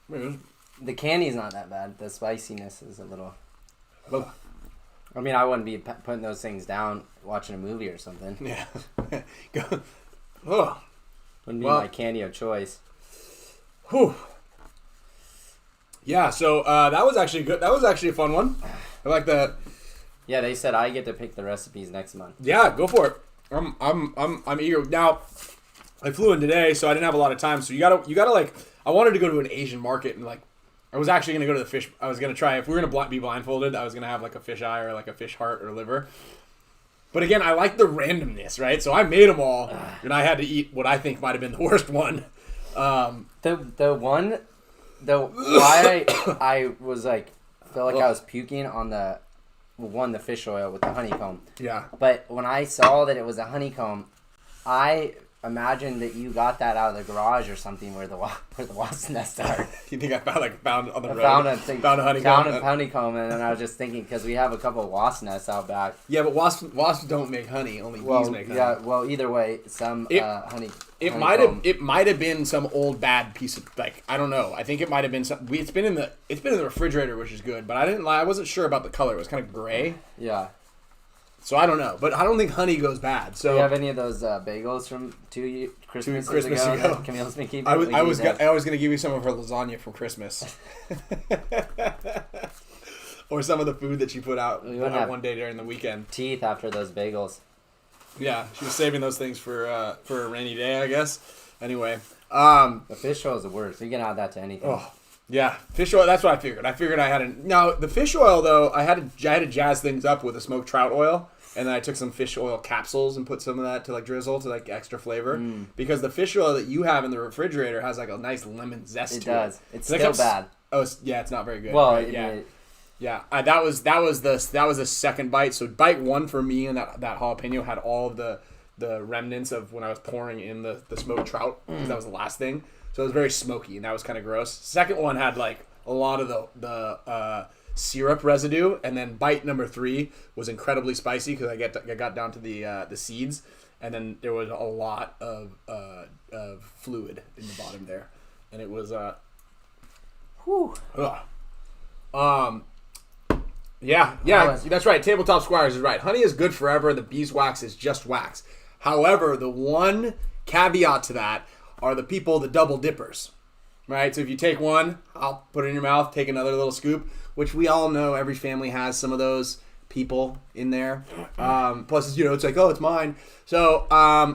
The candy's not that bad. The spiciness is a little... Oh. I mean, I wouldn't be putting those things down watching a movie or something. Yeah. Oh. Wouldn't be my candy of choice. Whew. Yeah, so that was actually good. That was actually a fun one. I like that. Yeah, they said I get to pick the recipes next month. Yeah, go for it. I'm eager. Now, I flew in today, so I didn't have a lot of time. So you gotta I wanted to go to an Asian market and I was actually gonna go to the fish. I was gonna try, if we were gonna be blindfolded, I was gonna have a fish eye or a fish heart or liver. But again, I like the randomness, right? So I made them all, and I had to eat what I think might have been the worst one. Why I was like, felt like I was puking on the fish oil with the honeycomb. Yeah. But when I saw that it was a honeycomb, I imagined that you got that out of the garage or something where the wasp nests are. You think I found on the road? Found a honeycomb. honeycomb, and then I was just thinking because we have a couple of wasp nests out back. Yeah, but wasps don't make honey. Only bees make honey. Yeah. Well, either way, honey. It might have been some old bad piece of I don't know. I think it might have been some. It's been in the refrigerator, which is good. But I wasn't sure about the color. It was kind of gray. Yeah. So I don't know, but I don't think honey goes bad. So do you have any of those bagels from Christmas ago? Camille's been keeping. I was gonna give you some of her lasagna from Christmas, or some of the food that she put out one day during the weekend. Teeth after those bagels. Yeah, she was saving those things for a rainy day, I guess. Anyway, the fish oil is the worst. You can add that to anything. Oh, yeah, fish oil. That's what I figured. I figured I had now the fish oil though. I had to jazz things up with a smoked trout oil. And then I took some fish oil capsules and put some of that to drizzle to extra flavor. Because the fish oil that you have in the refrigerator has a nice lemon zest to it. It does. It's still bad. Oh, yeah, it's not very good. Well, right? Yeah. That was the second bite. So bite one for me, and that jalapeno had all of the remnants of when I was pouring in the smoked trout. Because that was the last thing. So it was very smoky, and that was kind of gross. Second one had a lot of the syrup residue, and then bite number 3 was incredibly spicy because I got down to the seeds, and then there was a lot of fluid in the bottom there, and it was yeah, that's right. Tabletop Squires is right. Honey is good forever. The beeswax is just wax. However, the one caveat to that are the double dippers. Right, so if you take one, I'll put it in your mouth, take another little scoop, which we all know every family has some of those people in there. Plus, it's like, oh, it's mine. So,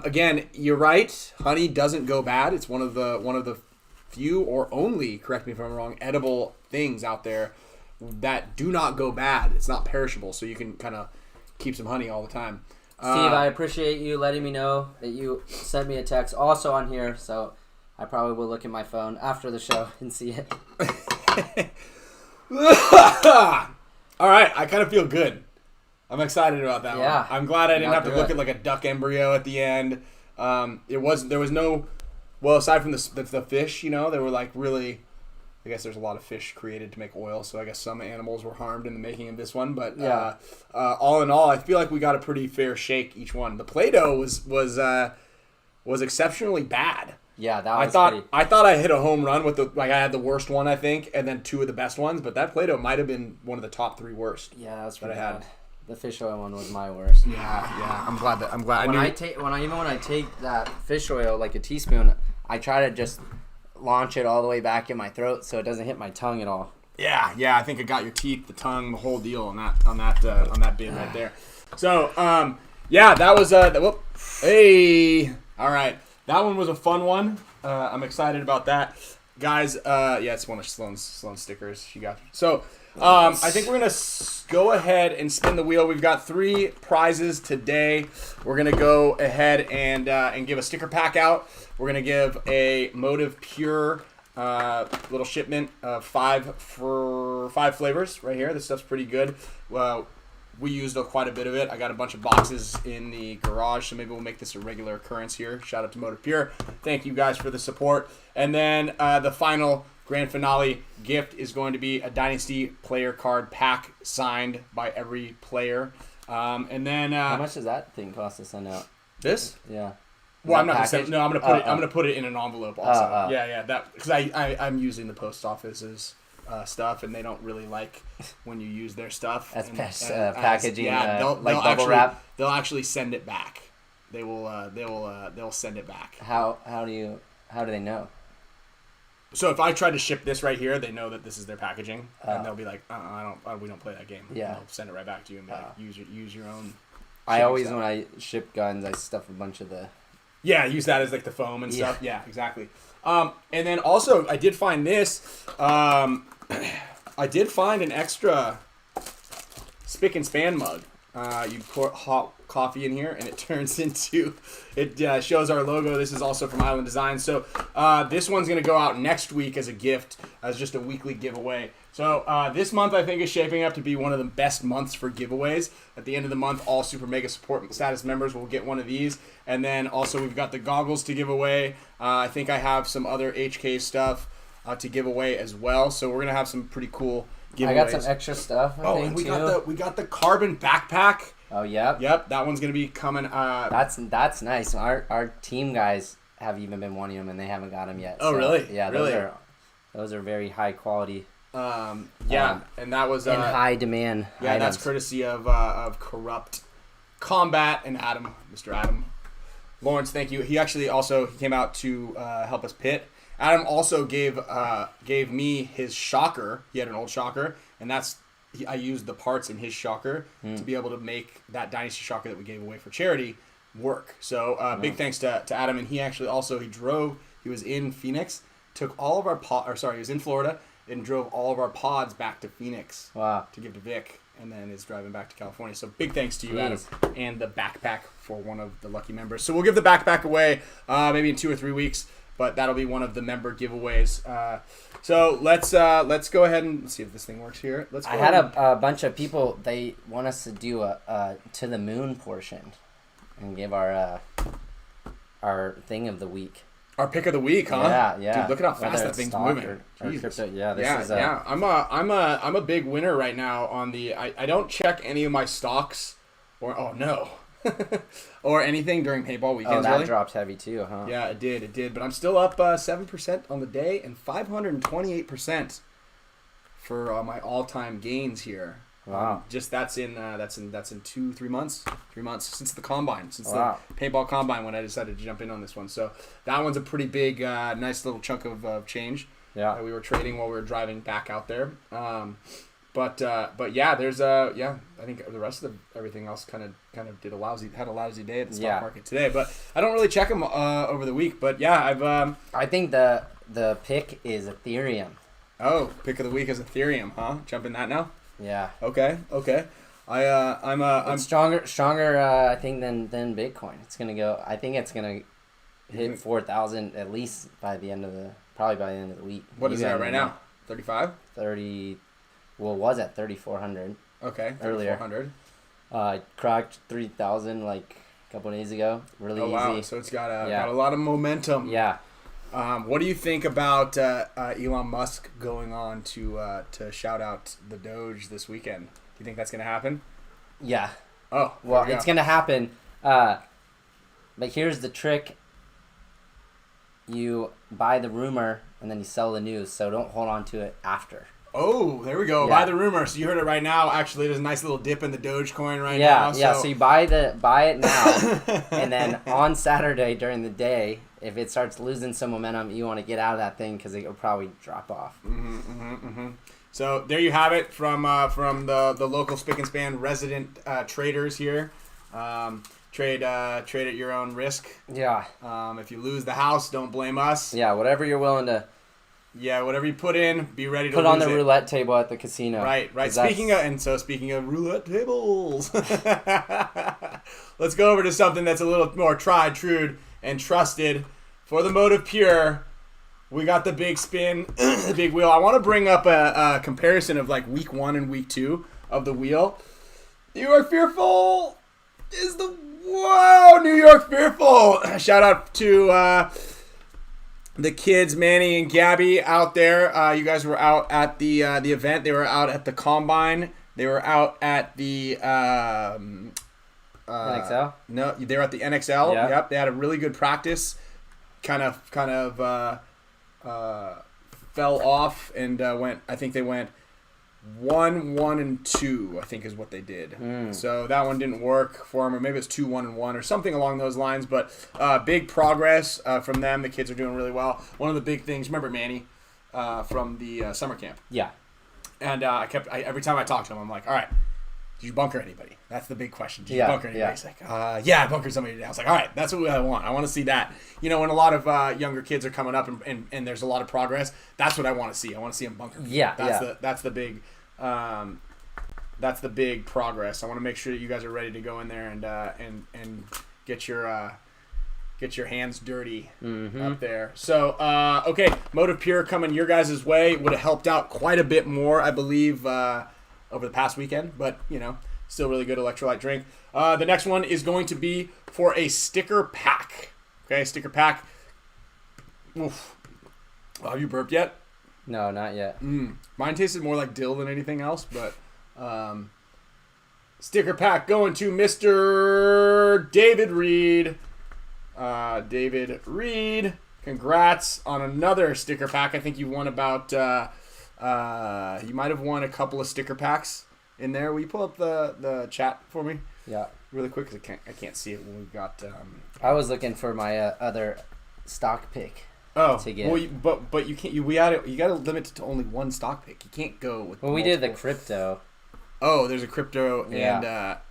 again, you're right. Honey doesn't go bad. It's one of the few or only, correct me if I'm wrong, edible things out there that do not go bad. It's not perishable, so you can kind of keep some honey all the time. Steve, I appreciate you letting me know that you sent me a text also on here, so I probably will look at my phone after the show and see it. All right, I kind of feel good. I'm excited about that one. I'm glad I didn't have to look at a duck embryo at the end. There was no, aside from the fish, they were really, I guess there's a lot of fish created to make oil, so I guess some animals were harmed in the making of this one. But all in all, I feel like we got a pretty fair shake each one. The Play-Doh was exceptionally bad. Yeah, that was I thought I hit a home run with I had the worst one, I think, and then 2 of the best ones, but that Play-Doh might have been one of the top 3 worst. Yeah, that's pretty bad. The fish oil one was my worst. Yeah. I'm glad. When I take that fish oil, like a teaspoon, I try to just launch it all the way back in my throat so it doesn't hit my tongue at all. Yeah. I think it got your teeth, the tongue, the whole deal on that bit right there. So, that was hey, all right. That one was a fun one. I'm excited about that. Guys, it's one of Sloan's stickers she got. So, I think we're going to go ahead and spin the wheel. We've got 3 prizes today. We're going to go ahead and give a sticker pack out. We're going to give a Motive Pure little shipment of 5 flavors right here. This stuff's pretty good. We used quite a bit of it. I got a bunch of boxes in the garage, so maybe we'll make this a regular occurrence here. Shout out to Motive Pure. Thank you guys for the support. And then the final grand finale gift is going to be a Dynasty player card pack signed by every player. And then how much does that thing cost to send out? This? Yeah. Well, I'm not gonna send. No, I'm gonna put it in an envelope also. Yeah. That because I'm using the post office's stuff, and they don't really like when you use their stuff. As packaging, they'll bubble wrap. They'll actually send it back. They'll send it back. How do they know? So if I try to ship this right here, they know that this is their packaging, and they'll be like, we don't play that game. Yeah. And they'll send it right back to you and be like, use your own. I always stuff. When I ship guns, I stuff a bunch of the. Yeah, use that as the foam and stuff. Yeah, exactly. And then also, I did find this. I did find an extra Spick and Span mug. You pour hot coffee in here, and it turns into, it shows our logo. This is also from Island Design. So this one's going to go out next week as a gift, as just a weekly giveaway. So this month, I think, is shaping up to be one of the best months for giveaways. At the end of the month, all Super Mega Support status members will get one of these. And then also we've got the goggles to give away. I think I have some other HK stuff to give away as well. So we're going to have some pretty cool giveaways. I got some extra stuff. I think, and we got the carbon backpack. Oh, yep. Yep, that one's going to be coming. That's nice. Our team guys have even been wanting them, and they haven't got them yet. Oh, so, really? Yeah, really? Those are very high quality. And that was in high demand. Yeah, items. that's courtesy of Corrupt Combat and Adam, Mr. Adam Lawrence. Thank you. He actually also came out to help us pit. Adam also gave me his shocker. He had an old shocker, and I used the parts in his shocker to be able to make that Dynasty shocker that we gave away for charity work. So big thanks to Adam, and he actually also he was in Phoenix, took all of our he was in Florida and drove all of our pods back to Phoenix. Wow. To give to Vic, and then is driving back to California. So big thanks to you, Adam, and the backpack for one of the lucky members. So we'll give the backpack away maybe in 2 or 3 weeks, but that'll be one of the member giveaways. So let's go ahead and see if this thing works here. I had a bunch of people. They want us to do a to the moon portion, and give our thing of the week. Our pick of the week, huh? Yeah. Dude, look at how fast that thing's moving. Or crypto. I'm a big winner right now on the. I don't check any of my stocks, or or anything during paintball weekends. Oh, that really dropped heavy too, huh? Yeah, it did. But I'm still up 7% on the day and 528% for my all-time gains here. Wow. Just that's in 2-3 months. 3 months since the combine, the paintball combine when I decided to jump in on this one. So that one's a pretty big, nice little chunk of change. Yeah. That we were trading while we were driving back out there. But yeah, there's I think the rest of everything else kind of had a lousy day at the stock market today. But I don't really check them over the week. But yeah, I think the pick is Ethereum. Oh, pick of the week is Ethereum, huh? Jump in that now. Yeah. Okay. I'm stronger. I think than Bitcoin. It's gonna go. I think it's gonna hit 4,000 at least by the end of the week. What is that right now? 35. 30. Well, it was at 3,400. Okay. Earlier. 3,400. Cracked 3,000 like a couple days ago. Really easy. Wow. So it's got a lot of momentum. Yeah. What do you think about Elon Musk going on to shout out the Doge this weekend? Do you think that's going to happen? Yeah. Oh, well, it's going to happen. But here's the trick. You buy the rumor and then you sell the news. So don't hold on to it after. Oh, there we go. Yeah. Buy the rumor. So you heard it right now. Actually, there's a nice little dip in the Dogecoin now. Yeah. So you buy it now, and then on Saturday during the day, if it starts losing some momentum, you want to get out of that thing because it will probably drop off. So there you have it from the local Spick and Span resident traders here. Trade at your own risk. Yeah. If you lose the house, don't blame us. Yeah. Whatever you're willing to. Yeah, whatever you put in, be ready to put lose on the it. roulette table at the casino. Right. Speaking of roulette tables, let's go over to something that's a little more tried, true, and trusted. For the motive pure, we got the big spin, the big wheel. I want to bring up a comparison of like week 1 and week 2 of the wheel. New York Fearful is the New York Fearful. Shout out to the kids, Manny and Gabby, out there. You guys were out at the event. They were out at the combine. They were out at the NXL. No, they were at the NXL. Yeah. Yep. They had a really good practice. Kind of fell off and went. I think they went 1, 1, and 2. I think is what they did. So that one didn't work for them, or maybe it's 2, 1, and 1, or something along those lines. But big progress from them. The kids are doing really well. One of the big things. Remember Manny from the summer camp? Yeah. And every time I talk to him, I'm like, all right, did you bunker anybody? That's the big question. Did you bunker anybody? Yeah. He's like, yeah, I bunkered somebody today. I was like, all right, that's what I want. I want to see that. You know, when a lot of younger kids are coming up and there's a lot of progress, that's what I want to see. I want to see them bunker. Yeah. That's the big that's the big progress. I want to make sure that you guys are ready to go in there and get your hands dirty up there. So, okay, Motive Pure coming your guys' way. Would have helped out quite a bit more, I believe, over the past weekend. But, still really good electrolyte drink. The next one is going to be for a sticker pack. Okay, sticker pack. Oof. Oh, have you burped yet? No, not yet. Mine tasted more like dill than anything else, but sticker pack going to Mr. David Reed. David Reed, congrats on another sticker pack. I think you won about, you might have won a couple of sticker packs in there. Will you pull up the chat for me? Yeah. Really quick, because I can't see it when we got... I was looking for my other stock pick. Oh, to get. Well, but you can't. You got to limit it to only one stock pick. You can't go with. Well, we did the crypto. Oh, there's a crypto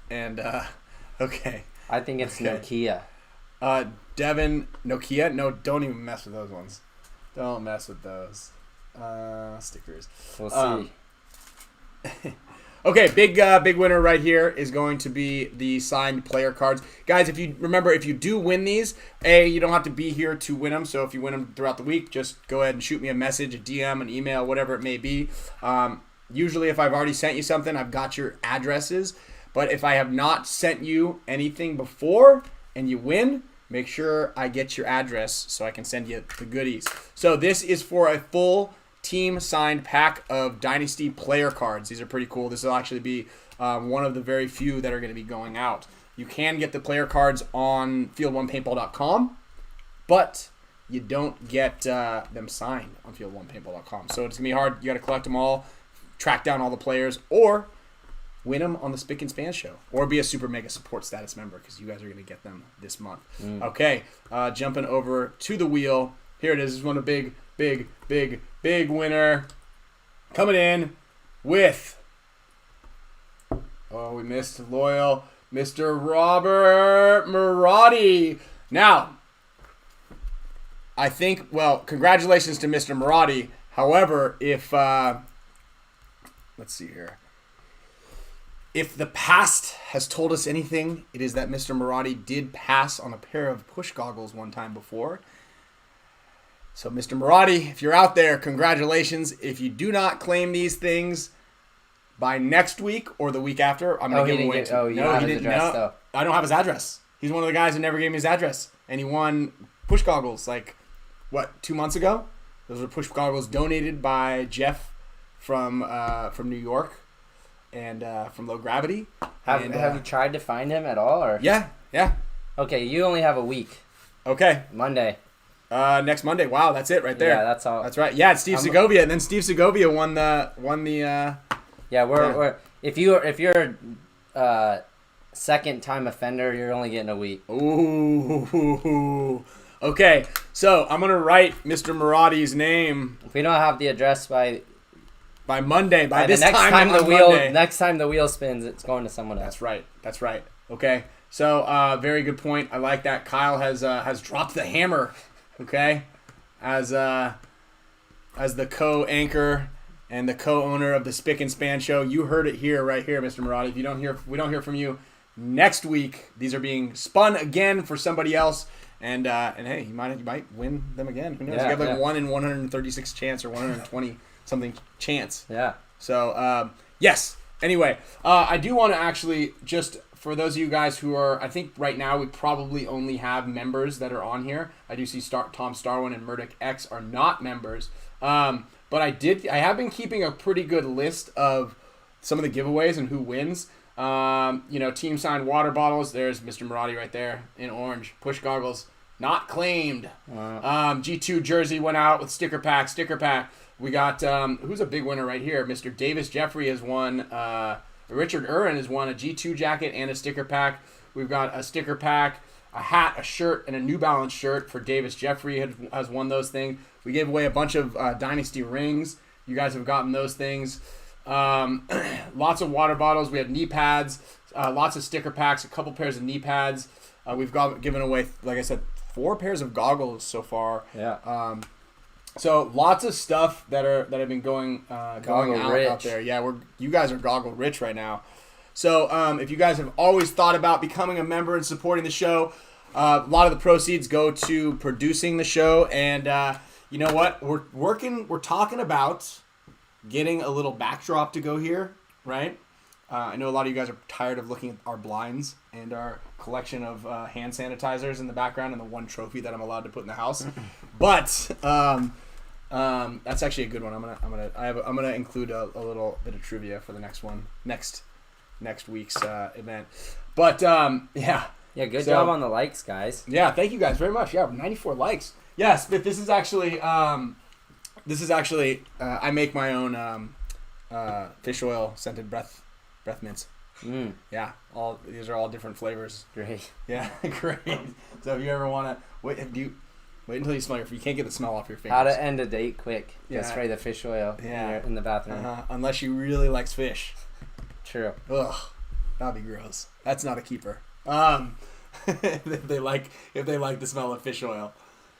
and okay. I think it's Nokia. Devin, Nokia. No, don't even mess with those ones. Don't mess with those stickers. We'll see. Okay, big winner right here is going to be the signed player cards. Guys, if you do win these, you don't have to be here to win them. So if you win them throughout the week, just go ahead and shoot me a message, a DM, an email, whatever it may be. Usually if I've already sent you something, I've got your addresses. But if I have not sent you anything before and you win, make sure I get your address so I can send you the goodies. So this is for a full team signed pack of Dynasty player cards. These are pretty cool. This will actually be one of the very few that are going to be going out. You can get the player cards on field1paintball.com, but you don't get them signed on field1paintball.com. So it's going to be hard. You got to collect them all, track down all the players, or win them on the Spick and Span show, or be a super mega support status member because you guys are going to get them this month. Okay, jumping over to the wheel. Here it is. This is one of the big winner coming in with, we missed loyal Mr. Robert Marotti. Now, I think, congratulations to Mr. Marotti. However, if, let's see here. If the past has told us anything, it is that Mr. Marotti did pass on a pair of push goggles one time before. So, Mr. Marotti, if you're out there, congratulations. If you do not claim these things by next week or the week after, I'm going to give them away to you. No, he didn't. No, I don't have his address. He's one of the guys who never gave me his address. And he won push goggles 2 months ago? Those were push goggles donated by Jeff from New York and from Low Gravity. Have you tried to find him at all? Or? Yeah. Okay, you only have a week. Okay. Monday. Next Monday. Wow, that's it right there. Yeah, that's all. That's right. Yeah, it's Steve Segovia, and then Steve Segovia won the. Yeah, we're if you're second time offender, you're only getting a week. Ooh. Okay, so I'm gonna write Mr. Maratti's name. If we don't have the address by Monday, next time the wheel spins, it's going to someone else. That's right. Okay, so very good point. I like that. Kyle has dropped the hammer. Okay, as the co-anchor and the co-owner of the Spick and Span show, you heard it here, right here, Mr. Marotti. If we don't hear from you next week, these are being spun again for somebody else, and hey, you might win them again. Who knows? You have 1 in 136 chance or 120 something chance. Yeah. So yes. Anyway, I do want to actually just. For those of you guys who are, I think right now we probably only have members that are on here. I do see Tom Starwin and Murdoch X are not members. But I have been keeping a pretty good list of some of the giveaways and who wins. Team signed water bottles. There's Mr. Marotti right there in orange. Push goggles, not claimed. Wow. G2 jersey went out with sticker pack. We got, who's a big winner right here? Mr. Davis Jeffrey has won, Richard Urin has won a G2 jacket and a sticker pack. We've got a sticker pack, a hat, a shirt, and a New Balance shirt for Davis Jeffrey has won those things. We gave away a bunch of Dynasty rings. You guys have gotten those things. Lots of water bottles. We had knee pads, lots of sticker packs, a couple pairs of knee pads. We've given away, like I said, 4 pairs of goggles so far. Yeah. So lots of stuff that have been going out there. Yeah, you guys are goggle rich right now. So if you guys have always thought about becoming a member and supporting the show, a lot of the proceeds go to producing the show. And you know what? We're talking about getting a little backdrop to go here, right? I know a lot of you guys are tired of looking at our blinds and our collection of hand sanitizers in the background and the one trophy that I'm allowed to put in the house. But that's actually a good one. I'm gonna include a little bit of trivia for the next week's event. But yeah. Yeah, good job on the likes, guys. Yeah, thank you guys very much. Yeah, 94 likes. Yes, but this is actually I make my own fish oil scented breath mints. Yeah, these are all different flavors. Great. Yeah, great. So if you ever want to wait until you smell you can't get the smell off your fingers. How to end a date quick. Yeah. Just spray the fish oil in the bathroom. Unless you really likes fish. True. Ugh, that'd be gross. That's not a keeper. If they like the smell of fish oil,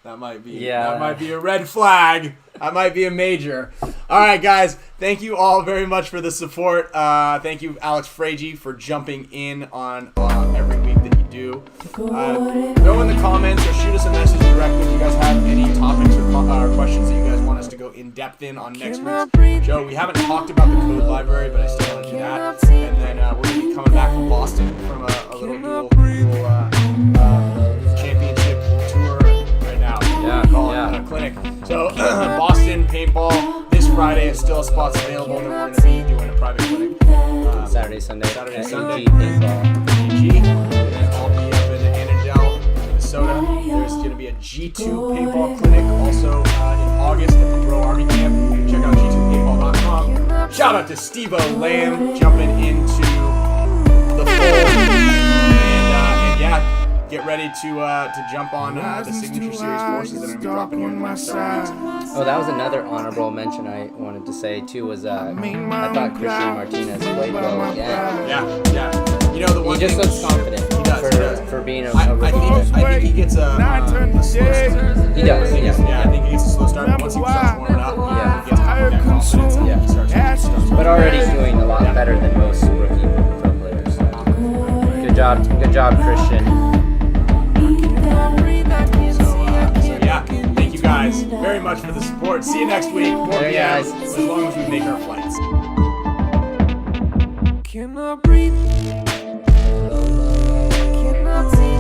that might be a red flag. That might be a major. All right, guys. Thank you all very much for the support. Thank you, Alex Fragi, for jumping in on every week that you do. Go in the comments or shoot us a message directly if you guys have any topics or questions that you guys want us to go in depth in on next week's show. We haven't talked about the code library, but I still want to do that. And then we're going to be coming back from Boston from a little dual championship tour right now. Yeah. Clinic. So Boston Paintball this Friday is still spots available. Then we're going to be doing a private clinic Saturday, Sunday. Paintball. PG. And I'll be up in Annandale, Minnesota. There's going to be a G2 paintball clinic also in August at the Pro Army Camp. Check out g2paintball.com. Shout out to Steve-O Lamb jumping into the fold. And yeah. Get ready to jump on the Signature Series courses that are going to be dropping here in the next several weeks. Oh, that was another honorable mention I wanted to say, too, was I thought Christian Martinez played well again. Yeah. You know, the one he just thing looks confident for being a rookie. I think he gets a slow start. He does, yeah. I think he gets a slow start, but once he starts warming up, he gets that confidence and he starts. But already doing a lot better than most rookie pro players. So. Good job, Christian. So yeah, thank you guys very much for the support. See you next week. 4 p.m. As long as we make our flights. Cannot breathe. Cannot see.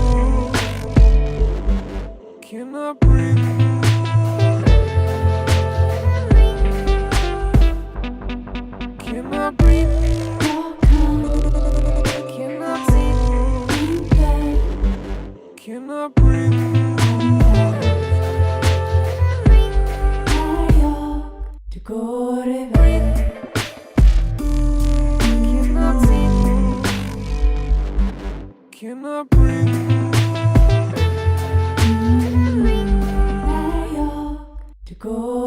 Cannot breathe. Cannot breathe. Cannot see. Cannot breathe. To go to bed. Cannot see. Cannot breathe. To go